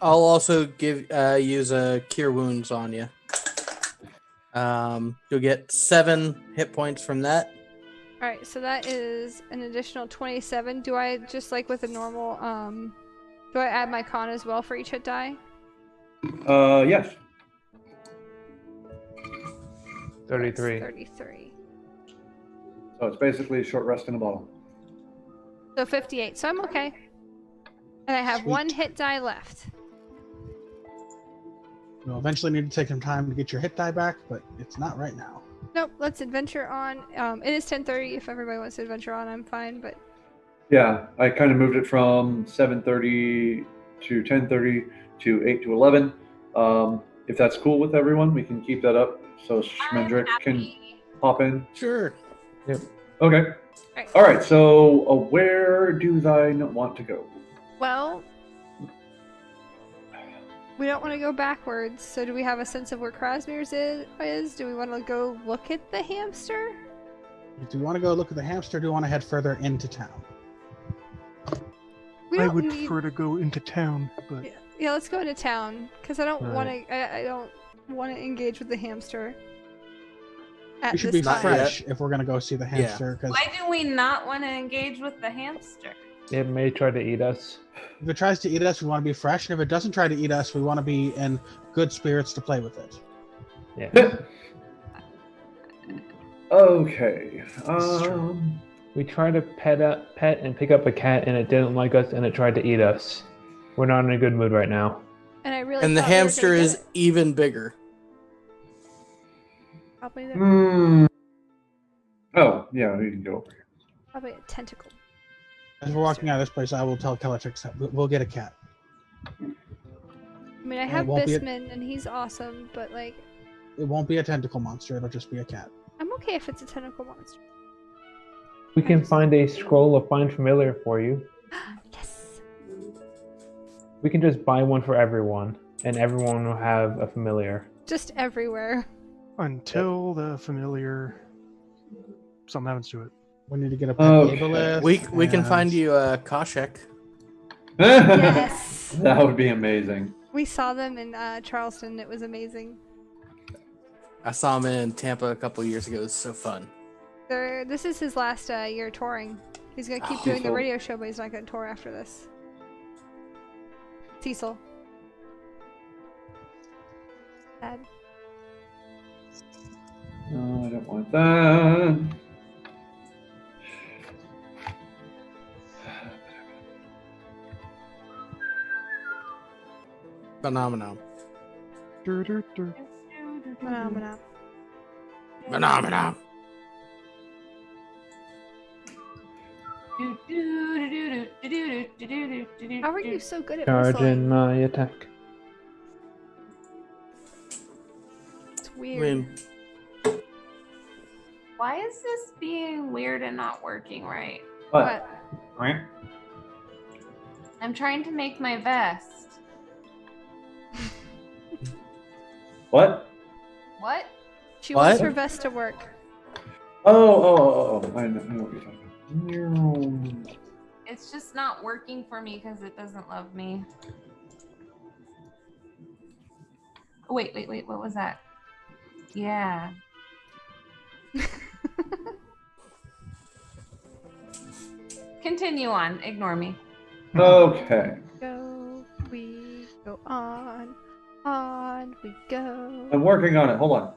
I'll also use a cure wounds on you. You'll get 7 hit points from that. All right, so that is an additional 27. Do I just like with a normal do I add my con as well for each hit die? Yes. 33. That's 33. So it's basically a short rest in a bottle. So 58. So I'm okay. And I have Sweet. 1 hit die left. You'll eventually need to take some time to get your hit die back, but it's not right now. Nope, let's adventure on. It is 10:30. If everybody wants to adventure on, I'm fine, but Yeah, I kind of moved it from 7:30 to 10:30 to 8 to 11. If that's cool with everyone, we can keep that up so Schmendrick can pop in. Sure. Okay. Right. All right. So where do I want to go? well, we don't want to go backwards. So do we have a sense of where Krasmere's is? Do we want to go look at the hamster? Do you want to go look at the hamster, or do you want to head further into town? We I don't would need... prefer to go into town, but Yeah, let's go into town because I don't want Right. to. I don't want to engage with the hamster. At We should this be time. fresh if we're going to go see the hamster, because Why do we not want to engage with the hamster? It may try to eat us. if it tries to eat us, we want to be fresh, and if it doesn't try to eat us, we want to be in good spirits to play with it. Yeah. Okay. true. We tried to pet and pick up a cat, and it didn't like us, and it tried to eat us. We're not in a good mood right now. And I really. And the thought we were hamster gonna is get it. even bigger. Probably Oh, yeah, you can go over here. probably a tentacle. As we're walking out of this place, I will tell Kelletrix that we'll get a cat. I mean, I it have won't be a- Bisman, and he's awesome, but like, It won't be a tentacle monster, it'll just be a cat. I'm okay if it's a tentacle monster. We can find a scroll of Find Familiar for you. Yes. We can just buy one for everyone, and everyone will have a familiar. Just everywhere. until the familiar something happens to it. We need to get a pet Okay. Aboleth, We can and find you a Koshek. Yes. That would be amazing. We saw them in Charleston. It was amazing. I saw him in Tampa a couple years ago. It was so fun. This is his last year touring. He's gonna keep doing the Cecil. radio show, but he's not gonna tour after this. Cecil. Sad. No, I don't want that. Phenomenon. Phenomena. Phenomenon. How are you so good at Charge whistling? in my attack. It's I weird. mean, Why is this being weird and not working right? What? I'm trying to make my vest. What? What? She wants What? her vest to work. Oh. I know what you're talking about. It's just not working for me because it doesn't love me. Oh, wait. What was that? Yeah. Continue on. Ignore me. Okay. Go, we go on we go. I'm working on it. Hold on.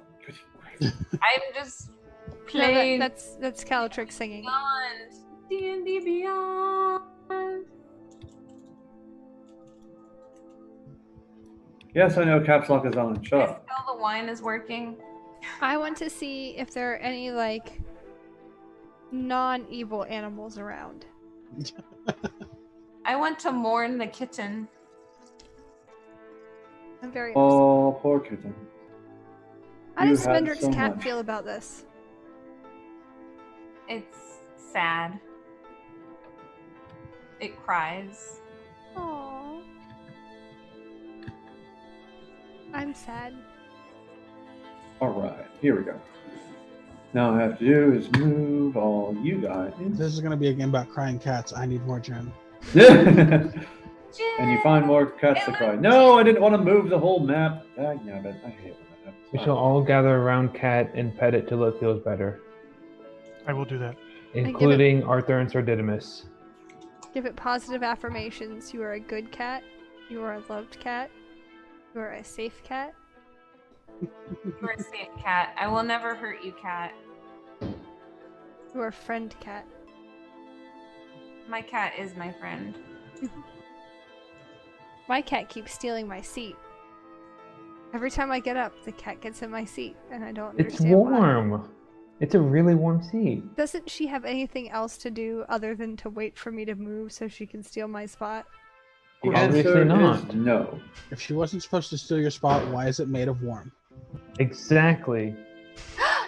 I'm just No, playing that's Calatrix singing. Beyond. D&D Beyond. Yes, I know caps lock is on. Shut up. Still the wine is working. I want to see if there are any like non-evil animals around. I want to mourn the kitten. I'm very upset. Oh, poor kitten. How you does had Smendrick's so cat much. feel about this? It's sad. It cries. Aww. I'm sad. Alright, here we go. Now all I have to do is move all you guys. If this is going to be a game about crying cats, I need more gin. And you find more cats to cry. No, I didn't want to move the whole map. I hate when that happens. We shall all gather around Cat and pet it till it feels better, I will do that. including Arthur and Sir Didymus. Give it positive affirmations. You are a good cat. You are a loved cat. You are a safe cat. You're a saint cat. I will never hurt you, cat. You are a friend cat. My cat is my friend. My cat keeps stealing my seat. Every time I get up, the cat gets in my seat, and I don't It's understand why. warm. It's a really warm seat. Doesn't she have anything else to do other than to wait for me to move so she can steal my spot? The Obviously answer not. is no. If she wasn't supposed to steal your spot, why is it made of warm? Exactly.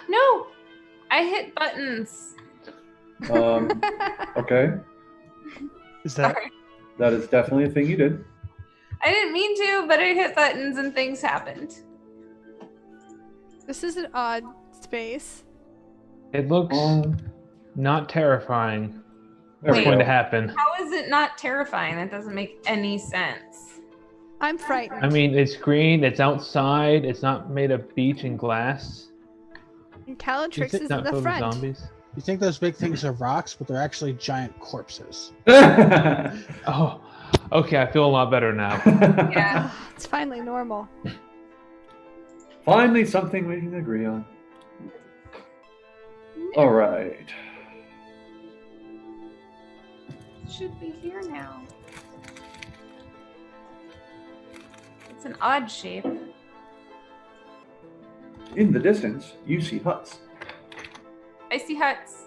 No! I hit buttons. Okay. Is that Sorry. That is definitely a thing you did. I didn't mean to, but I hit buttons and things happened. This is an odd space. It looks Um, not terrifying. there What's we going go. to happen? How is it not terrifying? That doesn't make any sense. I'm frightened. I mean, it's green, it's outside, it's not made of beach and glass. And Calatrix is It's in not the filled with front. zombies. You think those big things are rocks, but they're actually giant corpses. Oh, okay, I feel a lot better now. Yeah. It's finally normal. Finally, something we can agree on. All right. Should be here now. It's an odd shape. In the distance, you see huts. I see huts.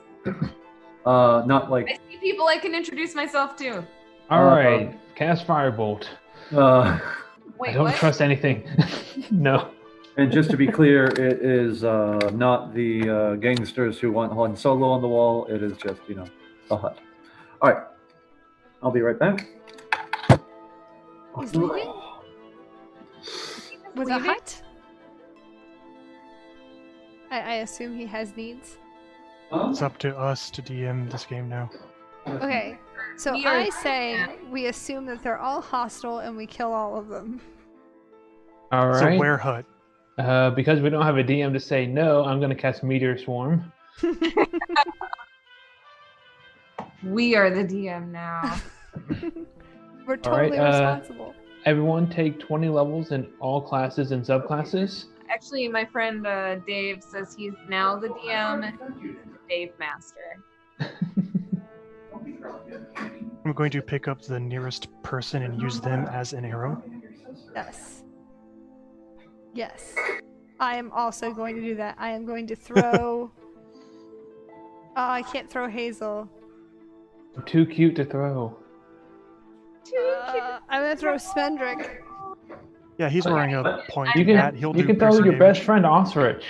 Not I like. see people I can introduce myself to. Alright, cast Firebolt. Wait, I don't what? trust anything. No. And just to be clear, it is not the gangsters who want Han Solo on the wall. It is just, a hut. All right. I'll be right back. He's leaving? With a Leaving? hut? I assume he has needs. it's up to us to DM this game now? Okay, so We are- I say we assume that they're all hostile and we kill all of them. So Alright. where hut? Because we don't have a DM to say no, I'm going to cast Meteor Swarm. We are the DM now. We're totally responsible. Everyone take 20 levels in all classes and subclasses. Actually, my friend Dave says he's now the DM, Dave Master. I'm going to pick up the nearest person and use them as an arrow. Yes. Yes. I am also going to do that. I am going to throw... I can't throw Hazel. I'm too cute to throw. I'm going to throw Spendrick. Yeah, he's wearing a pointy You can hat. He'll you do can throw piercing your damage. best friend Osrich.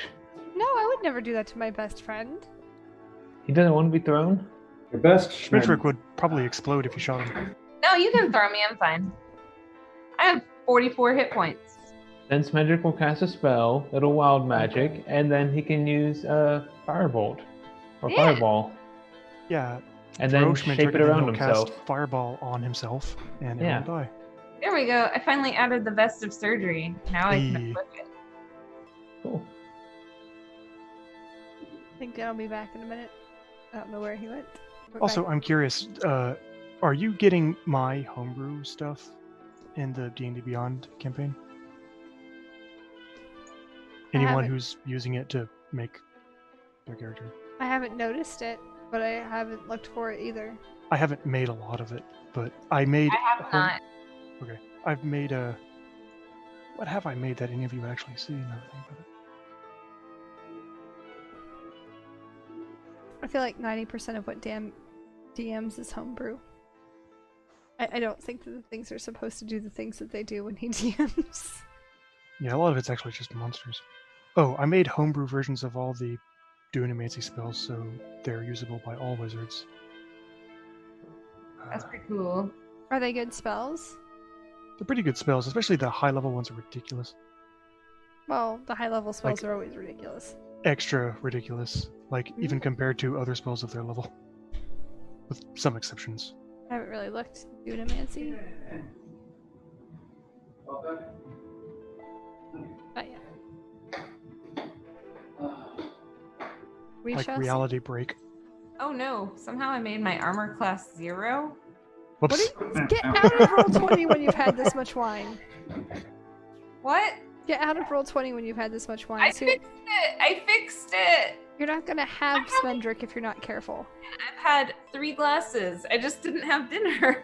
No, I would never do that to my best friend. He doesn't want to be thrown. Your best Spendrick would probably explode if you shot him. No, you can throw me. I'm fine. I have 44 hit points. Then Smedrick will cast a spell, little wild magic, and then he can use Firebolt or Yeah. Fireball, Yeah, and throw then Schmendrick, shape and it then around he'll himself. cast Fireball on himself, and Yeah. it will die. There we go. I finally added the vest of surgery. Now I can Hey. equip it. Cool. I think Dan will be back in a minute. I don't know where he went. We're Also, back. I'm curious. Are you getting my homebrew stuff in the D&D Beyond campaign? Anyone haven't. who's using it to make their character? I haven't noticed it, but I haven't looked for it either. I haven't made a lot of it, but I made. I have not. Okay, I've made a. What have I made that any of you actually see? Now that I think about it. I feel like 90% of what DMs is homebrew. I don't think that the things are supposed to do the things that they do when he DMs. Yeah, a lot of it's actually just monsters. Oh, I made homebrew versions of all the Dunamancy spells, so they're usable by all wizards. That's pretty cool. Are they good spells? They're pretty good spells, especially the high-level ones are ridiculous. Well, the high level spells Like- are always ridiculous. Extra ridiculous, like even compared to other spells of their level. With some exceptions. I haven't really looked. Dunamancy? Not yet. Like Shall see. Reality Break. Oh no! Somehow I made my armor class 0. What Whoops. get out of roll 20 when you've had this much wine. What? Get out of roll 20 when you've had this much wine. I So fixed it. I fixed it. you're not gonna have Svendrick if you're not careful. I've had 3 glasses. I just didn't have dinner.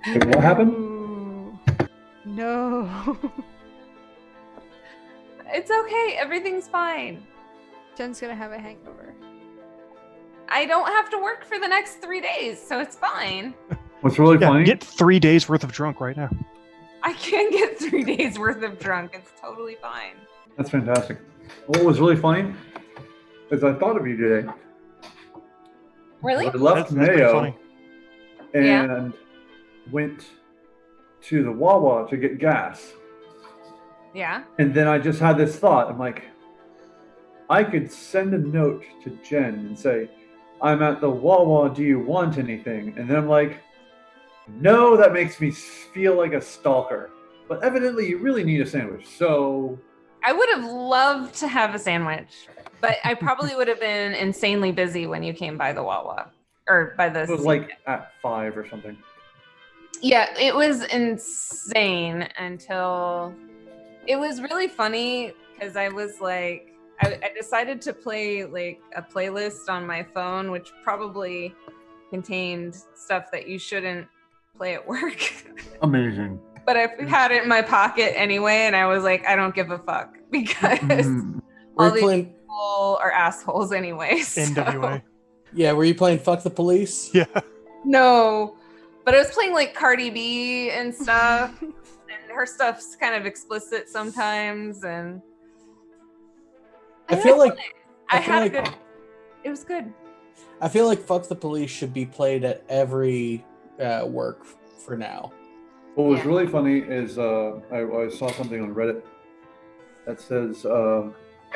Wait, what happened? Ooh. No. It's okay. Everything's fine. Jen's gonna have a hangover. I don't have to work for the next 3 days, so it's fine. What's really Yeah, funny? get 3 days worth of drunk right now. I can get 3 days worth of drunk. It's totally fine. That's fantastic. What was really funny is I thought of you today. Really? I left That's pretty Mayo funny. and went to the Wawa to get gas. Yeah. And then I just had this thought. I'm like, I could send a note to Jen and say, I'm at the Wawa, do you want anything? And then I'm like, no, that makes me feel like a stalker. But evidently you really need a sandwich. So I would have loved to have a sandwich, but I probably would have been insanely busy when you came by the Wawa. Or by the... it was like at 5 or something. Yeah, it was insane until... It was really funny because I was like... I decided to play like a playlist on my phone, which probably contained stuff that you shouldn't play at work. Amazing. But I had it in my pocket anyway, and I was like, I don't give a fuck because all We're these playing. people are assholes anyway. so- NWA. Yeah, were you playing Fuck the Police? Yeah. No, but I was playing like Cardi B and stuff, and her stuff's kind of explicit sometimes, and I feel like I feel had like- a good. It was good. I feel like Fuck the Police should be played at every work for now. What was Yeah. really funny is I saw something on Reddit that says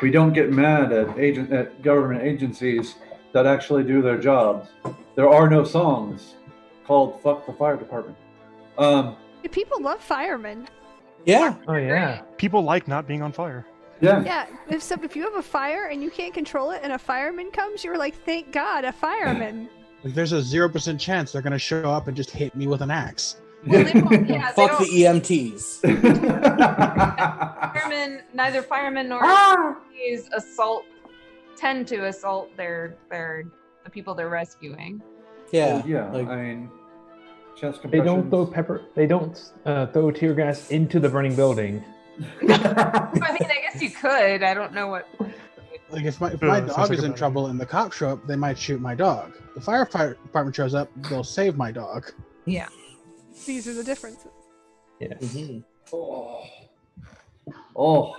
we don't get mad at government agencies that actually do their jobs. There are no songs called "Fuck the Fire Department." People love firemen. Yeah, Oh yeah. People like not being on fire. Yeah, Yeah, if you have a fire and you can't control it and a fireman comes, you're like, thank God, a fireman. Like, there's a 0% chance they're gonna show up and just hit me with an axe. Well, they don't, yeah, they fuck don't, the EMTs. neither firemen nor Ah! EMTs tend to assault the people they're rescuing. Yeah, yeah. like- I mean, chest They don't compressions. They don't throw tear gas into the burning building. I mean, I guess you could. I don't know what. Like if my Sounds dog like is a in bad trouble and the cops show up, they might shoot my dog. The fire department shows up, they'll save my dog. Yeah. These are the differences. Yes. Mhm. Oh,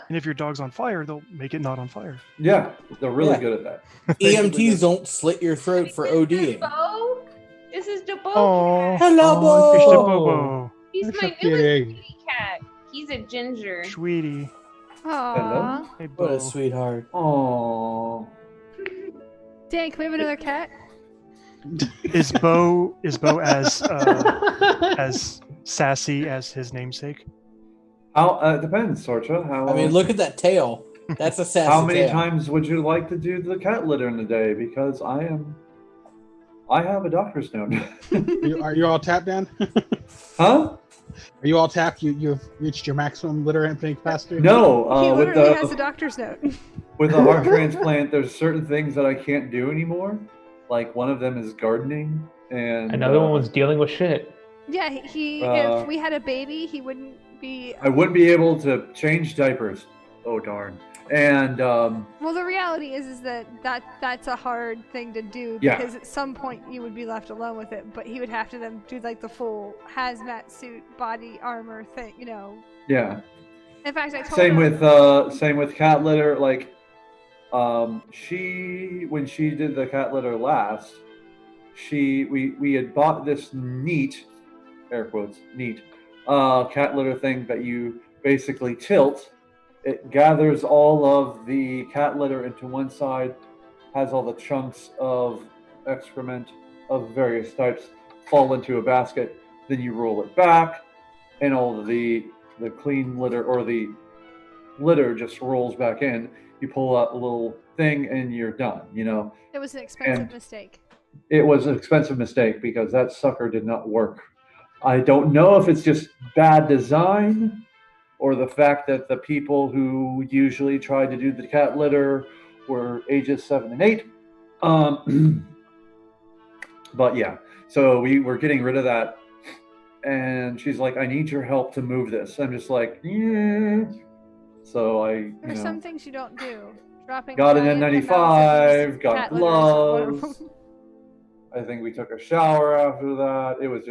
And if your dog's on fire, they'll make it not on fire. yeah, they're really Yeah. good at that. EMTs don't slit your throat for ODing. Bo? This is DeBo. Oh, Hello, oh, Fish Bo. to Bobo. He's That's my so newest kidding. kitty cat. He's a ginger. Sweetie. Aww. Hey, What Bo. a sweetheart. Oh, Dan, can we have another cat? Is Bo as sassy as his namesake? how? It depends, Sorcha. How? I mean, look at that tail. That's a sassy How many tail. times would you like to do the cat litter in a day? Because I have a doctor's note. Are you all tapped, Dan? Huh? Are you all tapped? You've reached your maximum litter emptying capacity? No. He With literally has a the doctor's note. with the heart transplant, there's certain things that I can't do anymore. Like one of them is gardening, and Another one was dealing with shit. Yeah, he Uh, if we had a baby, he wouldn't be. I wouldn't be able to change diapers. Oh darn! And Well, the reality is that's a hard thing to do Yeah. because at some point you would be left alone with it, but he would have to then do like the full hazmat suit, body armor thing, you know. yeah. In fact, I told Same him. same with cat litter. Like, she when she did the cat litter last, we had bought this neat, air quotes, neat, cat litter thing that you basically tilt. It gathers all of the cat litter into one side, has all the chunks of excrement of various types fall into a basket. Then you roll it back, and all of the clean litter or the litter just rolls back in. You pull out a little thing, and you're done. You know, It was an expensive And- mistake. it was an expensive mistake because that sucker did not work. I don't know if it's just bad design or the fact that the people who usually tried to do the cat litter were ages 7 and 8. But yeah, so we were getting rid of that. And she's like, I need your help to move this. I'm just like, yeah. So There's some things you don't do. Dropping got an giant amounts N95, of got cat litter is one of gloves. them. I think we took a shower after that. It was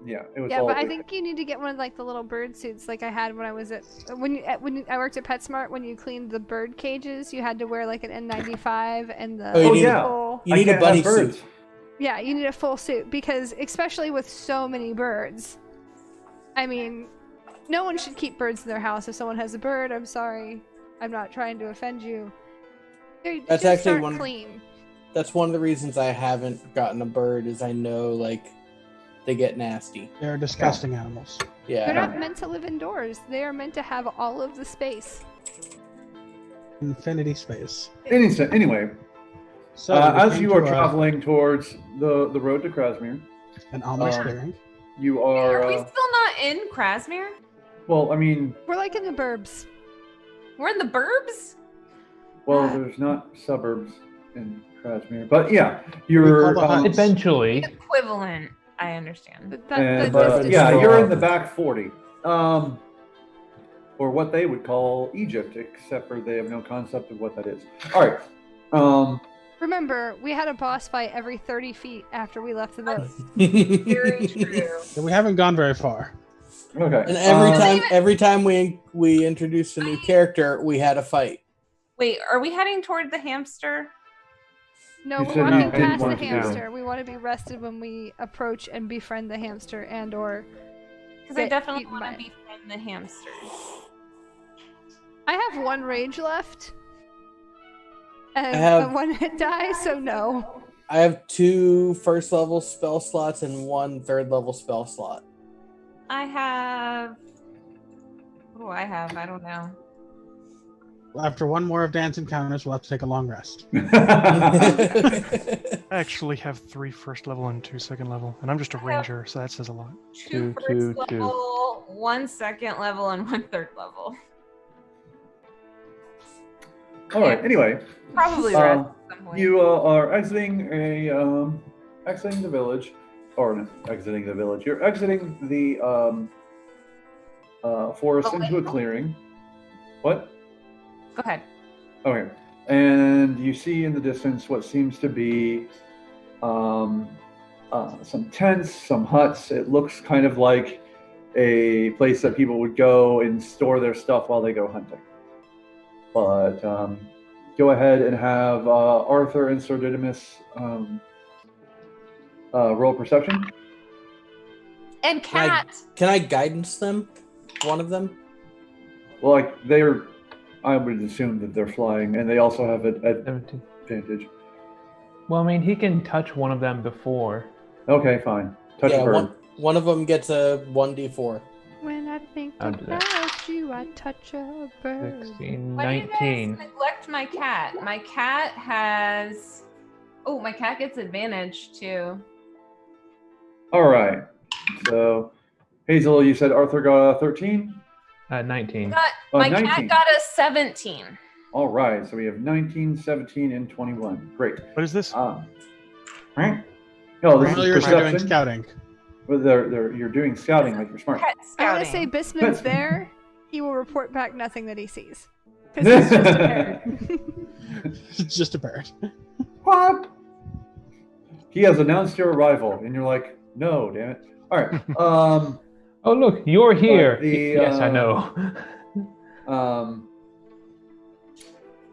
Yeah, all but I good. think you need to get one of like the little bird suits like I had when I was at when I worked at PetSmart. When you cleaned the bird cages, you had to wear like an N95 and the Oh, you need- yeah. full. You I need a can't bunny have birds. suit. Yeah, you need a full suit because especially with so many birds. I mean, no one should keep birds in their house. If someone has a bird, I'm sorry. I'm not trying to offend you. They That's just actually aren't one- clean. That's one of the reasons I haven't gotten a bird is I know like they get nasty. They're disgusting animals. Yeah. They're not meant to live indoors. They are meant to have all of the space. Infinity space. Anyway, So we as came you to are traveling towards the road to Krasmere, an ominous um, clearing. you Are are we still not in Krasmere? well. I mean, We're like in the burbs. We're in the burbs? well, there's not suburbs in Krasmere, but yeah, you're. call the huts. Eventually. Equivalent. I understand. And, But uh, it's yeah, still- you're in the back 40, or what they would call Egypt, except for they have no concept of what that is. All right. Remember, we had a boss fight every 30 feet after we left the boat. Very true. So we haven't gone very far. Okay. And um, every time we introduced a new character, we had a fight. Wait, are we heading toward the hamster? No, You we're said you walking didn't past the want to do that. hamster. We want to be rested when we approach and befriend the hamster and or Because I get definitely eaten want by to it. befriend the hamsters. I have one rage left. And I have- a one hit die, so no. I have 2 first level spell slots and 1 third level spell slot. I have. What do I have? I don't know. After one more of Dan's encounters, we'll have to take a long rest. I actually have 3 first level and 2 second level, and I'm just a ranger, so that says a lot. 2 first two. level, 1 second level, and 1 third level. all right. Anyway, Probably Uh, rest at some point. you are exiting exiting the village, or no, exiting the village. You're exiting the forest Oh, into a wait. clearing. What? Go ahead. Okay. And you see in the distance what seems to be some tents, some huts. It looks kind of like a place that people would go and store their stuff while they go hunting. But go ahead and have Arthur and Sir Didymus roll perception. And Can I- cat. Can I guidance them? One of them? Well, like they're, I would assume that they're flying, and they also have an 17. advantage. Well, I mean, he can touch one of them before. Okay, fine. Touch a bird. one of them gets a 1d4. When I think I'll do that. about you, I touch a bird. 16, Why do you guys 19. neglect my cat? My cat has Oh, my cat gets advantage too. All right. So, Hazel, you said Arthur got a 13? 19. My 19. cat got a 17. All right. So we have 19, 17, and 21. Great. What is this? Right. Oh, this is Familiars are doing perception. scouting. Well, you're doing scouting like you're smart. Pet I want to scouting. say Bisman's there. He will report back nothing that he sees. Because he's just a parrot. It's just a bird. What? He has announced your arrival, and you're like, no, damn it. All right. Oh, look, you're here. Yes, I know.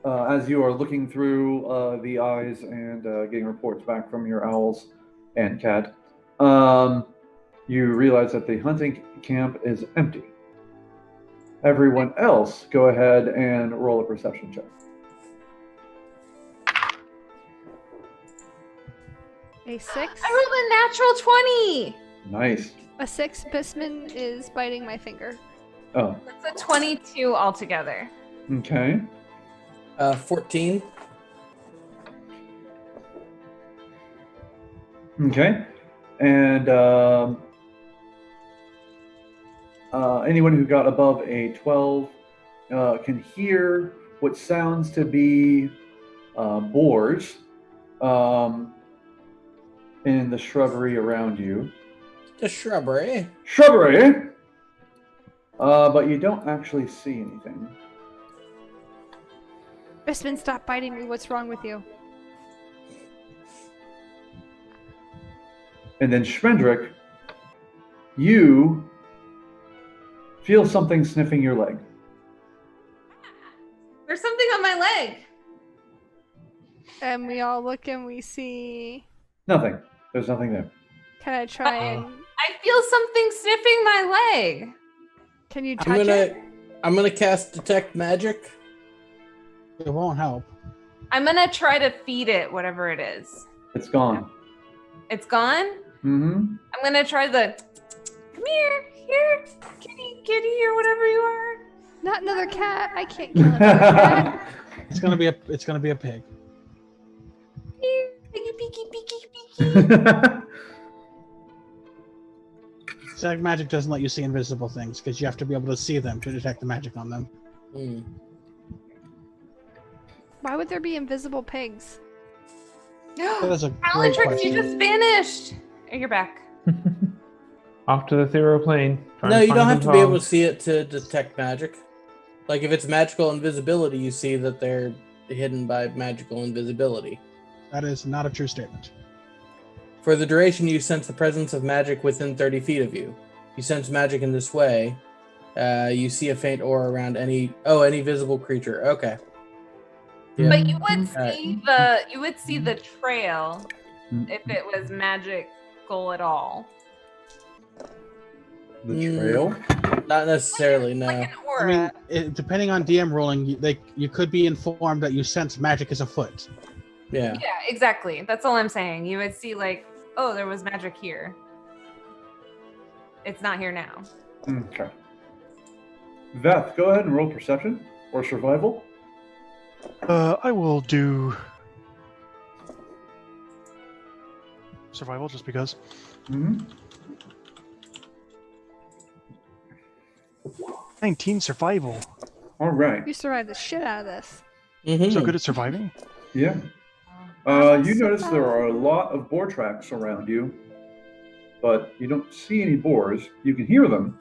As you are looking through the eyes and getting reports back from your owls and cat, you realize that the hunting camp is empty. Everyone else, go ahead and roll a perception check. A 6. I rolled a natural 20. Nice. A 6. Bisman is biting my finger. Oh, That's a 22 altogether. okay. 14. Okay. And anyone who got above a 12 can hear what sounds to be boars in the shrubbery around you. The shrubbery. Shrubbery! But you don't actually see anything. Bisman, stop biting me. What's wrong with you? And then Schmendrick, you feel something sniffing your leg. There's something on my leg. And we all look and we see... Nothing. There's nothing there. Can I try and... I feel something sniffing my leg. Can you touch it? I'm gonna cast Detect Magic. It won't help. I'm gonna try to feed it whatever it is. It's gone. It's gone? Mm-hmm. I'm gonna try the come here, kitty, or whatever you are. Not another cat. I can't kill another cat. It's gonna be a pig. Here, piggy. Detect magic doesn't let you see invisible things because you have to be able to see them to detect the magic on them. Why would there be invisible pigs? That is a great Aletrix, question. you just vanished. Oh, you're back. Off to the ethereal plane. No, you don't have to be able to see it to detect magic. Like if it's magical invisibility, you see that they're hidden by magical invisibility. That is not a true statement. For the duration, you sense the presence of magic within 30 feet of you. You sense magic in this way. You see a faint aura around any visible creature. Okay. Yeah. But you would see the trail if it was magical at all. The trail? Not necessarily, no. Like an I aura. mean, depending on DM ruling, you could be informed that you sense magic is afoot. Yeah. Yeah, exactly. That's all I'm saying. You would see like, oh, there was magic here. It's not here now. Okay. Veth, go ahead and roll perception or survival. I will do survival just because. Mm-hmm. 19 survival. All right. You survived the shit out of this. So good at surviving. Yeah. You notice there are a lot of boar tracks around you, but you don't see any boars. You can hear them.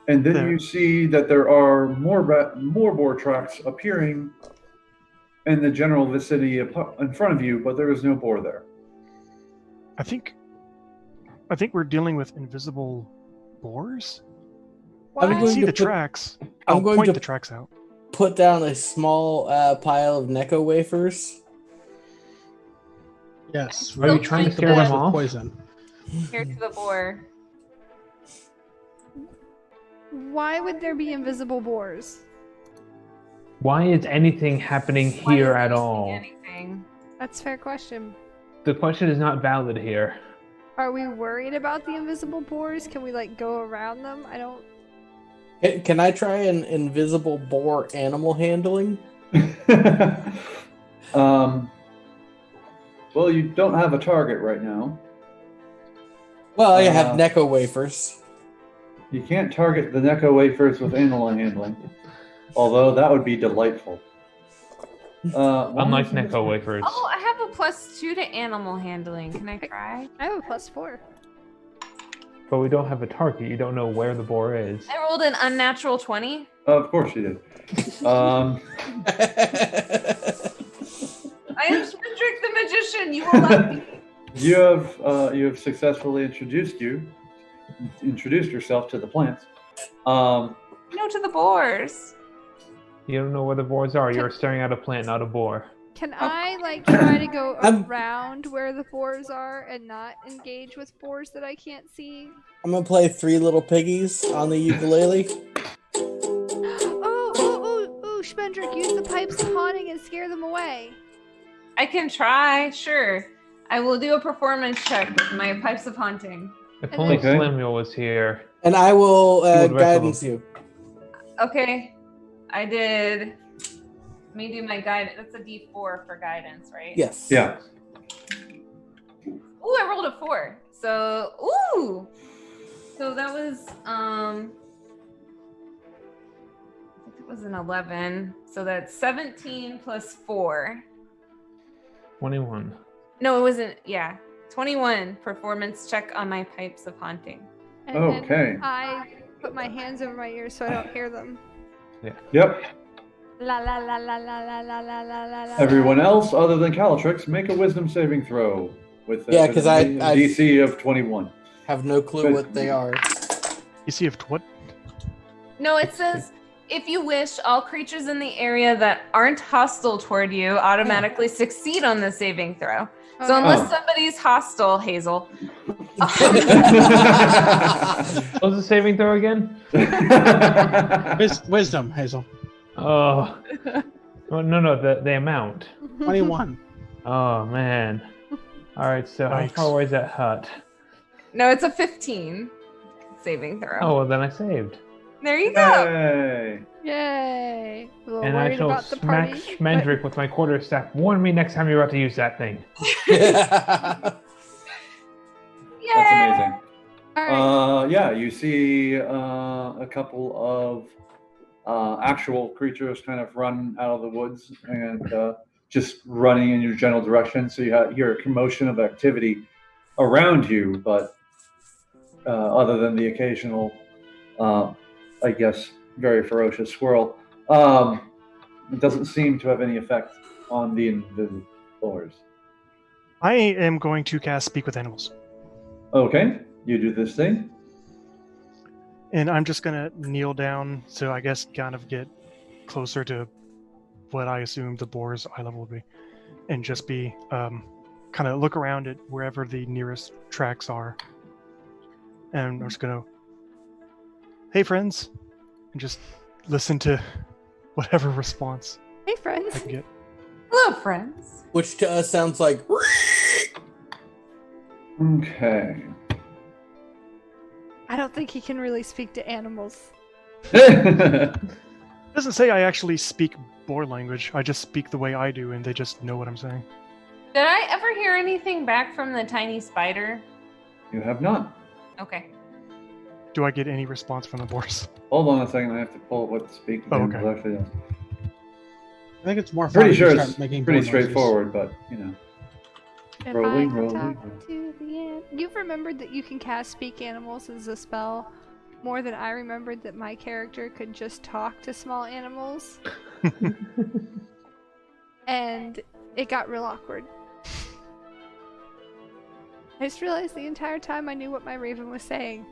And then There. you see that there are more boar tracks appearing in the general vicinity in front of you, but there is no boar there. I think we're dealing with invisible boars. I'm I can going see to the put- tracks. I'm I'll going point to- the tracks out. Put down a small pile of Necco wafers. Yes. Are you trying to scare them off? Poison. Here to the boar. Why would there be invisible boars? Why is anything happening Why here isn't at he all? seeing anything? That's a fair question. The question is not valid here. Are we worried about the invisible boars? Can we like go around them? I don't. Can I try an invisible boar animal handling? Well, you don't have a target right now. Well, you have Necco wafers. You can't target the Necco wafers with animal handling, although that would be delightful. Unlike Necco wafers. Oh, I have a +2 to animal handling. Can I try? I have a +4. But we don't have a target. You don't know where the boar is. I rolled an unnatural 20. Of course you did. I am Spindrick the magician. You will not be. You have successfully introduced yourself to the plants. No, to the boars. You don't know where the boars are. You're staring at a plant, not a boar. Can I like try to go around where the boars are and not engage with boars that I can't see? I'm gonna play Three Little Piggies on the ukulele. Oh, Spendrick, use the pipes of haunting and scare them away. I can try, sure. I will do a performance check with my pipes of haunting. If only Samuel was here. And I will guidance you. Okay. I did. Let me do my guidance. That's a D4 for guidance, right? Yes. Yeah. Ooh, I rolled a 4. So, ooh. So that was I think it was an 11. So that's 17 plus 4. 21. No, it wasn't. Yeah. 21 performance check on my pipes of haunting. And Okay. then I put my hands over my ears so I don't hear them. Yep. La la la la la la la la la la. Everyone else other than Calatrix, make a wisdom saving throw with because I DC of 21. Have no clue what they are. You see if what? No, it says if you wish, all creatures in the area that aren't hostile toward you automatically succeed on the saving throw. So unless somebody's hostile, Hazel. What was the saving throw again? Wisdom, Hazel. Oh. No, the amount. 21. Oh, man. All right, so how Yikes. far away is that hut? No, it's a 15 saving throw. Oh, well, then I saved. There you go. Yay! Yay! A little And I worried shall about the smack party. Schmendrick with my quarterstaff. Warn me next time you're about to use that thing. That's amazing. All right. Yeah, you see a couple of actual creatures kind of run out of the woods and just running in your general direction. So you hear a commotion of activity around you, but other than the occasional, I guess, very ferocious squirrel, it doesn't seem to have any effect on the invisibles. I am going to cast Speak with Animals. Okay, you do this thing. And I'm just going to kneel down, so I guess kind of get closer to what I assume the boar's eye level would be. And just be, kind of look around at wherever the nearest tracks are. And I'm just going to, hey friends, and just listen to whatever response Hey, I friends. can get. Hello, friends. Which to us sounds like. Okay. I don't think he can really speak to animals. It doesn't say I actually speak boar language. I just speak the way I do, and they just know what I'm saying. Did I ever hear anything back from the tiny spider? You have not. Okay. Do I get any response from the boars? Hold on a second. I have to pull up what speak Oh, animals okay. actually does. I think it's more fun Pretty if you sure start it's making pretty board noises. straightforward, but you know. If Rolling, I rolling, talk rolling. to the You've remembered that you can cast Speak Animals as a spell more than I remembered that my character could just talk to small animals. And it got real awkward. I just realized the entire time I knew what my raven was saying.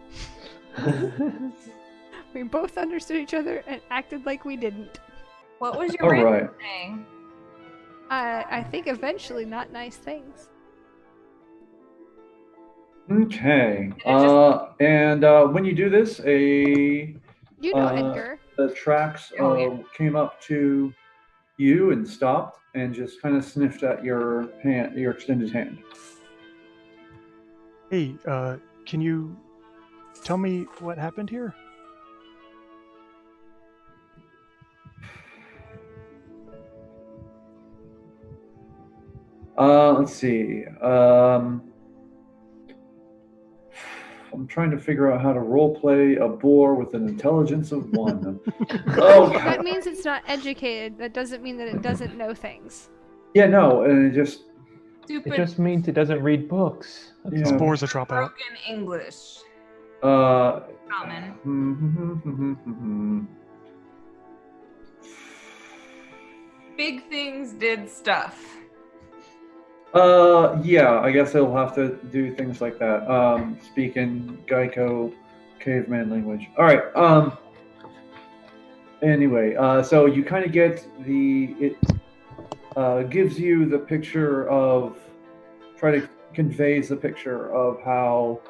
We both understood each other and acted like we didn't. What was your All raven right. saying? I think eventually not nice things. Okay. It And when you do this, You know Uh, Edgar. the tracks Oh, yeah. came up to you and stopped and just kind of sniffed at your hand, your extended hand. Hey, can you tell me what happened here? Let's see. I'm trying to figure out how to roleplay a boar with an intelligence of 1. Oh, That means it's not educated. That doesn't mean that it doesn't know things. yeah, no, and it just Stupid It just means it doesn't read books. That's Yeah. all. Boar's a dropout. broken English. Common. Big things did stuff. Yeah, I guess they'll have to do things like that. Speak in Geico caveman language. All right. Anyway, so you kind of get it gives you the picture of, conveys the picture of how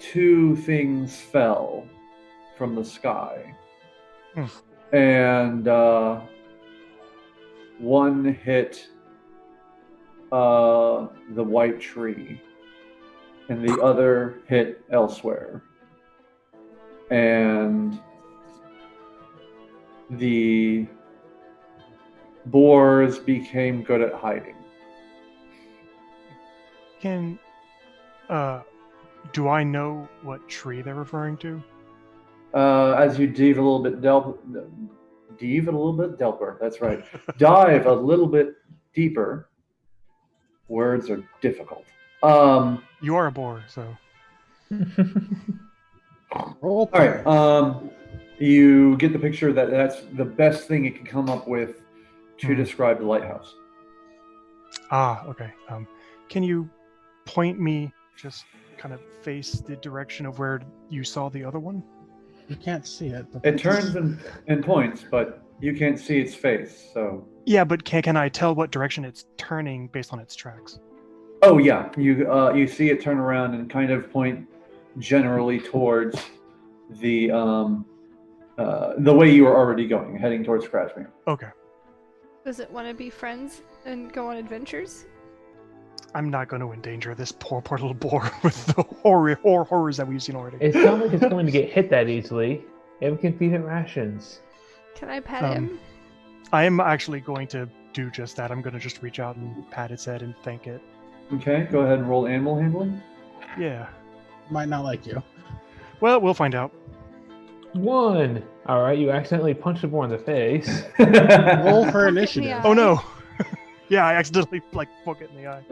2 things fell from the sky. And one hit the white tree, and the other hit elsewhere. And the boars became good at hiding. Do I know what tree they're referring to? As you dive a little bit deeper. That's right. Dive a little bit deeper. Words are difficult. You are a boar, so. All right. You get the picture that that's the best thing it can come up with to describe the lighthouse. Ah, okay. Can you point me, just kind of face the direction of where you saw the other one? You can't see it. But It turns and points, but you can't see its face. So. Yeah, but can I tell what direction it's turning based on its tracks? Oh yeah, you see it turn around and kind of point generally towards the way you were already going, heading towards Krasmere. Okay. Does it want to be friends and go on adventures? I'm not going to endanger this poor little boar with the horrors that we've seen already. It's not like it's going to get hit that easily. It can feed it rations. Can I pet him? I am actually going to do just that. I'm going to just reach out and pat its head and thank it. Okay, go ahead and roll animal handling. Yeah. might not like you. Well, we'll find out. 1. All right, you accidentally punched the boar in the face. Roll for Poke it in the initiative. eye. Oh no! Yeah, I accidentally poke it in the eye.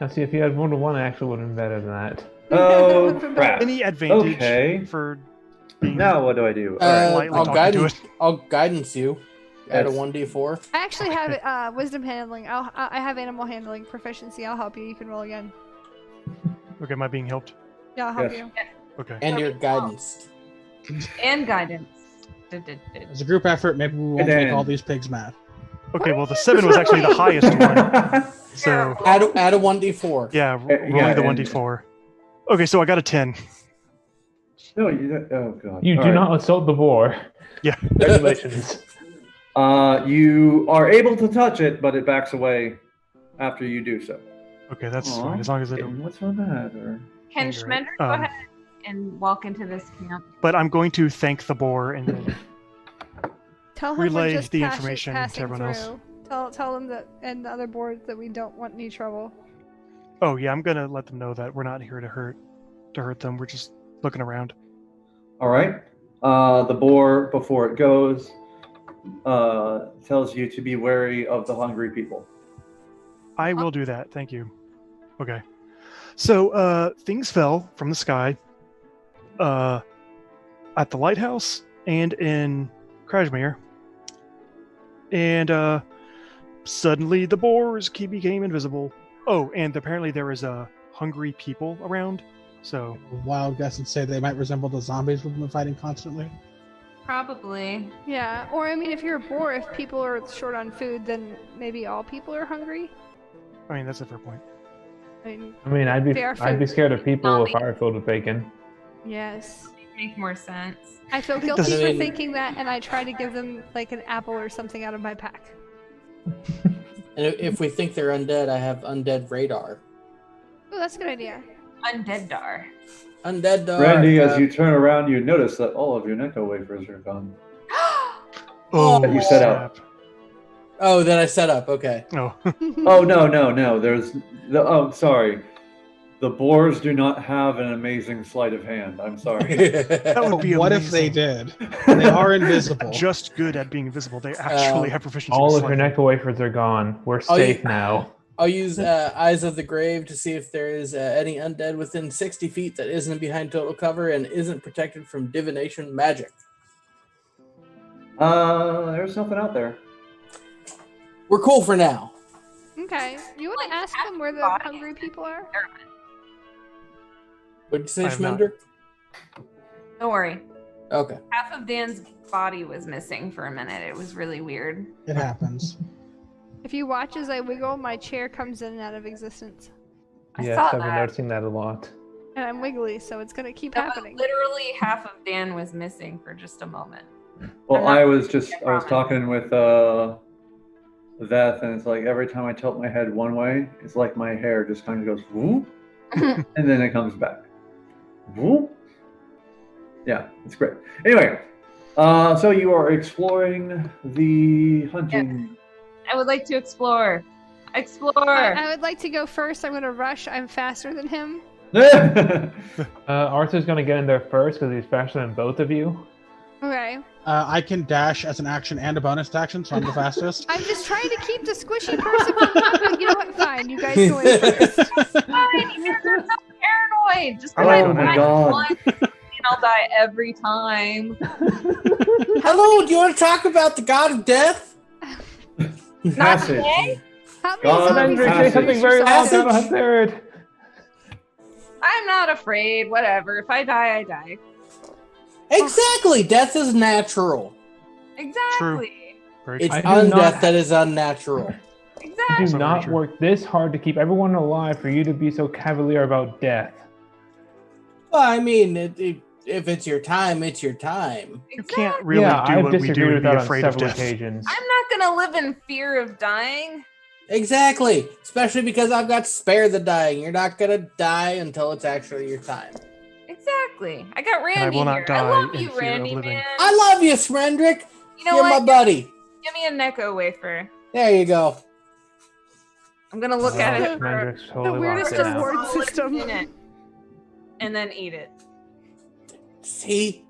Now see, if you had 1 to 1, it actually would have been better than that. Oh crap! Any advantage Okay. for being Now what do I do? lightly I'll talking to I'll guidance you. Add a Yes. 1d4. I actually have wisdom handling. I have animal handling proficiency. I'll help you. You can roll again. Okay, am I being helped? Yeah, I'll help Yes. you. Okay. And your guidance. And guidance. As a group effort, maybe we won't then- make all these pigs mad. Okay, well the 7 was actually the highest one. So Add a 1d4. yeah, rolling the and- 1d4. Okay, so I got a 10. No, oh god. You All do right. not assault the boar. Yeah. Congratulations. You are able to touch it, but it backs away after you do so. Okay, that's Aw, fine as long as I don't. Kitten, what's the matter? Can You're right. Schmender go ahead and walk into this camp? But I'm going to thank the boar and then Tell him relay we're just the information to passing everyone else. through. Tell them that and the other boards that we don't want any trouble. Oh yeah, I'm gonna let them know that we're not here to hurt them. We're just looking around. All right. The boar, before it goes, tells you to be wary of the hungry people. I will do that. Thank you. Okay. So things fell from the sky at the lighthouse and in Krasmere. And suddenly the boars became invisible. Oh, and apparently there is hungry people around. So Wild guess and say they might resemble the zombies we've been fighting constantly. Probably. Yeah, or I mean, if you're a boar, if people are short on food, then maybe all people are hungry. I mean that's a fair point. I mean, I'd They are be food. scared of people if I were filled with bacon. Yes. Make more sense. I feel think guilty this- for I mean- thinking that, and I try to give them like an apple or something out of my pack. And if we think they're undead, I have undead radar. Oh, that's a good idea. Undead Dar. Undead dog. Randy, as you turn around, you notice that all of your Necco wafers are gone. Oh, That you set out. snap. Oh, that I set up. Okay. Oh. Oh no. Sorry. The boars do not have an amazing sleight of hand. I'm sorry. That would be What amazing. if they did? They are invisible. Just good at being invisible. They actually have proficiency. All with of your sleight. nectar wafers are gone. We're safe now. I'll use Eyes of the Grave to see if there is any undead within 60 feet that isn't behind total cover and isn't protected from divination magic. There's nothing out there. We're cool for now. Okay. You want to ask them where the hungry people are? What did you say, I have not. Schmender? Don't worry. Okay. Half of Dan's body was missing for a minute. It was really weird. It happens. If you watch as I wiggle, my chair comes in and out of existence. I Yes, saw I've been that. noticing that a lot. And I'm wiggly, so it's going to keep But happening. literally half of Dan was missing for just a moment. Well, I'm not- I was talking with Veth, and it's like every time I tilt my head one way, it's like my hair just kind of goes whoop, and then it comes back. Whoop. Yeah, it's great. Anyway, so you are exploring the hunting. I would like to explore. Explore. I would like to go first. I'm going to rush. I'm faster than him. Arthur's gonna get in there first because he's faster than both of you. Okay. I can dash as an action and a bonus action, so I'm the fastest. I'm just trying to keep the squishy person from... You know what? Fine. You guys go in first. Fine, you guys are so paranoid. Just Oh because my I God. one, I'll die every time. Hello, do you want to talk about the god of death? Passage. today? How many God, zombies Hendrik, have say you something used very yourself loud in? down a third. I'm not afraid. Whatever. If I die, I die. Exactly. Death is natural. Exactly. Very It's I true. do undeath not- that is unnatural. Exactly. Do not true. work this hard to keep everyone alive for you to be so cavalier about death. Well, I mean, if it's your time, it's your time. You can't really yeah, do I've what we disagreed do and with be that on afraid of several death. occasions. I'm not gonna live in fear of dying. Exactly. Especially because I've got spare the dying. You're not gonna die until it's actually your time. Exactly. I got Randy I will not here. I die love in you, fear of Randy, living. man. I love you, Smendrick. You know You're what? my buddy. Give me a Neko wafer. There you go. I'm gonna look at it for Mendrick's totally The weirdest lost it now. reward a solid system. minute, and then eat it. See,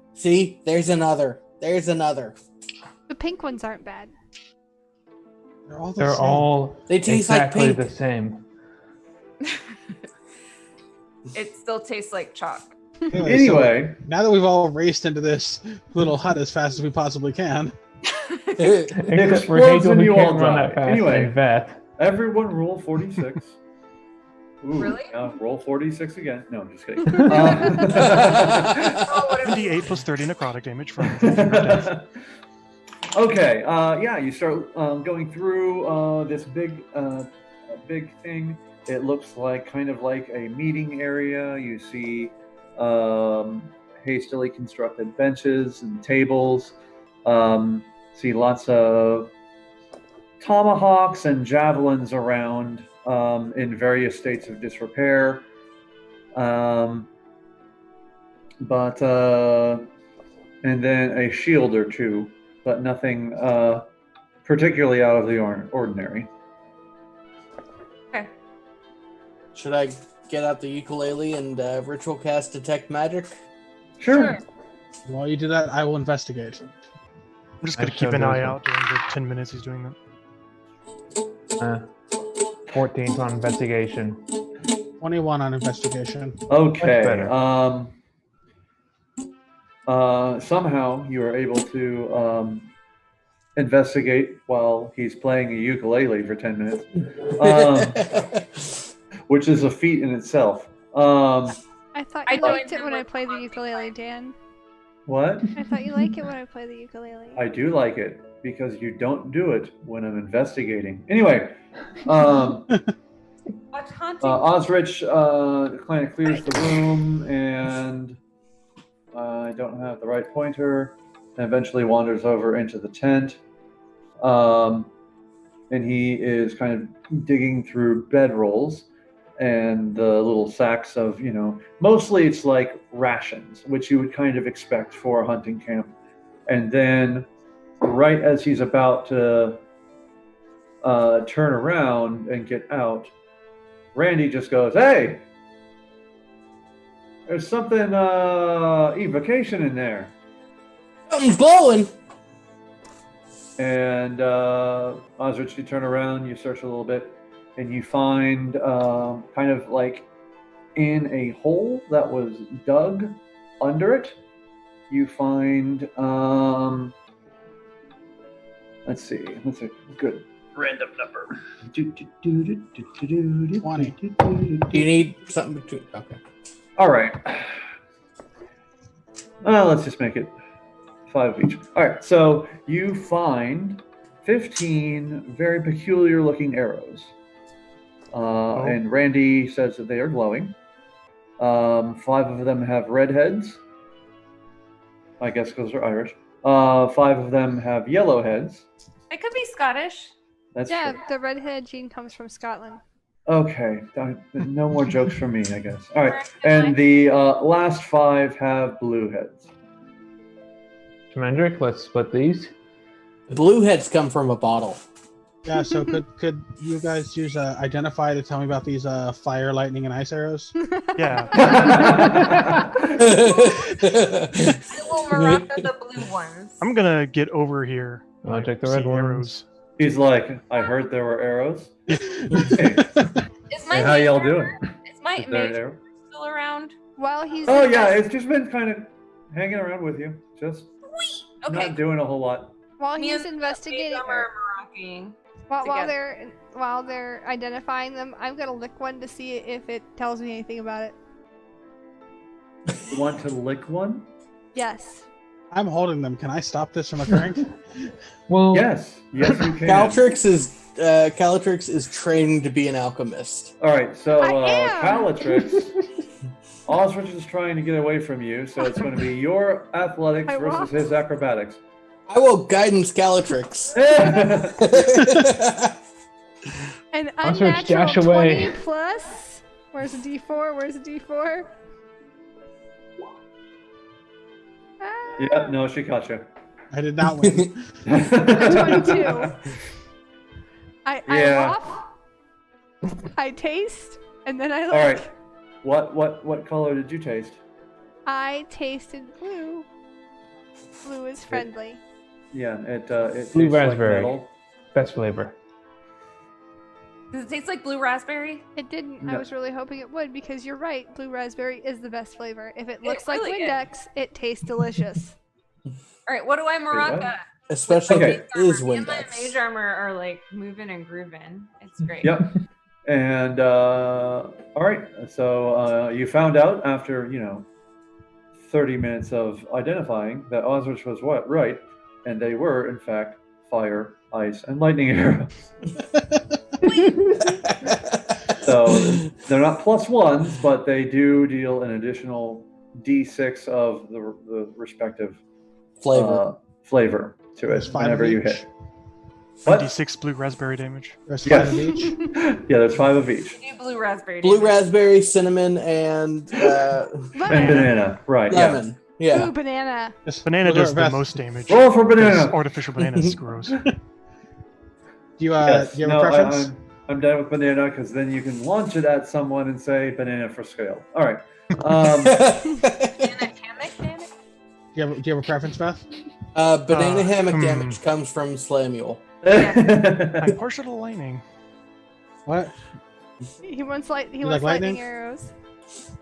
there's another. The pink ones aren't bad. They're all the They're same. all They taste exactly like the pink. same. It still tastes like chalk. Anyway, So now that we've all raced into this little hut as fast as we possibly can, Except for explodes Hazel, and who you can't all run die. that fast, Anyway. and Veth. everyone roll 46. Ooh, Really? roll 46 again. No, I'm just kidding. Oh, what if 28 plus 30 necrotic damage from death. Okay, yeah, you start going through this big thing. It looks like kind of like a meeting area. You see hastily constructed benches and tables. See lots of tomahawks and javelins around in various states of disrepair. And then a shield or two, but nothing particularly out of the ordinary. Okay. Should I get out the ukulele and ritual cast detect magic? Sure. while you do that, I will investigate. I'm just gonna I keep showed an eye those out during the 10 minutes he's doing that. 14th on investigation. 21 on investigation. Okay. better. Somehow you are able to investigate while he's playing a ukulele for 10 minutes, which is a feat in itself. I thought you I liked it joined when I the play the recording ukulele, line. Dan. What? I thought you like it when I play the ukulele. I do like it because you don't do it when I'm investigating. Anyway, Watch hunting. Osrich kind of clears the room, and I don't have the right pointer, and eventually wanders over into the tent. And he is kind of digging through bedrolls and the little sacks of, mostly it's like rations, which you would kind of expect for a hunting camp. And then right as he's about to turn around and get out, Randy just goes, "Hey, there's something evocation in there." Something's glowing. And Osrich, you turn around, you search a little bit, and you find kind of like in a hole that was dug under it, you find let's see, what's a good random number? 20. You need something to. Okay. All right. Let's just make it 5 each. All right. So you find 15 very peculiar looking arrows. And Randy says that they are glowing. 5 of them have red heads. I guess because they're Irish. 5 of them have yellow heads. It could be Scottish. That's Yeah, true. the redhead gene comes from Scotland. Okay. No more jokes from me, I guess. All right. And the last 5 have blue heads. Commander, let's split these. Blue heads come from a bottle. Yeah, so could you guys use identify to tell me about these fire, lightning, and ice arrows? Yeah. I will Morocco the blue ones. I'm gonna get over here. I'll take the see red ones. arrows. He's like, I heard there were arrows. Hey, Is my how y'all major doing? armor- Is my Is there an major arrow? still around? While he's Oh yeah, it's just been kind of hanging around with you, just Sweet. Okay. not doing a whole lot. while Me he's and investigating, Mage armor are Moroccoing. while they're identifying them, I'm gonna lick one to see if it tells me anything about it. You want to lick one? Yes. I'm holding them. Can I stop this from occurring? Well, Yes, yes you can. Calatrix is training to be an alchemist. All right, so I am. Calatrix, Osrich is trying to get away from you, so it's going to be your athletics I versus walked. his acrobatics. I will guidance Calatrix. An I'll search unnatural dash away. 20 plus. Where's the D4? Where's the D4? Ah, Yeah, no, she caught you. I did not win. 22. I Yeah. waft, I taste, and then I All lick. right, what color did you taste? I tasted blue. Blue is friendly. Yeah, it Blue tastes like raspberry. metal. best flavor. Does it taste like blue raspberry? It didn't. I No. was really hoping it would because you're right. Blue raspberry is the best flavor. If it It looks like really is. Windex, it tastes delicious. All right, what do I Morocco? what? Especially Okay. if it is Me and my Windex. mage armor are like moving and grooving. It's great. Yep. And all right, so you found out after 30 minutes of identifying that Osrich was right, and they were in fact fire, ice, and lightning arrows. So they're not +1s, but they do deal an additional D6 of the respective flavor to There's it 5 whenever of you each? hit. What? D6 blue raspberry damage. There's 5 Yes. of each. Yeah, there's 5 of each. Do blue raspberry. Blue damage. raspberry, cinnamon, and And Lemon. banana, right? Yeah. lemon. Yeah. Ooh, banana. Banana does the Beth, most damage. Roll for 'cause banana. Artificial banana is gross. Do you, Yes. do you have No, a preference? I'm done with banana because then you can launch it at someone and say banana for scale. All right. Banana hammock damage? Do you have a preference, Beth? Banana hammock hmm. damage comes from Slamuel. I'm partial to lightning. What? He wants like lightning lightning? arrows.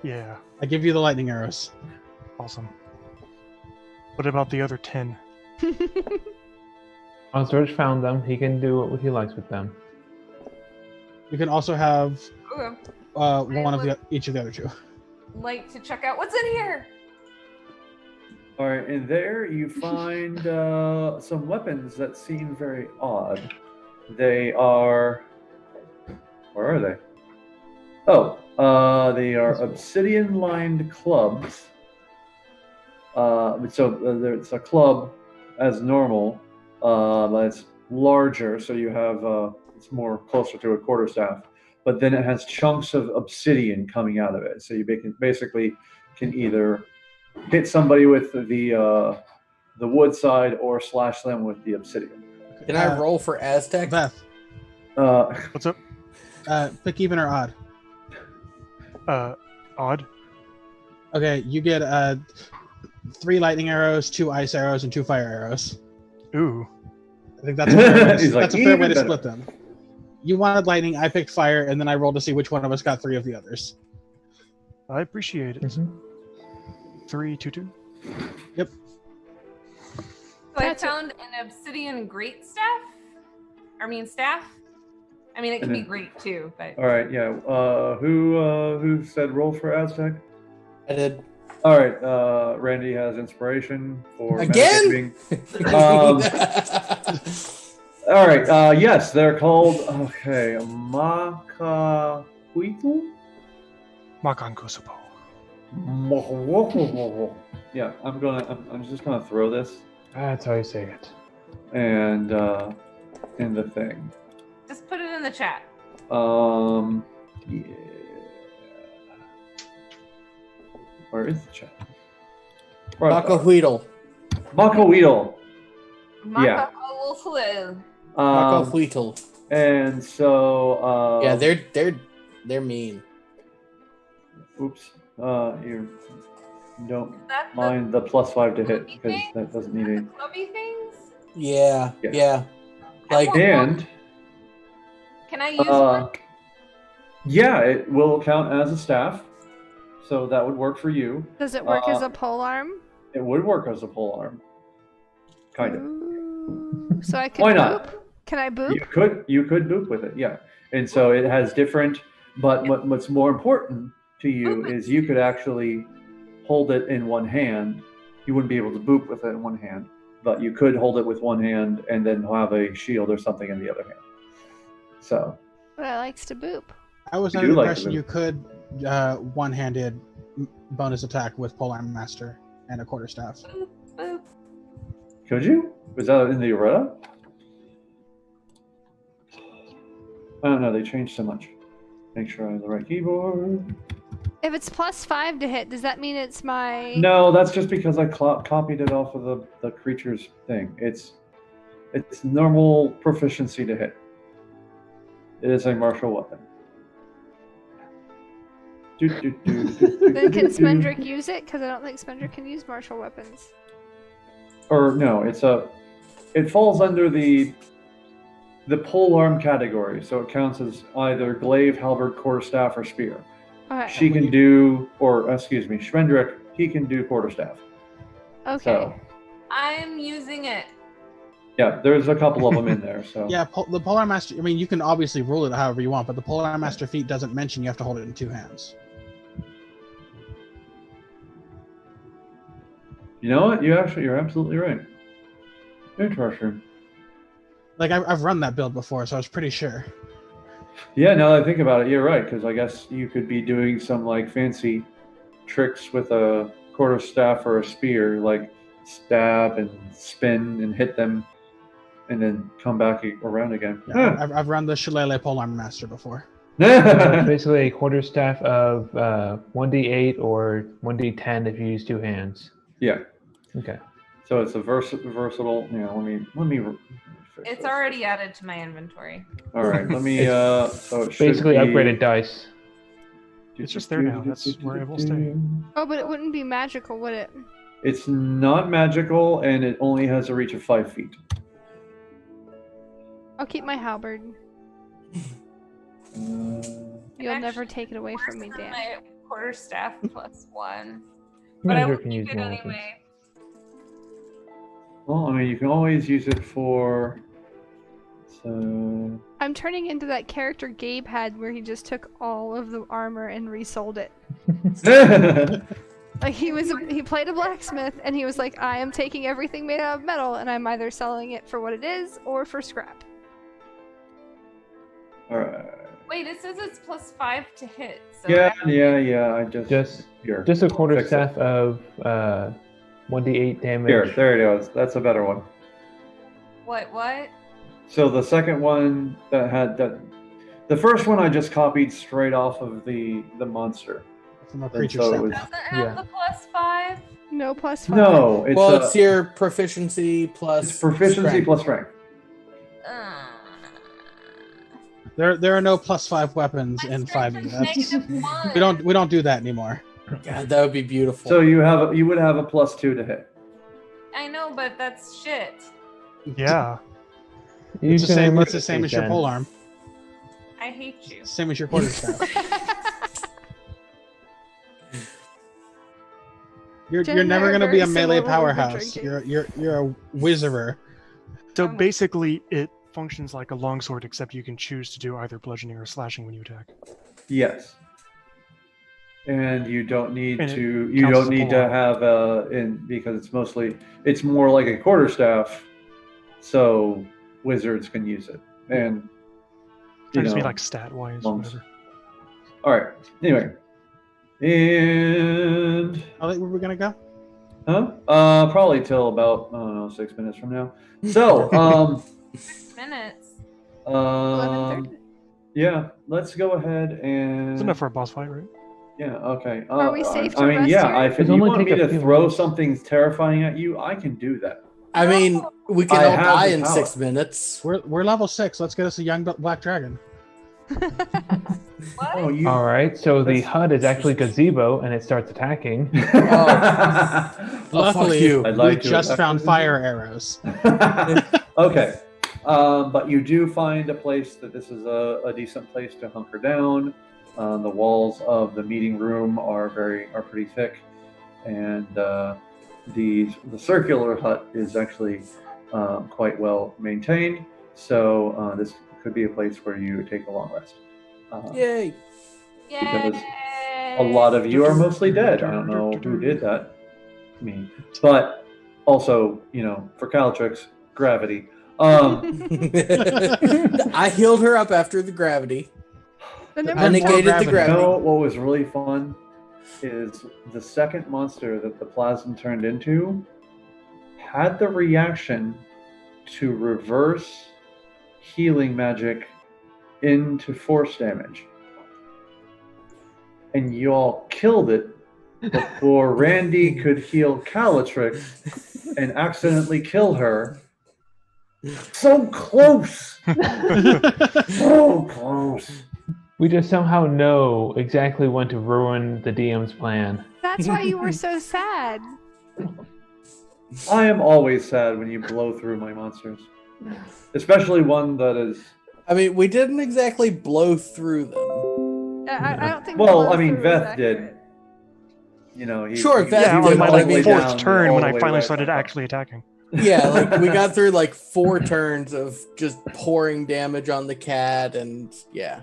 Yeah, I give you the lightning arrows. awesome. What about the other 10? Once George found them, he can do what he likes with them. You can also have Okay. one of each of the other 2. Like to check out what's in here. All right, and there you find some weapons that seem very odd. They are. Where are they? Oh, they are obsidian-lined clubs. It's a club as normal, but it's larger, so you have it's more closer to a quarterstaff. But then it has chunks of obsidian coming out of it, so you basically can either hit somebody with the wood side or slash them with the obsidian. Can I roll for Aztec? Beth, What's up? Pick even or odd. Odd. Okay, you get 3 lightning arrows, 2 ice arrows, and 2 fire arrows. Ooh. I think that's a fair way to, He's like, that's a fair way "Even to better." split them. You wanted lightning, I picked fire, and then I rolled to see which one of us got 3 of the others. I appreciate it. Mhm. 3, 2, 2. Yep. So I That's a- found an obsidian great staff. Staff. I mean, it can be great too, but All right, yeah. Who said roll for Aztec? I did. All right, Randy has inspiration for Again? meditating. All right, yes, they're called, okay, Macahuitl? Makankosupo. Yeah, I'm just gonna throw this That's how you say it. and in the thing. just put it in the chat. Yeah. Where is the chat? Macahuitl. Macahuitl. Yeah. Macahuitl. Macahuitl. And so Yeah, they're mean. oops. You don't That's the mind the +5 to hit clubby because thing? that doesn't need The any. clubby things. Yeah, Yeah. yeah. Like And Can I use one? yeah, it will count as a staff, so that would work for you. Does it work as a pole arm? It would work as a pole arm, kind of. Ooh. So I could Why boop? not? Can I boop? You could boop with it, yeah. And so it has different. But what's more important to you is you could actually hold it in one hand. You wouldn't be able to boop with it in one hand, but you could hold it with one hand and then have a shield or something in the other hand. So. But I likes to boop. I was You under the do like impression them. you could one-handed bonus attack with polearm master and a quarterstaff. Boop, boop. Could you? Was that in the errata? I don't know. They changed so much. Make sure I have the right keyboard. If it's +5 to hit, does that mean it's my... No, that's just because I copied it off of the creature's thing. It's normal proficiency to hit. It is a martial weapon. Then can Spendrick use it? Because I don't think Spendrick can use martial weapons. Or no, it falls under the pole arm category, so it counts as either glaive, halberd, quarterstaff, or spear. Okay. She can do, or excuse me, Schwendrick, he can do quarterstaff. Okay. So, I'm using it. yeah, there's a couple of them in there. So Yeah, the polearm master. I mean, you can obviously rule it however you want, but the polearm master feat doesn't mention you have to hold it in 2 hands. you know what? You're absolutely right. Interesting. Like I've run that build before, so I was pretty sure. Yeah, now that I think about it, you're right, because I guess you could be doing some like fancy tricks with a quarterstaff or a spear, like stab and spin and hit them, and then come back around again. Yeah, I've run the Shillelagh polearm master before. Basically, a quarterstaff of 1d8 or 1d10 if you use 2 hands. Yeah. Okay. So it's a versatile. Yeah. Let me. Fix It's this. already added to my inventory. All right. Let me. So it should Basically, be... upgraded dice. It's just there now. That's where it will stay. Oh, but it wouldn't be magical, would it? It's not magical, and it only has a reach of 5 feet. I'll keep my halberd. You'll never take it away from me, Worse than Dan. my quarterstaff +1. But I Manager will can keep use it more weapons. anyway. Well, I mean, you can always use it for. So. I'm turning into that character Gabe had where he just took all of the armor and resold it. Like he played a blacksmith and he was like, I am taking everything made out of metal and I'm either selling it for what it is or for scrap. All right. Wait, it says it's +5 to hit. So Yeah. I Just here. a Fix quarterstaff it. of 1d8 damage. Here, there it is. That's a better one. What? So the second one that had that, the first one I just copied straight off of the monster. From a And creature so it step. was Doesn't have Yeah. the +5? No +5. no. It's Well, it's your proficiency plus it's proficiency strength. plus strength. There are no +5 weapons My in strength 5e. is That's, -1. we don't do that anymore. God, that would be beautiful. So you would have a +2 to hit. I know, but that's shit. Yeah. You It's the can same. remove It's the same it as your then. pole arm. I hate you. Same as your quarterstaff. You're Jen never and I gonna are be a very melee similar when we're powerhouse. drinking. You're a wizarder. So basically, it functions like a longsword, except you can choose to do either bludgeoning or slashing when you attack. Yes. And you don't need And it to counts as a pull-on. have because it's more like a quarterstaff, so wizards can use it. And I just mean like stat-wise, monks. whatever. All right. Anyway, and Where we're gonna go? probably till about 6 minutes from now. So 6 minutes. 11:30. yeah, let's go ahead and It's enough for a boss fight, right? Yeah, okay. Are we safe to I mean, rest yeah, here? if It'll you only want me take a to few throw minutes. something terrifying at you, I can do that. I mean, we can I all have die the in power. 6 minutes. We're level 6. Let's get us a young black dragon. What? Oh, you. All right, so the That's- HUD is actually gazebo, and it starts attacking. Oh, Luckily, fuck you. I'd we like to just have found to- fire arrows. Okay. But you do find a place that this is a decent place to hunker down. The walls of the meeting room are pretty thick, and the circular hut is actually quite well maintained. So this could be a place where you take a long rest. Yay. Because Yay! a lot of you are mostly dead. I don't know who did that. Me, but also, for Calatrix, gravity. I healed her up after the gravity. The I number negated the You gravity. know what was really fun is the second monster that the plasm turned into had the reaction to reverse healing magic into force damage. And you all killed it before Randy could heal Calatrix and accidentally kill her. So close! So close. We just somehow know exactly when to ruin the DM's plan. That's why you were so sad. I am always sad when you blow through my monsters. Especially one that is... I mean, we didn't exactly blow through them. I don't think. Well, blow I mean, through is Veth did. accurate. Sure, he Veth Yeah, did, on my but I mean- fourth turn all when the I way finally right started back up. actually attacking. Yeah, like we got through like 4 turns of just pouring damage on the cat, and yeah.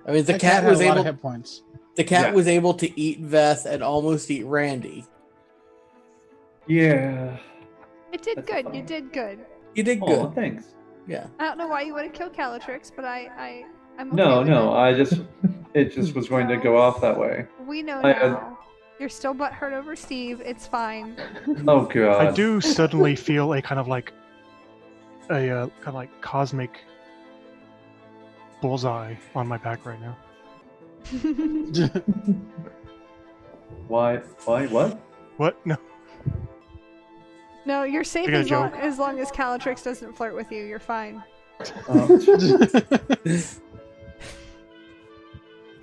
I mean, the That cat had was a lot of able. hit points. The cat Yeah. was able to eat Veth and almost eat Randy. Yeah. It did That's good. fine. You did good. You did Oh, good. thanks. Yeah. I don't know why you would have killed Calatrix, but I'm okay No, with no, it. it just was going to go off that way. We know I had- now. You're still butthurt over Steve. It's fine. Oh god. I do suddenly feel a kind of like cosmic bullseye on my back right now. Why? What? What? No. No, you're safe I got a as long as Calatrix doesn't flirt with you. You're fine.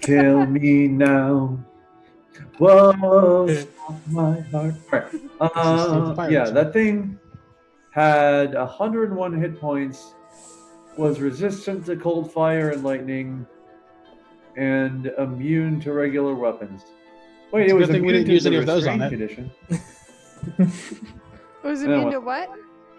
Kill me now. Whoa, my heart. Right. Yeah, that thing had 101 hit points, was resistant to cold fire and lightning, and immune to regular weapons. Wait, It's it a was good thing we immune didn't to use the any of those on restrained it. condition. Was Yeah, immune well. to what?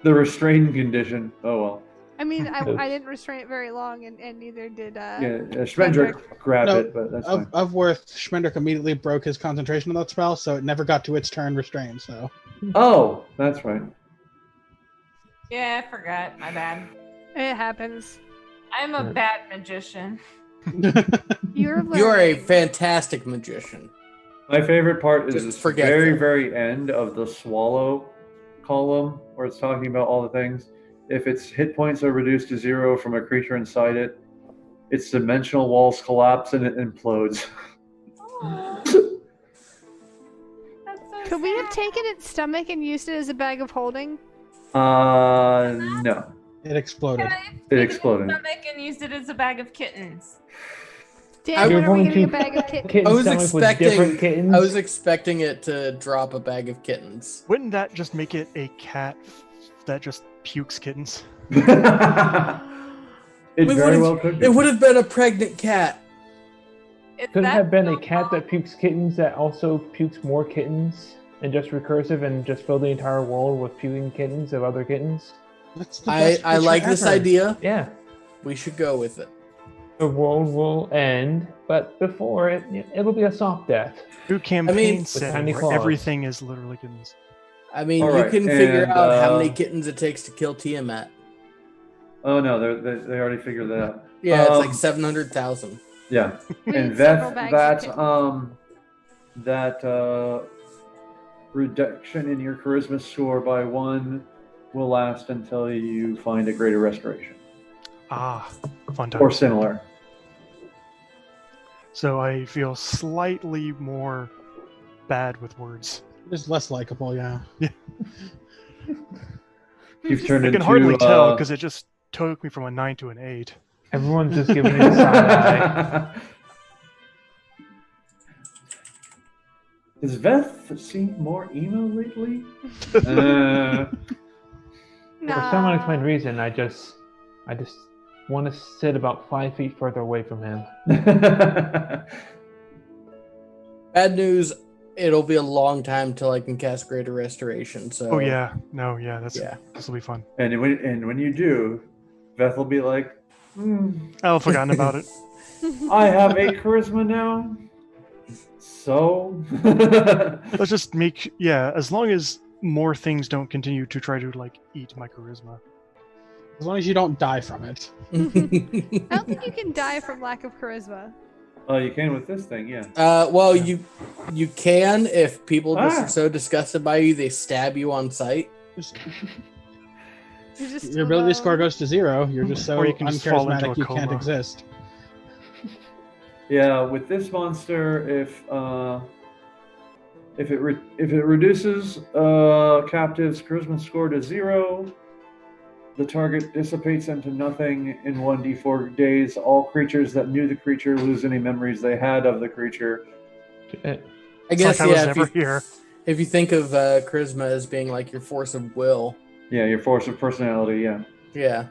The restrained condition. Oh well. I mean, I Oops. didn't restrain it very long, and neither did. Yeah, Schmendrick grabbed No, it, but that's fine. Of worth, Schmendrick immediately broke his concentration on that spell, so it never got to its turn restrained. So Oh, that's right. Yeah, I forgot. My bad. It happens. I'm a bad magician. You're You are a learning. fantastic magician. My favorite part is Just this forget very, that. very end of the swallow column where it's talking about all the things. If its hit points are reduced to 0 from a creature inside it, its dimensional walls collapse and it implodes. That's so Could we have sad. taken its stomach and used it as a bag of holding? No. It exploded. It exploded. Stomach and used it as a bag of kittens. Dan, You're when are we going getting a to bag of kittens? kitten I was stomach with different kittens. I was expecting it to drop a bag of kittens. Wouldn't that just make it a cat that just pukes kittens? It We very would've- well could be. It would have been a pregnant cat. Is Could it that have been a still cat that pukes kittens that also pukes more kittens and just recursive and just fill the entire world with puking kittens of other kittens? That's the I best like creature this ever. idea. Yeah. We should go with it. The world will end, but before it, it'll be a soft death. New campaign with setting tiny where claws. everything is literally kittens. I mean, All you right, can figure and, out how many kittens it takes to kill Tiamat. Oh no, they already figured that out. Yeah, it's like 700,000. Yeah, We and need several that bags of that reduction in your charisma score by 1 will last until you find a greater restoration Ah, fun or times. similar. So I feel slightly more bad with words. It's less likable, yeah. You've turned I can into hardly tell because it just took me from a 9 to an 8. Everyone's just giving you a side eye. Has Veth seen more emo lately? For some unexplained reason, I just want to sit about 5 feet further away from him. Bad news, it'll be a long time till I can cast Greater Restoration. So Oh yeah, no, yeah, Yeah. this will be fun. and when you do, Veth will be like, I've forgotten about it. I have 8 charisma now. So Let's just make as long as more things don't continue to try to like eat my charisma. As long as you don't die from it. I don't think you can die from lack of charisma. Oh, you can with this thing, yeah. well, you can if people just Ah. are so disgusted by you they stab you on sight. Just- You're just your ability alone. score goes to 0. You're just so Or you can just fall into uncharismatic a you can't coma. exist. Yeah, with this monster, if it reduces captive's charisma score to 0, the target dissipates into nothing in 1d4 days. All creatures that knew the creature lose any memories they had of the creature. I It's guess like I was yeah. never here. If you think of charisma as being like your force of will, Yeah, your force of personality, yeah. yeah.